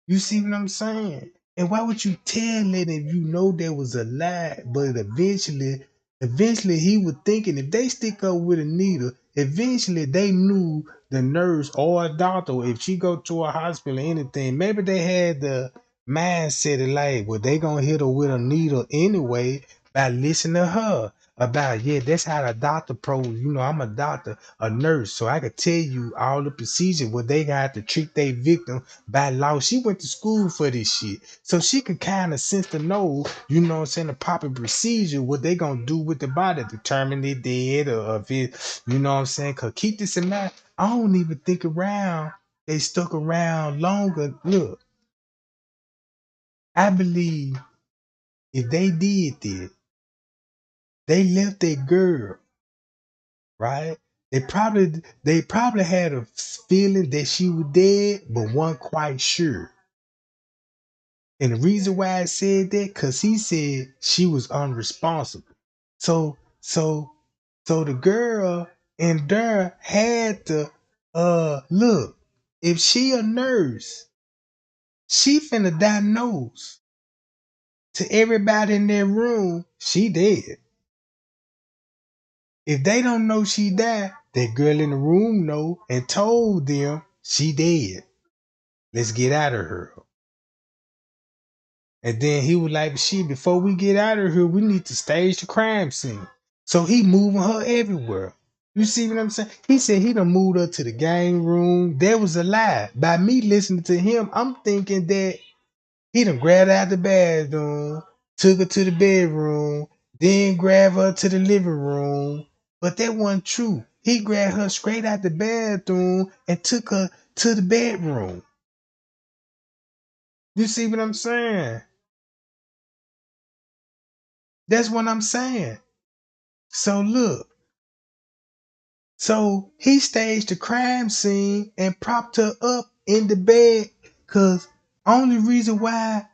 You see what I'm saying? And why would you tell it if you know there was a lie? But eventually he was thinking if they stick up with a needle, eventually they knew the nurse or a doctor, if she go to a hospital or anything, maybe they had the mindset of like, well, they gonna hit her with a needle anyway by listening to her about, yeah, that's how the doctor pros, I'm a doctor, a nurse, so I could tell you all the procedures where they got to treat their victim by law. She went to school for this shit. So she could kind of sense to know, the proper procedure, what they gonna do with the body, determine it dead or if it, Cause keep this in mind. I don't even think around they stuck around longer. Look, I believe if they did this, they left that girl, right? They probably had a feeling that she was dead, but weren't quite sure. And the reason why I said that, cause he said she was unresponsible. So so so the girl and there had to look. If she a nurse, she finna diagnose to everybody in that room she dead. If they don't know she died, that girl in the room know and told them she dead. Let's get out of here. And then he was like, shit, before we get out of here, we need to stage the crime scene. So he moving her everywhere. You see what I'm saying? He said he done moved her to the game room. There was a lie. By me listening to him, I'm thinking that he done grabbed her out the bathroom, took her to the bedroom, then grabbed her to the living room. But that wasn't true. He grabbed her straight out the bathroom and took her to the bedroom. You see what I'm saying? That's what I'm saying. So look, so he staged the crime scene and propped her up in the bed because only reason why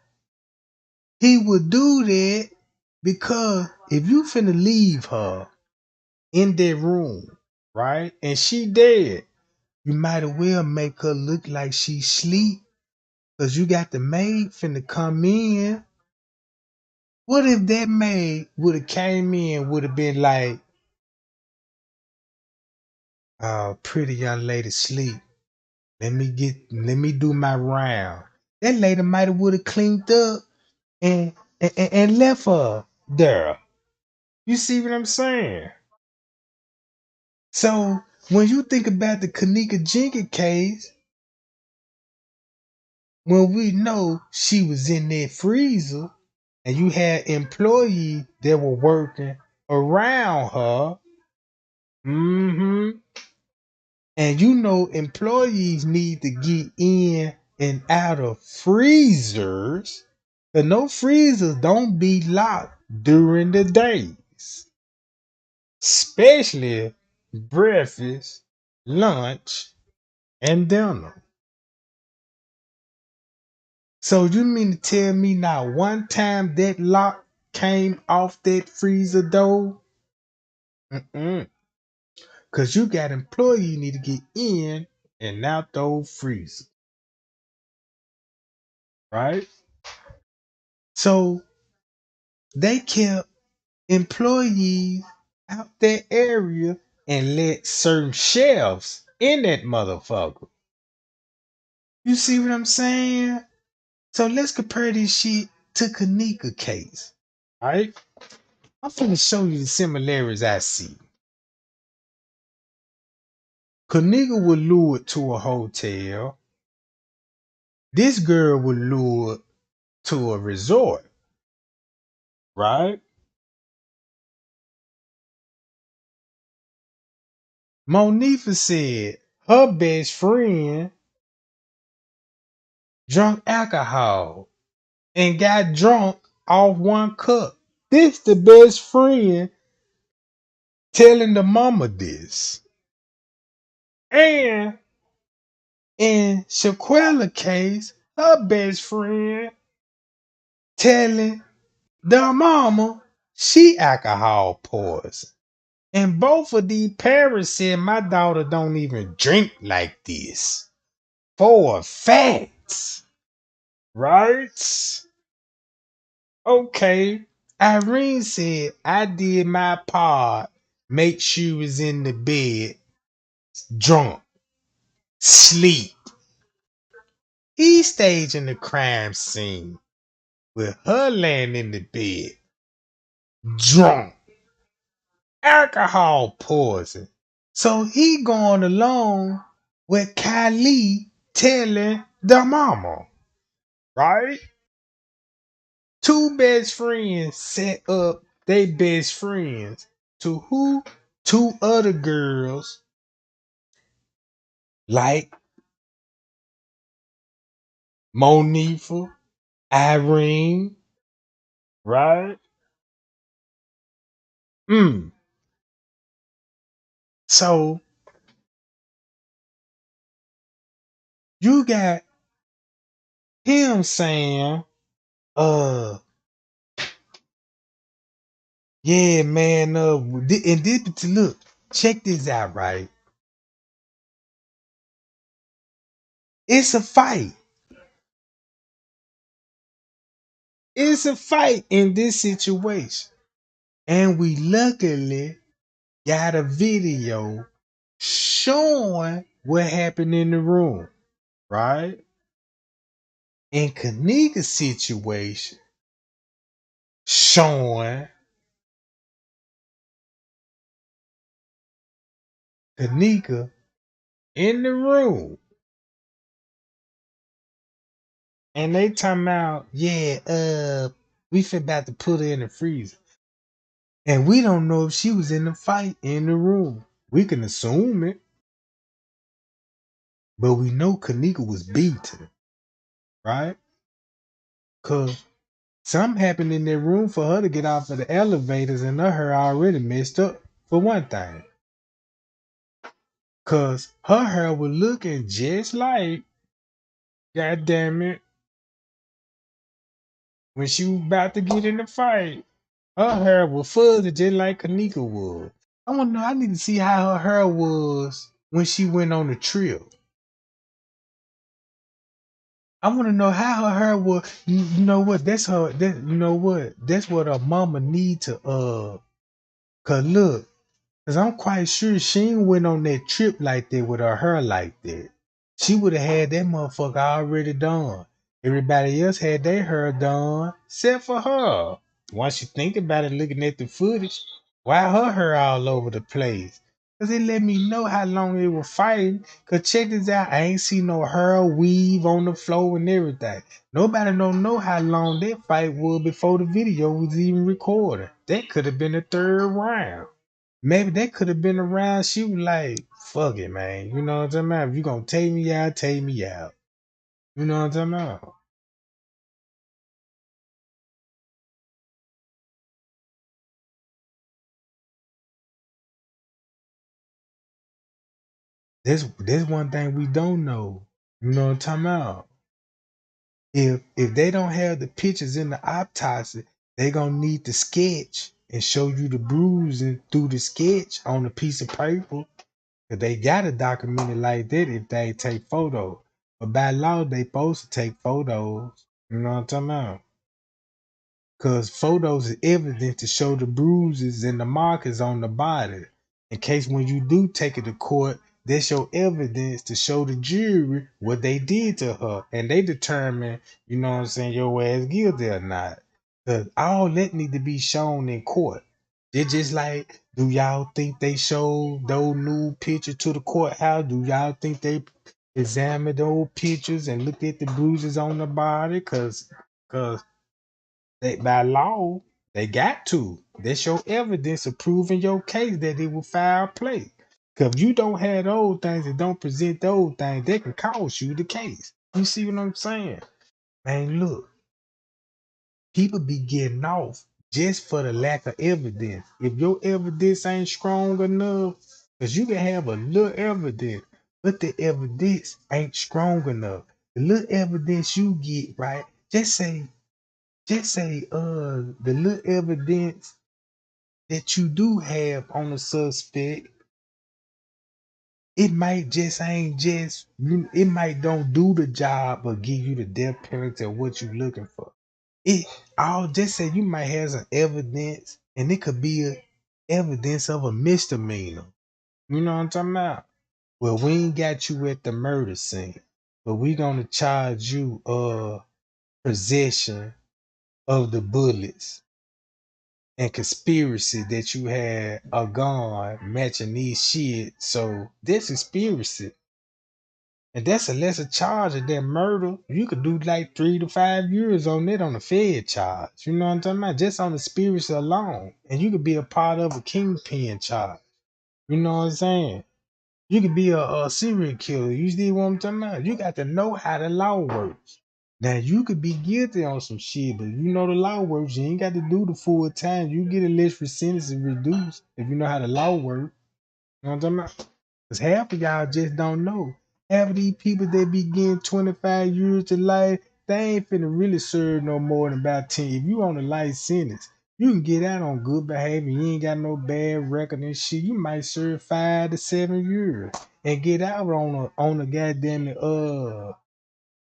he would do that because if you finna leave her in that room, right, and she dead, you might as well make her look like she sleep because you got the maid finna come in. What if that maid would have came in would have been like, pretty young lady sleep. Let me do my round. That lady might have would have cleaned up and, and left her there. You see what I'm saying? So when you think about the Kanika Jenkins case, when we know she was in that freezer and you had employees that were working around her, mm-hmm, and you know employees need to get in and out of freezers, and no freezers don't be locked during the days, especially breakfast, lunch, and dinner. So you mean to tell me not one time that lock came off that freezer door? Mm-mm. Cause you got employees need to get in and out those freezers, right? So they kept employees out that area and let certain shelves in that motherfucker. You see what I'm saying? So let's compare this shit to Kanika case, right? I'm finna show you the similarities I see. Kanika was lured to a hotel. This girl was lured to a resort, right? Monifa said her best friend drank alcohol and got drunk off one cup. This the best friend telling the mama this. And in Shanquella case, her best friend telling the mama she alcohol poison. And both of these parents said my daughter don't even drink like this. For a fact. Right? Okay. Irene said I did my part. Make sure she was in the bed, drunk, sleep. He staging the crime scene with her laying in the bed, drunk, alcohol poison. So he going along with Kylie telling the mama, right? Two best friends set up they best friends to who? Two other girls like Monifa, Irene, right? Mm. So you got him saying, uh, yeah, man, and this, look, check this out, right? It's a fight. It's a fight in this situation. And we luckily got a video showing what happened in the room, right? In Kanika's situation, showing Kanika in the room. And they talking about, yeah, we finna about to put her in the freezer. And we don't know if she was in the fight in the room. We can assume it. But we know Kanika was beaten, right? Cause something happened in that room for her to get off of the elevators and her hair already messed up, for one thing. Cause her hair was looking just like, god damn it, when she was about to get in the fight. Her hair was fuzzy just like Kanika was. I wanna know, I need to see how her hair was when she went on the trip. I want to know how her hair was. You know what? That's her. That, you know what? That's what her mama need to. Cause look, Cause I'm quite sure she ain't went on that trip like that with her hair like that. She would have had that motherfucker already done. Everybody else had their hair done, except for her. Once you think about it, looking at the footage, why her hair all over the place? Cause it let me know how long they were fighting. Cause check this out, I ain't see no hair weave on the floor and everything. Nobody don't know how long that fight was before the video was even recorded. That could have been the third round. Maybe that could have been around. She was like, fuck it, man. You know what I'm talking about? If you gonna take me out, take me out. You know what I'm talking about? There's one thing we don't know. You know what I'm talking about? If they don't have the pictures in the autopsy, they gonna need the sketch and show you the bruising through the sketch on a piece of paper. Cause they gotta document it like that if they take photos. But by law, they supposed to take photos. You know what I'm talking about? Because photos is evidence to show the bruises and the markers on the body. In case when you do take it to court, that's your evidence to show the jury what they did to her. And they determine, you know what I'm saying, your ass guilty or not. Because all that need to be shown in court. They're just like, do y'all think they showed those new pictures to the courthouse? Do y'all think they examined those pictures and looked at the bruises on the body? Cause they, by law, they got to. That's your evidence of proving your case that it was foul play. Because if you don't have those things and don't present those things, they can cost you the case. You see what I'm saying? Man, look, people be getting off just for the lack of evidence. If your evidence ain't strong enough, because you can have a little evidence, but the evidence ain't strong enough. The little evidence you get, right? Just say the little evidence that you do have on the suspect, it might just ain't just it might don't do the job or give you the death penalty of what you looking for. It I'll just say you might have some evidence and it could be a evidence of a misdemeanor. You know what I'm talking about? Well, we ain't got you at the murder scene, but we gonna charge you possession of the bullets and conspiracy that you had a gun matching these shit. So this conspiracy. And that's a lesser charge than murder. You could do like 3 to 5 years on it on a Fed charge. You know what I'm talking about? Just on the conspiracy alone. And you could be a part of a kingpin charge. You know what I'm saying? You could be a serial killer. You see what I'm talking about? You got to know how the law works. Now you could be guilty on some shit, but you know the law works. You ain't got to do the full time. You get a less for sentence and reduced if you know how the law works. You know what I'm talking about? Because half of y'all just don't know. Half of these people that be getting 25 years to life, they ain't finna really serve no more than about 10. If you on a light sentence, you can get out on good behavior. You ain't got no bad record and shit. You might serve 5 to 7 years and get out on a goddamn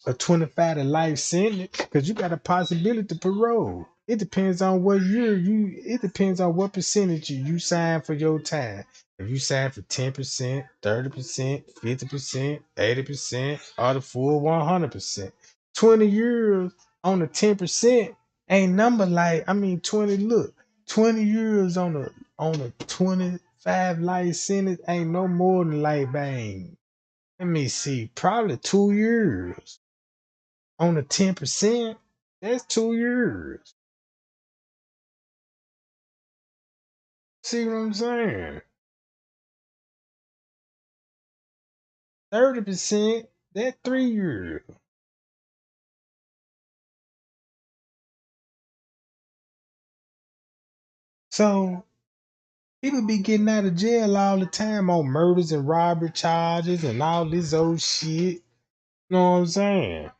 a 25 to life sentence because you got a possibility to parole. It depends on what year it depends on what percentage you sign for your time. If you sign for 10%, 30%, 50%, 80%, or the full 100%. 20 years on the 10% ain't number like, I mean 20, look, 20 years on a 25 life sentence ain't no more than like bang. Let me see, probably 2 years on the 10%, that's 2 years. See what I'm saying? 30%, that's 3 years. So people be getting out of jail all the time on murders and robbery charges and all this old shit. You know what I'm saying?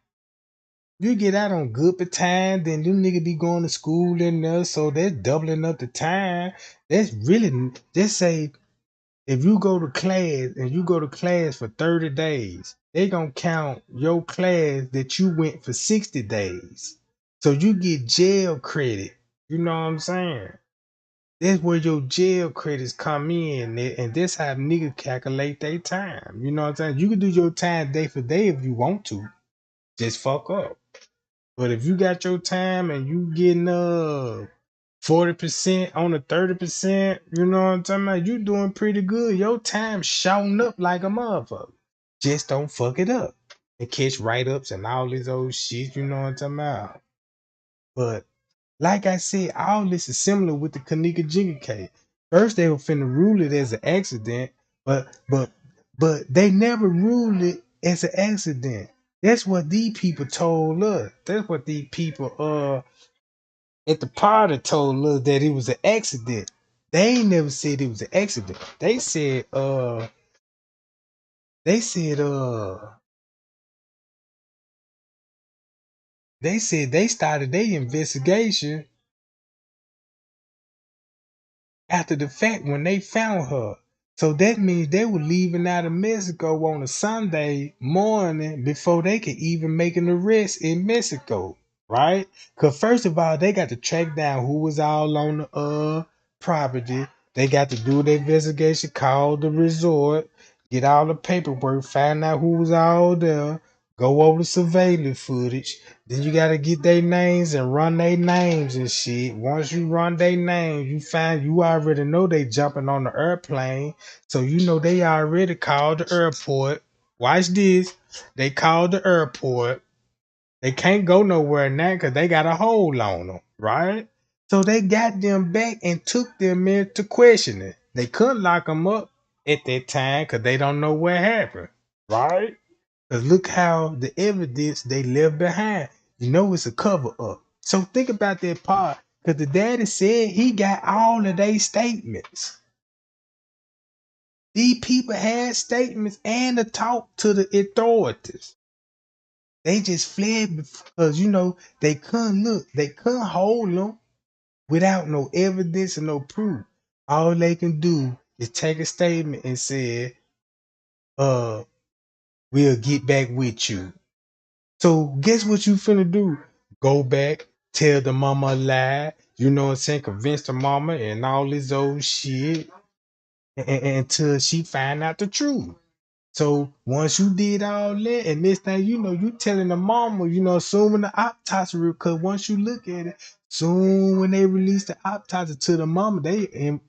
You get out on good for time, then you niggas be going to school and there, so that's doubling up the time. That's really just say if you go to class and you go to class for 30 days, they gonna count your class that you went for 60 days. So you get jail credit. You know what I'm saying? That's where your jail credits come in, and that's how niggas calculate their time. You know what I'm saying? You can do your time day for day if you want to. Just fuck up. But if you got your time and you getting 40% on the 30%, you know what I'm talking about? You doing pretty good. Your time shouting up like a motherfucker. Just don't fuck it up. And catch write-ups and all this old shit, you know what I'm talking about? But like I said, all this is similar with the Kanika Jigga case. First they were finna rule it as an accident, but they never ruled it as an accident. That's what these people told us. That's what these people at the party told us, that it was an accident. They ain't never said it was an accident. They said they said they started their investigation after the fact when they found her. So that means they were leaving out of Mexico on a Sunday morning before they could even make an arrest in Mexico, right? Because first of all, they got to track down who was all on the property. They got to do their investigation, call the resort, get all the paperwork, find out who was all there, go over the surveillance footage. Then you gotta get their names and run their names and shit. Once you run their names, you already know they jumping on the airplane. So you know they already called the airport. Watch this. They called the airport. They can't go nowhere now because they got a hold on them, right? So they got them back and took them into questioning. They couldn't lock them up at that time because they don't know what happened, right? Cause look how the evidence they left behind. You know it's a cover up. So think about that part. Cause the daddy said he got all of their statements. These people had statements and to talk to the authorities. They just fled because they couldn't look. They couldn't hold them without no evidence and no proof. All they can do is take a statement and say, we'll get back with you. So guess what you finna do? Go back, tell the mama a lie, you know what I'm saying? Convince the mama and all this old shit until she find out the truth. So once you did all that, and this thing, you telling the mama, soon when the autopsy, because once you look at it, soon when they release the autopsy to the mama, they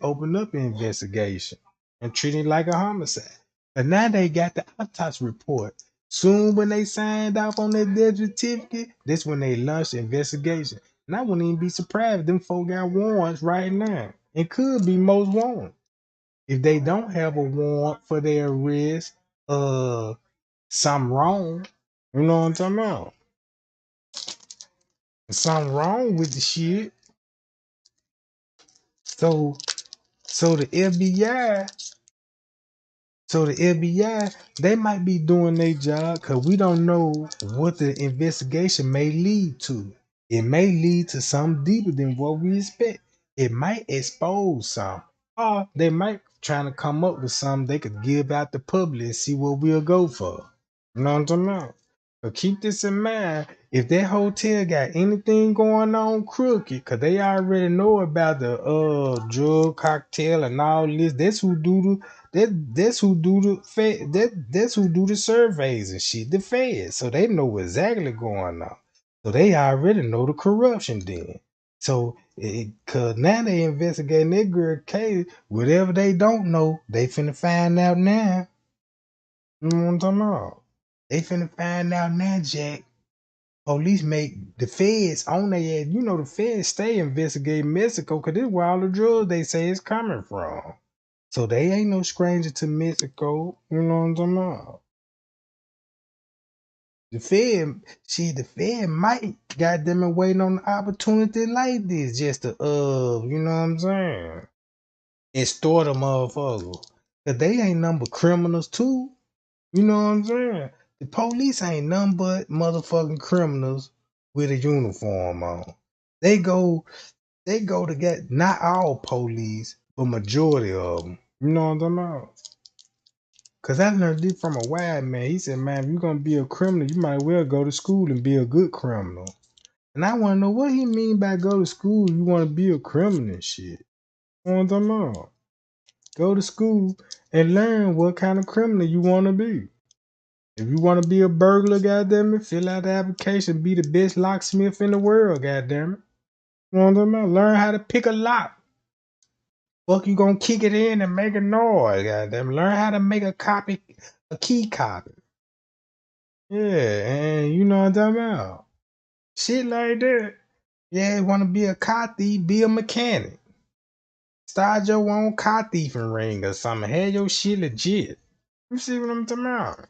open up an investigation and treat it like a homicide. But now they got the autopsy report. Soon when they signed off on that death certificate, that's when they launched the investigation. And I wouldn't even be surprised if them folk got warrants right now. It could be most warrants. If they don't have a warrant for their arrest, something wrong. You know what I'm talking about? Something wrong with the shit. So so the FBI, they might be doing their job because we don't know what the investigation may lead to. It may lead to something deeper than what we expect. It might expose some. Or they might trying to come up with something they could give out the public and see what we'll go for. You know what I'm talking about? But keep this in mind. If that hotel got anything going on crooked, cause they already know about the drug cocktail and all this. That's who do that's who do the surveys and shit, the feds. So they know exactly going on. So they already know the corruption then. So cause now they investigating that girl case. Whatever they don't know, they finna find out now. You know what I'm talking about? They finna find out now, Jack. Police make the feds on their ass. The feds stay investigating Mexico because this is where all the drugs they say is coming from. So they ain't no stranger to Mexico. You know what I'm talking about? The Fed might got them and waiting on an opportunity like this just to you know what I'm saying? Extort a motherfucker. Cause they ain't number criminals too. You know what I'm saying? The police ain't nothing but motherfucking criminals with a uniform on. They go, they go to get not all police, but majority of them. You know what I'm talking about? Cause I learned this from a white man. He said, "Man, if you're gonna be a criminal, you might well go to school and be a good criminal." And I want to know what he mean by go to school. You want to be a criminal and shit. On them all. Go to school and learn what kind of criminal you want to be. If you want to be a burglar, goddamn it, fill out the application. Be the best locksmith in the world, goddamn it. You know what I'm talking about? Learn how to pick a lock. Fuck, you gonna kick it in and make a noise, goddamn. Learn how to make a key copy. Yeah, and you know what I'm talking about. Shit like that. Yeah, wanna be a car thief, be a mechanic. Start your own car thieving ring or something. Have your shit legit. You see what I'm talking about?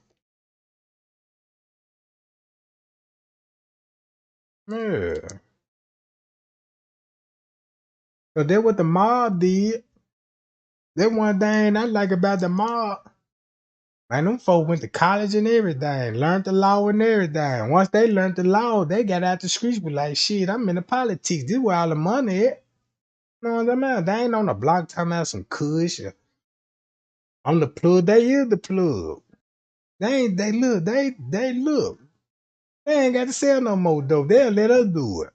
Yeah. So that what the mob did. That one thing I like about the mob. Man, them folk went to college and everything, learned the law and everything. Once they learned the law, they got out the streets with like, shit, I'm in the politics. This where all the money at. You know what I'm saying? They ain't on the block talking about some kush. I'm the plug. They is the plug. They ain't, they look. They ain't got to sell no more dope. They'll let us do it.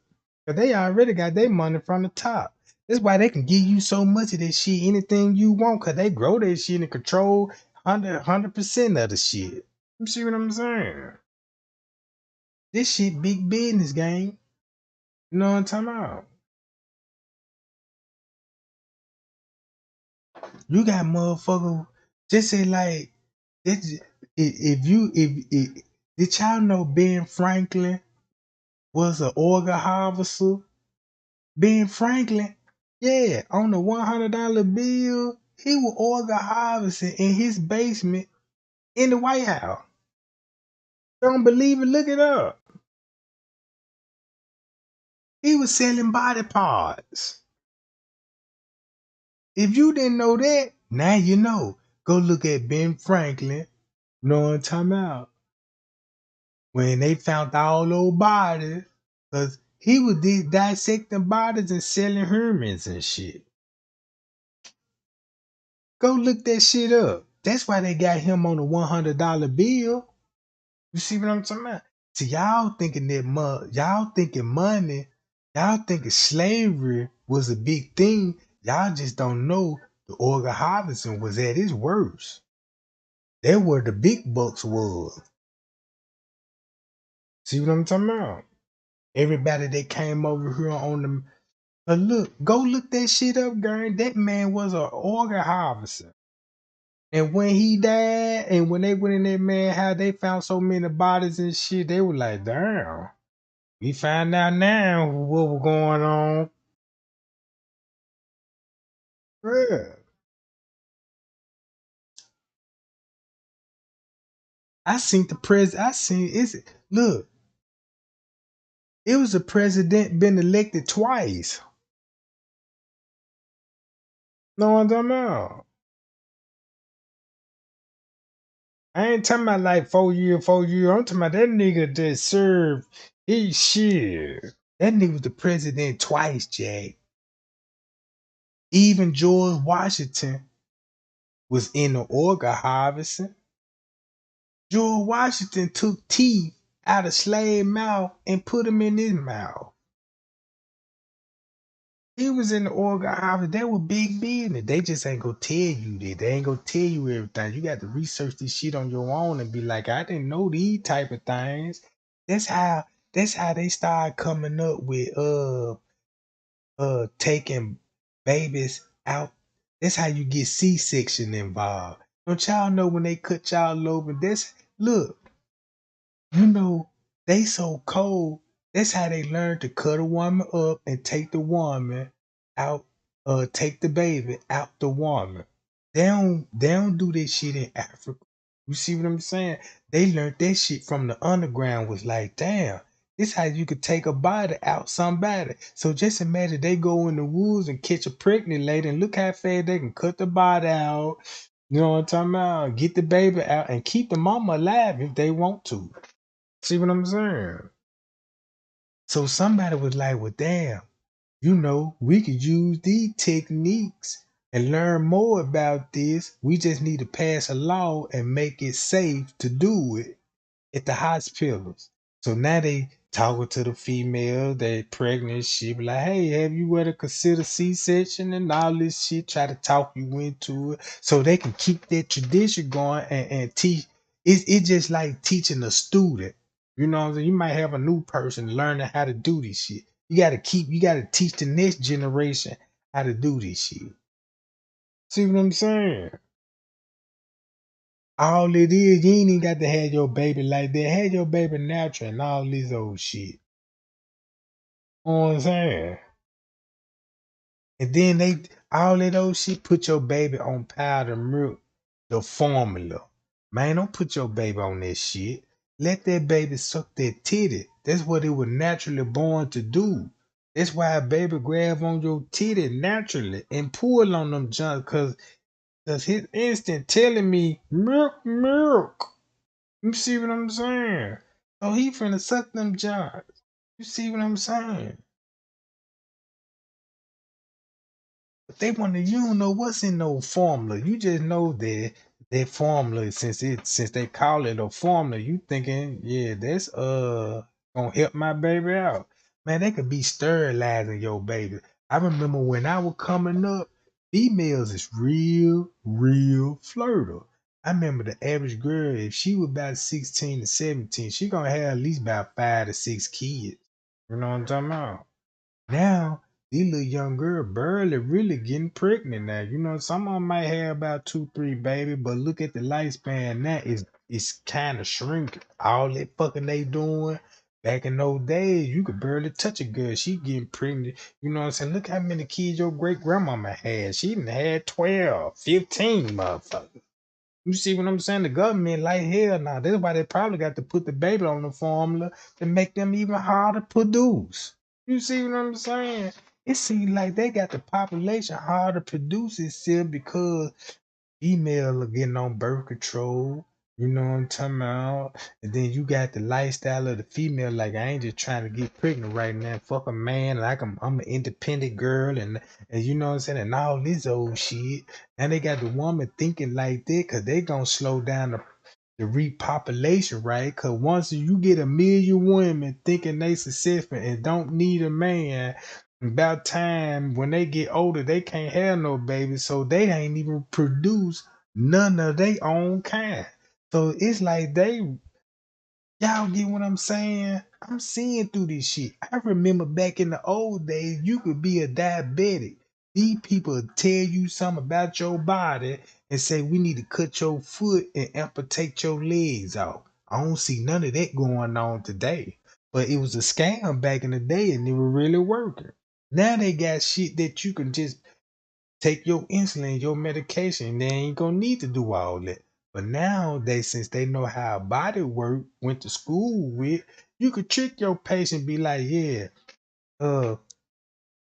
Cause they already got their money from the top. That's why they can give you so much of this shit, anything you want, cause they grow that shit and control 100% of the shit. You see what I'm saying? This shit big business, gang. You know what I'm talking about? You got motherfucker just say like this, if did y'all know Ben Franklin was an organ harvester? Ben Franklin, yeah, on the $100 bill, he was organ harvesting in his basement in the White House. Don't believe it? Look it up. He was selling body parts. If you didn't know that, now you know. Go look at Ben Franklin. You know what I'm talking about? When they found all those bodies, because he was dissecting bodies and selling humans and shit. Go look that shit up. That's why they got him on the $100 bill. You see what I'm talking about? See, y'all thinking y'all thinking money, y'all thinking slavery was a big thing. Y'all just don't know the organ harvesting was at its worst. That's where the big bucks was. See what I'm talking about? Everybody that came over here on them. But look, go look that shit up, girl. That man was an organ harvester. And when he died, and when they went in that man house, they found so many bodies and shit. They were like, damn. We find out now what was going on. Yeah. I seen the president. I seen it's look. It was a president been elected twice. No one talking about. I ain't talking about like 4 years, 4 years. I'm talking about that nigga that served his shit. That nigga was the president twice, Jack. Even George Washington was in the organ harvesting. George Washington took teeth out of slave mouth and put them in his mouth. He was in the organ harvest. They were big business. They just ain't gonna tell you that. They ain't gonna tell you everything. You got to research this shit on your own and be like, I didn't know these type of things. That's how they started coming up with taking babies out. That's how you get C-section involved. Don't y'all know when they cut y'all open? That's look, you know, they so cold. That's how they learn to cut a woman up and take the woman out, take the baby out the woman. They don't do this shit in Africa. You see what I'm saying? They learned that shit from the underground. Was like, damn, this how you could take a body out somebody. So just imagine they go in the woods and catch a pregnant lady and look how fast they can cut the body out. You know what I'm talking about? Get the baby out and keep the mama alive if they want to. See what I'm saying? So somebody was like, well, damn, we could use these techniques and learn more about this. We just need to pass a law and make it safe to do it at the hospitals. So now they talking to the female they pregnant. She be like, hey, have you ever considered C-section and all this shit? Try to talk you into it so they can keep that tradition going and teach. It's just like teaching a student. You know what I'm saying? You might have a new person learning how to do this shit. You gotta teach the next generation how to do this shit. See what I'm saying? All it is, you ain't even got to have your baby like that. Have your baby natural and all this old shit. You know what I'm saying? And then they all that old shit put your baby on powder milk, the formula. Man, don't put your baby on that shit. Let that baby suck that titty. That's what it was naturally born to do. That's why a baby grab on your titty naturally and pull on them junk cause his instinct telling me milk, milk. You see what I'm saying? So he finna suck them jocks. You see what I'm saying? But they want to, you don't know what's in no formula. You just know that formula since they call it a formula, you thinking, yeah, that's gonna help my baby out. Man, they could be sterilizing your baby. I remember when I was coming up, females is real fertile. I remember the average girl, if she was about 16 to 17, she gonna have at least about 5 to 6 kids. You know what I'm talking about? Now, these little young girls barely really getting pregnant now. You know, some of them might have about 2, 3 baby, but look at the lifespan now. It's kind of shrinking. All that fucking they doing. Back in those days, you could barely touch a girl. She getting pregnant. You know what I'm saying? Look how many kids your great grandmama had. She done had 12, 15 motherfuckers. You see what I'm saying? The government like hell now. That's why they probably got to put the baby on the formula to make them even harder to produce. You see what I'm saying? It seems like they got the population harder to produce itself because female are getting on birth control. You know what I'm talking about? And then you got the lifestyle of the female. Like I ain't just trying to get pregnant right now. Fuck a man. Like I'm an independent girl, and you know what I'm saying, and all this old shit. And they got the woman thinking like that because they gonna slow down the repopulation, right? Because once you get 1 million women thinking they successful and don't need a man, about time when they get older, they can't have no babies, so they ain't even produce none of their own kind. So it's like y'all get what I'm saying? I'm seeing through this shit. I remember back in the old days, you could be a diabetic. These people tell you something about your body and say we need to cut your foot and amputate your legs off. I don't see none of that going on today. But it was a scam back in the day and it was really working. Now they got shit that you can just take your insulin, your medication. They ain't gonna need to do all that. But now since they know how a body work, went to school with, you could trick your patient, be like, yeah, uh,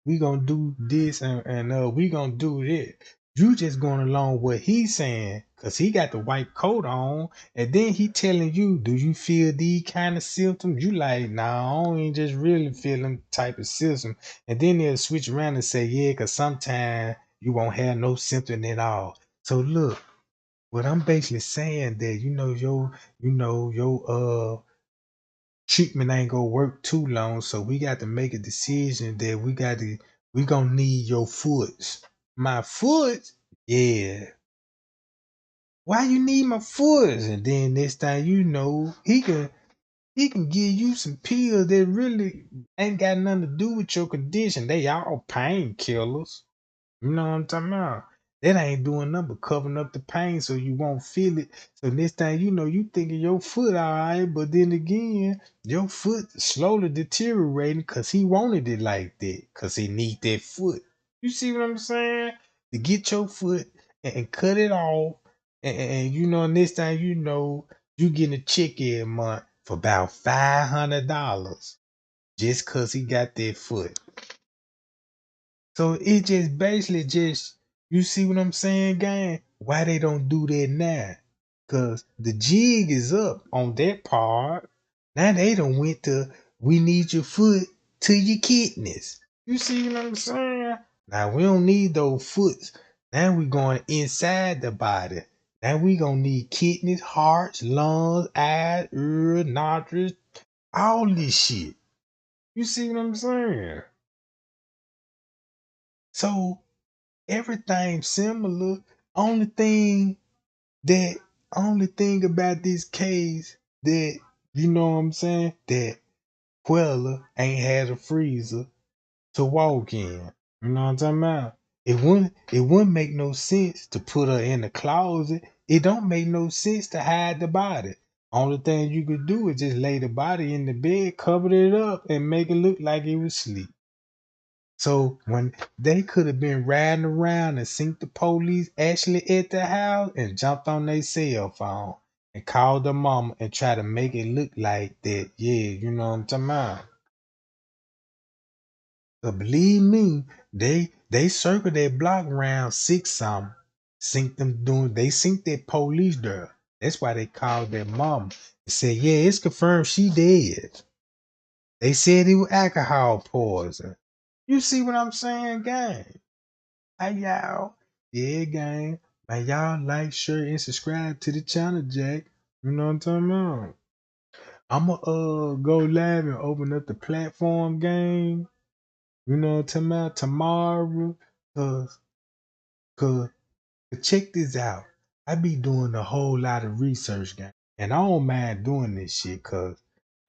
we gonna do this and we gonna do that. You just going along what he's saying, cause he got the white coat on, and then he telling you, do you feel these kind of symptoms? You like, nah, I don't even just really feel them type of symptoms. And then they'll switch around and say, yeah, cause sometimes you won't have no symptom at all. So look, what I'm basically saying that your treatment ain't gonna work too long, so we got to make a decision that we gonna need your foot. My foot? Yeah. Why you need my foot? And then next time you know, he can give you some pills that really ain't got nothing to do with your condition. They all painkillers. You know what I'm talking about? That ain't doing nothing but covering up the pain so you won't feel it. So next time you know you thinking your foot alright, but then again, your foot slowly deteriorating because he wanted it like that. Cause he need that foot. You see what I'm saying? To get your foot and cut it off. And you know, next time you know you getting a check every month for about $500 just cause he got that foot. So it just basically just you see what I'm saying, gang? Why they don't do that now? Cause the jig is up on that part. Now they done went to we need your foot to your kidneys. You see what I'm saying? Now we don't need those foots. Now we going inside the body. Now we gonna need kidneys, hearts, lungs, eyes, ear, nostrils, All this shit. You see what I'm saying? So everything similar. Only thing that only thing about this case that you know what I'm saying that Quella ain't had a freezer to walk in. You know what I'm talking about? It wouldn't make no sense to put her in the closet. It don't make no sense to hide the body. Only thing you could do is just lay the body in the bed, cover it up, and make it look like it was sleep. So when they could have been riding around and seen the police actually at the house and jumped on their cell phone and called their mama and try to make it look like that, yeah, you know what I'm talking about. But believe me, they circled that block around six something. They synced that police there. That's why they called their mama and said, yeah, it's confirmed she dead. They said it was alcohol poison. You see what I'm saying, gang? Hi y'all. Yeah, gang. Man, y'all like, share, and subscribe to the channel, Jack. You know what I'm talking about? I'ma go live and open up the platform, gang. You know what I'm talking about? Tomorrow. Cause, cause check this out. I be doing a whole lot of research, gang. And I don't mind doing this shit cause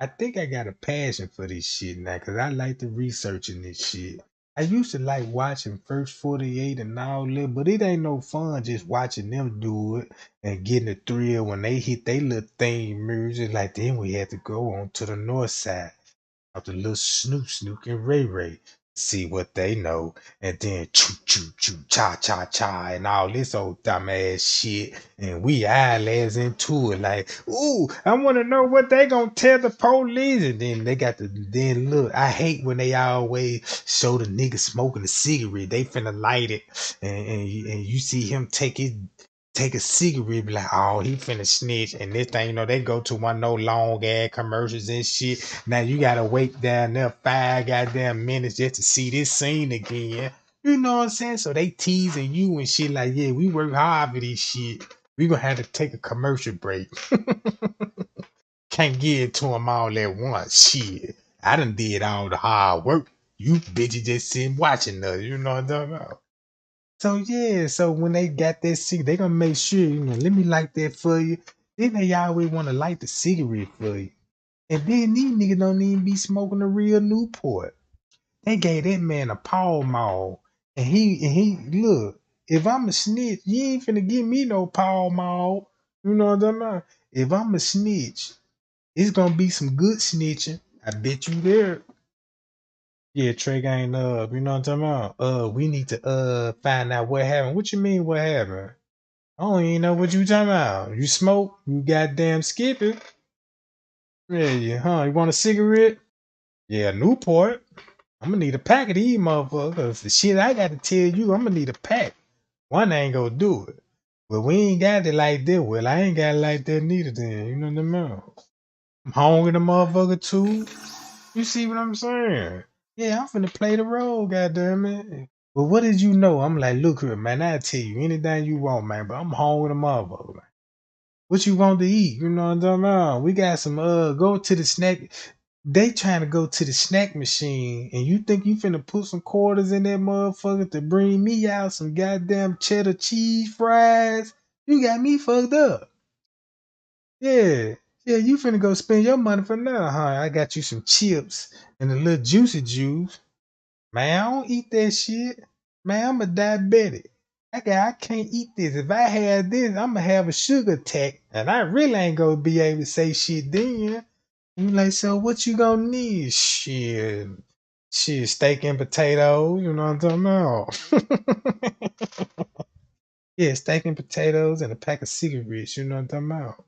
I think I got a passion for this shit now cause I like the researching this shit. I used to like watching First 48 and all that, but it ain't no fun just watching them do it and getting the thrill when they hit they little theme music. Like then we had to go on to the north side of the little Snook and Ray Ray, see what they know, and then choo choo choo cha cha cha and all this old dumbass shit, and we eyelads into it like, ooh, I want to know what they gonna tell the police, and then they got the then look. I hate when they always show the nigga smoking a cigarette. They finna light it, and you see him take a cigarette, be like, oh, he finna snitch. And this thing, they go to one of those long ad commercials and shit. Now you gotta wait down there 5 goddamn minutes just to see this scene again. You know what I'm saying? So they teasing you and shit like, yeah, we work hard for this shit. We gonna have to take a commercial break. Can't give it to them all at once. Shit. I done did all the hard work. You bitches just sitting watching us. You know what I'm talking about? So yeah, so when they got that cigarette, they gonna make sure, let me light that for you. Then they always wanna light the cigarette for you. And then these niggas don't even be smoking a real Newport. They gave that man a Pall Mall. And he look, if I'm a snitch, you ain't finna give me no Pall Mall. You know what I'm talking about? If I'm a snitch, it's gonna be some good snitching. I bet you there. Yeah, Trey ain't you know what I'm talking about? We need to find out what happened. What you mean what happened? I don't even know what you talking about. You smoke? You goddamn skipping? Yeah, huh? You want a cigarette? Yeah, Newport. I'm gonna need a pack of these motherfuckers. The shit I gotta tell you, I'm gonna need a pack. One ain't gonna do it. But we ain't got it like that. Well, I ain't got it like that neither then. You know what I mean? I'm hungry the motherfucker too. You see what I'm saying? Yeah, I'm finna play the role, goddamn it. But what did you know? I'm like, look here, man, I'll tell you anything you want, man, but I'm hungry the motherfucker, man. What you want to eat? You know what I'm talking about? We got some go to the snack. They trying to go to the snack machine, and you think you finna put some quarters in that motherfucker to bring me out some goddamn cheddar cheese fries? You got me fucked up. Yeah. Yeah, you finna go spend your money for now, huh? I got you some chips and a little juicy juice. Man, I don't eat that shit. Man, I'm a diabetic. I can't eat this. If I had this, I'ma have a sugar attack. And I really ain't gonna be able to say shit then. You like, so what you gonna need? Shit. Shit, steak and potatoes, you know what I'm talking about? Yeah, steak and potatoes and a pack of cigarettes, you know what I'm talking about?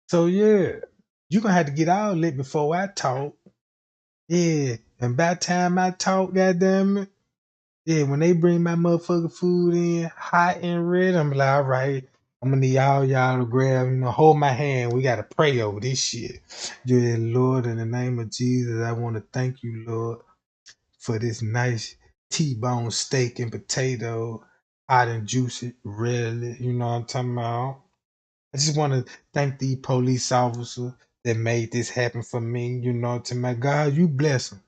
So yeah, you gonna have to get all lit before I talk. Yeah, and by the time I talk, goddamn it, yeah, when they bring my motherfucking food in hot and red, I'm like, all right, I'm gonna need all y'all to grab, hold my hand. We gotta pray over this shit. Yeah, Lord, in the name of Jesus, I want to thank you, Lord, for this nice T-bone steak and potato, hot and juicy, really. You know what I'm talking about? I just want to thank the police officer that made this happen for me. You know, to my God, you bless them.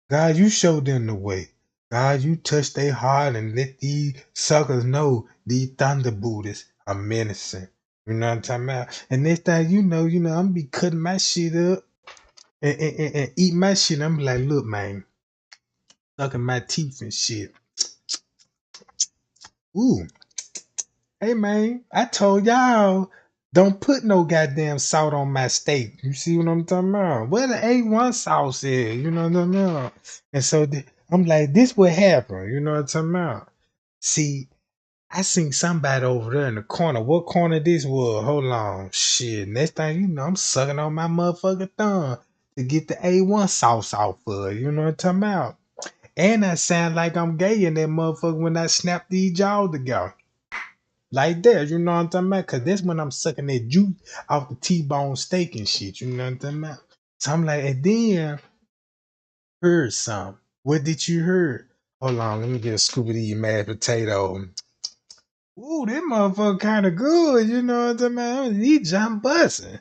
God, you show them the way. God, you touch their heart and let these suckers know these thunder Buddhists are menacing. You know what I'm talking about? And next thing I'm gonna be cutting my shit up and eat my shit. I'm like, look, man, sucking my teeth and shit. Ooh, hey man, I told y'all don't put no goddamn salt on my steak. You see what I'm talking about? Where the A1 sauce is, you know what I'm talking about? And so I'm like, this what happened, you know what I'm talking about? See, I seen somebody over there in the corner. What corner this was? Hold on. Shit. Next thing you know, I'm sucking on my motherfucking thumb to get the A1 sauce off of it. You know what I'm talking about? And I sound like I'm gay in that motherfucker when I snap these jaws together. Like that, you know what I'm talking about? Cause that's when I'm sucking that juice off the T-bone steak and shit, you know what I'm talking about? So I'm like, and then heard some. What did you hear? Hold on, let me get a scoop of these mashed potatoes. Ooh, that motherfucker kind of good, you know what I'm talking about? He jump busting.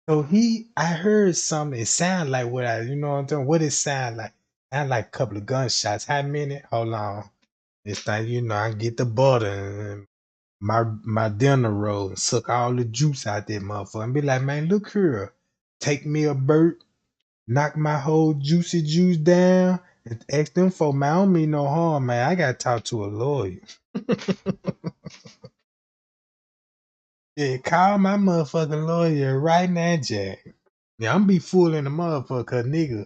So I heard something. It sound like you know what I'm talking. What it sound like? Sound like a couple of gunshots. How many? Hold on. This thing, I get the butter and my dinner roll and suck all the juice out that motherfucker and be like, man, look here. Take me a burp, knock my whole juicy juice down, and ask them for man. I don't mean no harm, man. I gotta talk to a lawyer. Yeah, call my motherfucking lawyer right now, Jack. Yeah, I'm be fooling the motherfucker, nigga.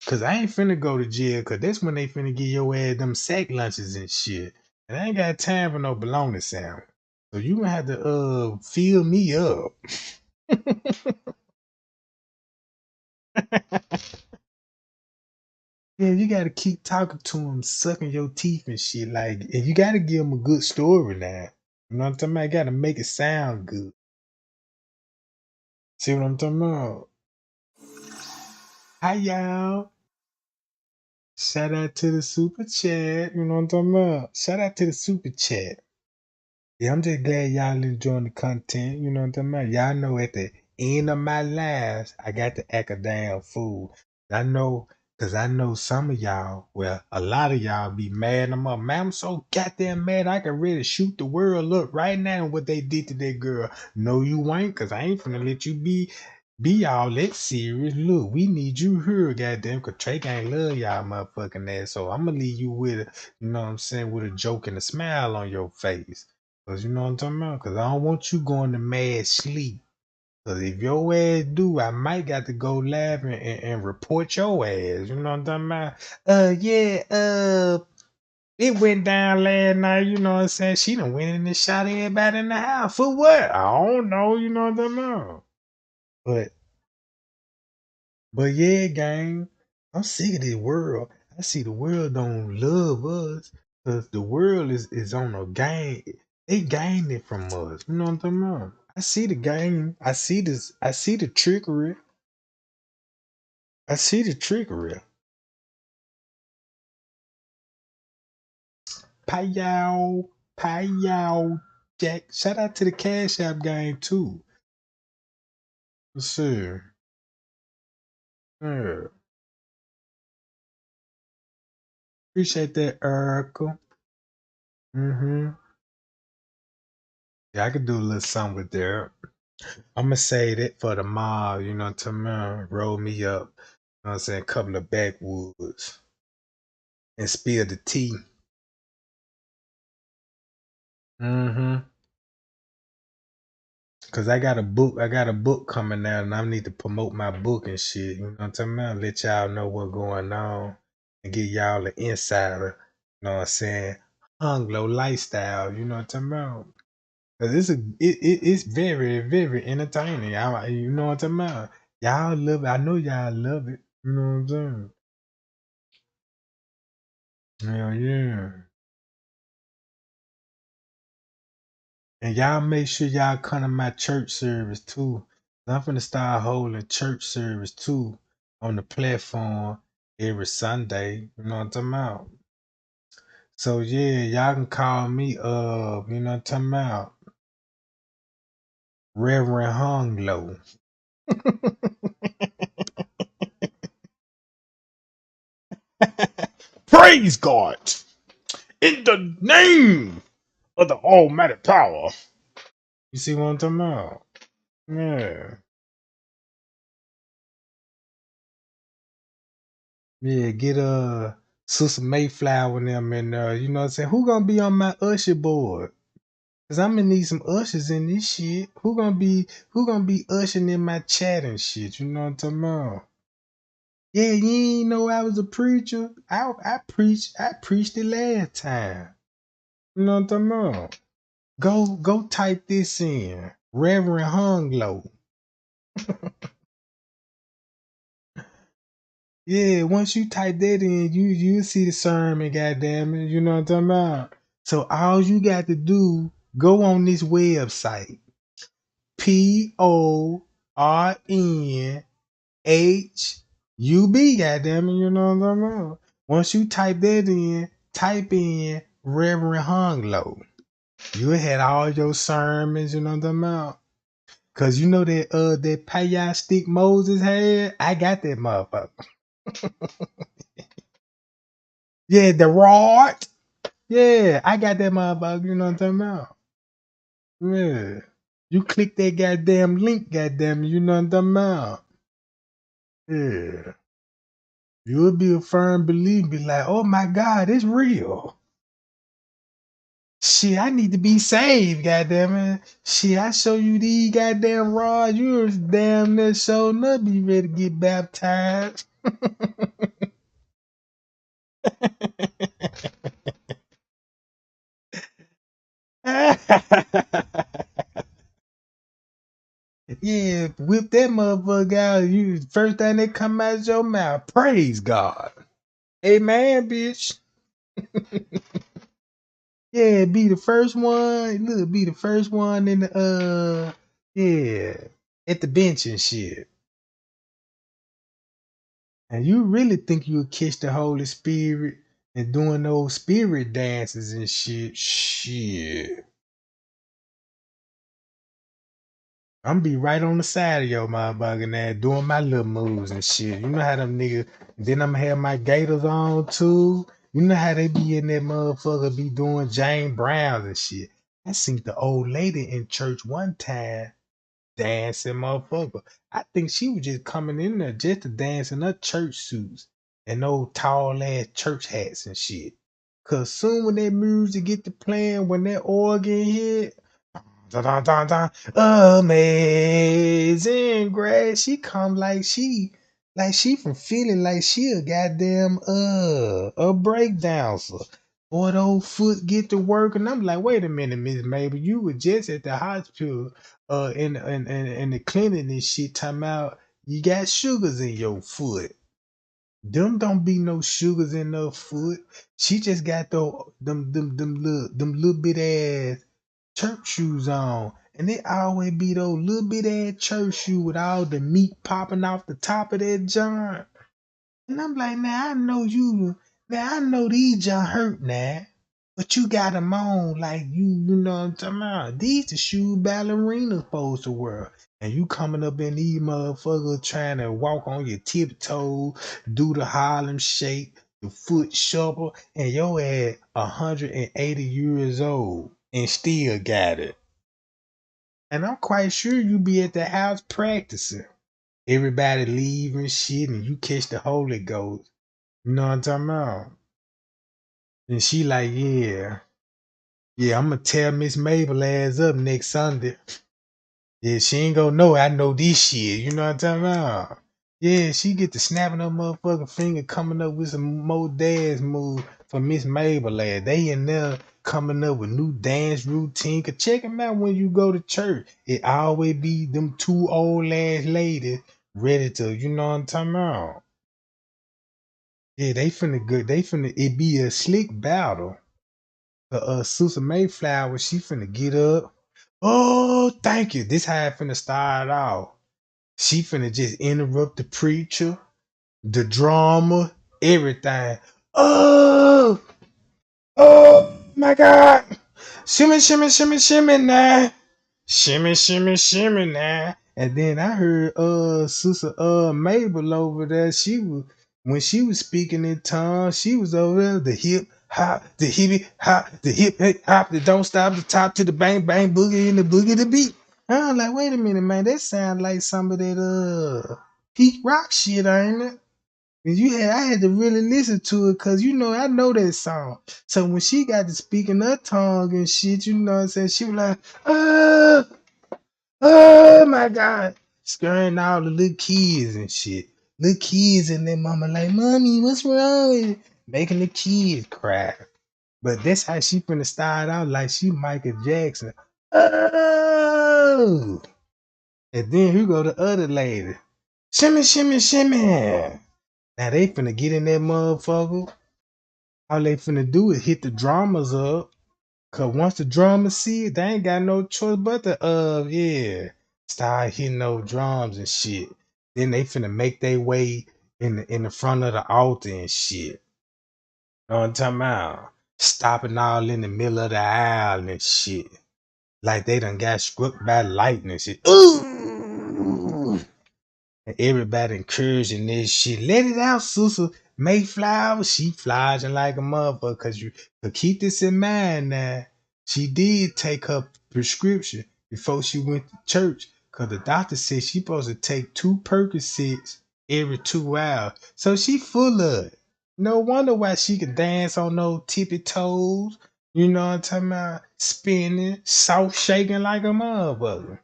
Cause I ain't finna go to jail, cause that's when they finna give your ass them sack lunches and shit. And I ain't got time for no bologna sandwich. So you gonna have to fill me up. Yeah, you gotta keep talking to him, sucking your teeth and shit. Like, and you gotta give him a good story now. You know what I'm talking about? You gotta make it sound good. See what I'm talking about? Hi, y'all. Shout out to the super chat. You know what I'm talking about? Shout out to the super chat. Yeah, I'm just glad y'all enjoying the content. You know what I'm talking about? Y'all know at the end of my lives, I got to act a damn fool. I know, because I know some of y'all, well, a lot of y'all be mad. Man, I'm so goddamn mad. I can really shoot the world up right now what they did to that girl. No, you ain't, because I ain't finna let you be all that serious. Look, we need you here, goddamn, because Trey ain't love y'all motherfucking ass. So I'm going to leave you with, you know what I'm saying, with a joke and a smile on your face. Cause you know what I'm talking about? Cause I don't want you going to mad sleep. Cause if your ass do, I might got to go live and report your ass. You know what I'm talking about? Yeah, it went down last night, you know what I'm saying? She done went in and shot everybody in the house. For what? I don't know, you know what I'm talking about? But yeah, gang, I'm sick of this world. I see the world don't love us because the world is on a game. They gain it from us. You know what I'm talking about? I see the game. I see this. I see the trickery. I see the trickery. Payow, payow, Jack. Shout out to the Cash App game too. Yes, sir. Yeah. Appreciate that, Erica. Mm-hmm. Yeah, I could do a little something with that. I'm gonna say that for the mob, you know what I'm talking about? Roll me up, you know what I'm saying? Couple of backwoods and spill the tea. Mm-hmm. Cause I got a book coming out and I need to promote my book and shit. You know what I'm talking about? Let y'all know what's going on and give y'all the insider, you know what I'm saying? Anglo lifestyle, you know what I'm talking about? Cause it's very, very entertaining. You know what I'm talking about? Y'all love it. I know y'all love it. You know what I'm saying? Hell yeah. And y'all make sure y'all come to my church service too. I'm finna start holding church service too on the platform every Sunday. You know what I'm talking about? So yeah, y'all can call me you know what I'm talking about? Reverend Hunglo. Praise God in the name of the Almighty Power. You see what I'm talking about? Yeah. Yeah, get Sister Mayflower and them and you know what I'm saying? Who gonna be on my usher board? Cause I'm gonna need some ushers in this shit. Who gonna be ushering in my chat and shit? You know what I'm talking about? Yeah, you ain't know I was a preacher. I preached it last time. You know what I'm talking about? Go type this in. Reverend Hunglow. Yeah, once you type that in, you see the sermon, goddamn it. You know what I'm talking about? So all you got to do, go on this website. PORNHUB, goddamn it, you know what I'm talking about? Once you type that in, type in Reverend Hunglow. You had all your sermons, you know what I'm talking about? Cause you know that payah stick Moses had? I got that motherfucker. Yeah, the rod. Yeah, I got that motherfucker, you know what I'm talking about? Yeah. You click that goddamn link, goddamn it, you know what I'm talking about? Yeah. You'll be a firm believer, be like, oh my God, it's real. Shit, I need to be saved, goddamn it. Shit, I show you these goddamn rods, you're damn near showing up, be ready to get baptized. Yeah, whip that motherfucker out. You first thing that come out your mouth, praise God. Amen, bitch. Yeah, be the first one. Look, be the first one in the yeah, at the bench and shit. And you really think you'll catch the Holy Spirit and doing those spirit dances and shit? Shit. I'm be right on the side of your motherfucking ass doing my little moves and shit. You know how them niggas. Then I'm have my gators on too. You know how they be in that motherfucker be doing Jane Browns and shit. I seen the old lady in church one time dancing, motherfucker. I think she was just coming in there just to dance in her church suits and those tall ass church hats and shit. Cause soon when that music get to playing, when that organ hit, dun, dun, dun, dun, amazing grace. She come like she from Philly, like she a goddamn a break dancer. Boy, the old foot get to work, and I'm like, wait a minute, Miss Mabel, you were just at the hospital, in the clinic and shit, talking about you got sugars in your foot. Them don't be no sugars in her foot. She just got them little bit ass church shoes on. And they always be those little bit ass church shoes with all the meat popping off the top of that joint. And I'm like, now I know you, now I know these joint hurt now. But you got them on like you know what I'm talking about. These the shoe ballerinas supposed to wear. And you coming up in these motherfuckers trying to walk on your tiptoes, do the Harlem shake, the foot shuffle, and your ass 180 years old and still got it. And I'm quite sure you be at the house practicing. Everybody leaving shit and you catch the Holy Ghost. You know what I'm talking about? And she like, yeah. Yeah, I'm gonna tell Miss Mabel ass up next Sunday. Yeah, she ain't gonna know I know this shit. You know what I'm talking about? Yeah, she get to snapping her motherfucking finger, coming up with some more dance moves for Miss Mabel ass. They in there coming up with new dance routine. Cause check them out when you go to church. It always be them two old ass ladies ready to, you know what I'm talking about? Yeah, they finna good. They finna it be a slick battle. Susan Mayflower, she finna get up. Oh, thank you. This how I finna start off. She finna just interrupt the preacher, the drama, everything. Oh, oh my God. Shimmy, shimmy, shimmy, shimmy now. Shimmy, shimmy, shimmy now. And then I heard sister Mabel over there, she was when she was speaking in tongues, she was over there, the hip hop, the hippie hop, the hip hop, the don't stop, the top to the bang bang boogie and the boogie the beat. I'm like, wait a minute, man, that sound like some of that peak rock shit, ain't it? And I had to really listen to it because I know that song. So when she got to speaking her tongue and shit, you know what I'm saying, she was like, oh, oh my God. Scaring all the little kids and shit. Little kids and their mama like, Mommy, what's wrong with you? Making the kids cry. But that's how she finna start out like she Michael Jackson. Oh! And then here go the other lady. Shimmy, shimmy, shimmy. Now they finna get in that motherfucker. All they finna do is hit the drummers up. Cause once the drummers see it, they ain't got no choice but to start hitting those drums and shit. Then they finna make their way in the front of the altar and shit. Know what I'm talking about? Stopping all in the middle of the aisle and shit. Like they done got struck by lightning and shit. Ooh! And everybody encouraging this shit. Let it out, Susa. Mayflower, she flogging like a motherfucker. Cause you but keep this in mind now. She did take her prescription before she went to church. Cause the doctor said she supposed to take 2 Percocets every 2 hours. So she full of it. No wonder why she can dance on those tippy toes. You know what I'm talking about? Spinning, soft shaking like a motherfucker.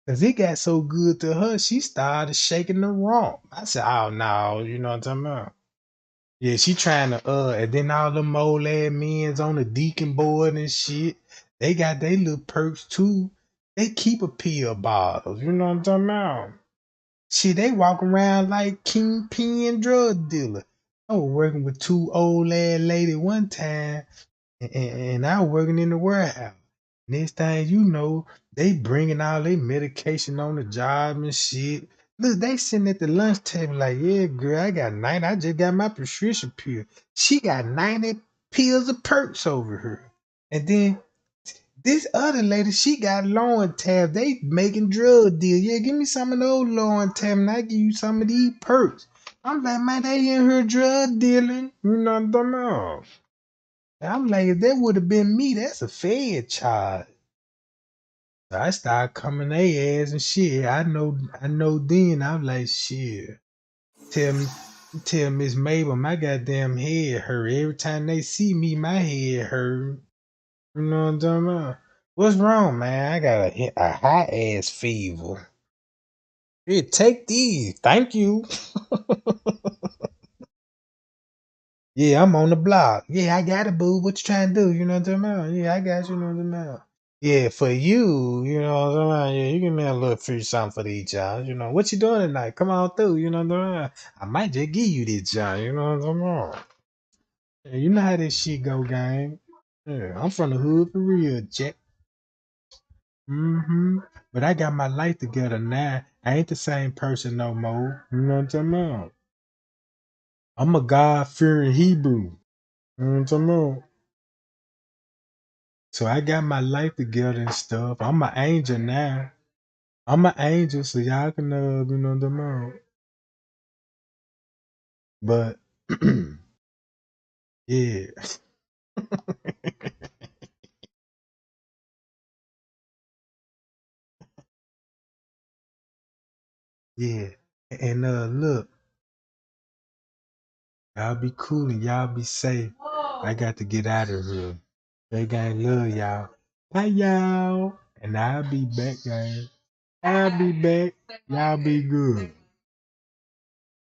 Cause it got so good to her, she started shaking the rump. I said, "Oh no," you know what I'm talking about? Yeah, she trying to and then all them old ass men's on the deacon board and shit. They got their little perks too. They keep a pill bottles, you know what I'm talking about? Shit, they walk around like kingpin drug dealer. I was working with 2 old ass lady one time and I was working in the warehouse. Next thing you know, they bringing all their medication on the job and shit. Look, they sitting at the lunch table like, yeah, girl, I got 90. I just got my prescription pill. She got 90 pills of perks over her. And then this other lady, she got loan tabs. They making drug deals. Yeah, give me some of those loan tabs and I give you some of these perks. I'm like, man, they in here drug dealing. You know what I'm talking about? I'm like, if that would have been me, that's a Fed charge. So I started coming their ass and shit. I know then. I'm like, shit. Tell me, tell Miss Mabel, my goddamn head hurt. Every time they see me, my head hurt. You know what I'm talking about? What's wrong, man? I got a high ass fever. Here, take these. Thank you. Yeah, I'm on the block. Yeah, I got it, boo. What you trying to do? You know what I'm talking about? Yeah, I got you. You know what I'm talking about? Yeah, for you, you know what I'm talking about? Yeah, you give me a little free something for these y'all. You know, what you doing tonight? Come on through. You know what I'm talking about? I might just give you this job. You know what I'm talking about? Yeah, you know how this shit go, gang. Yeah, I'm from the hood for real, Jack. But I got my life together now. I ain't the same person no more. You know what I'm talking about? I'm a God fearing Hebrew. You know what I'm talking about? So I got my life together and stuff. I'm an angel now. I'm an angel, so y'all can tomorrow. But yeah, yeah. And look, y'all be cool and y'all be safe. I got to get out of here. They gang love y'all. Bye y'all. And I'll be back, guys. I'll be back. Y'all be good.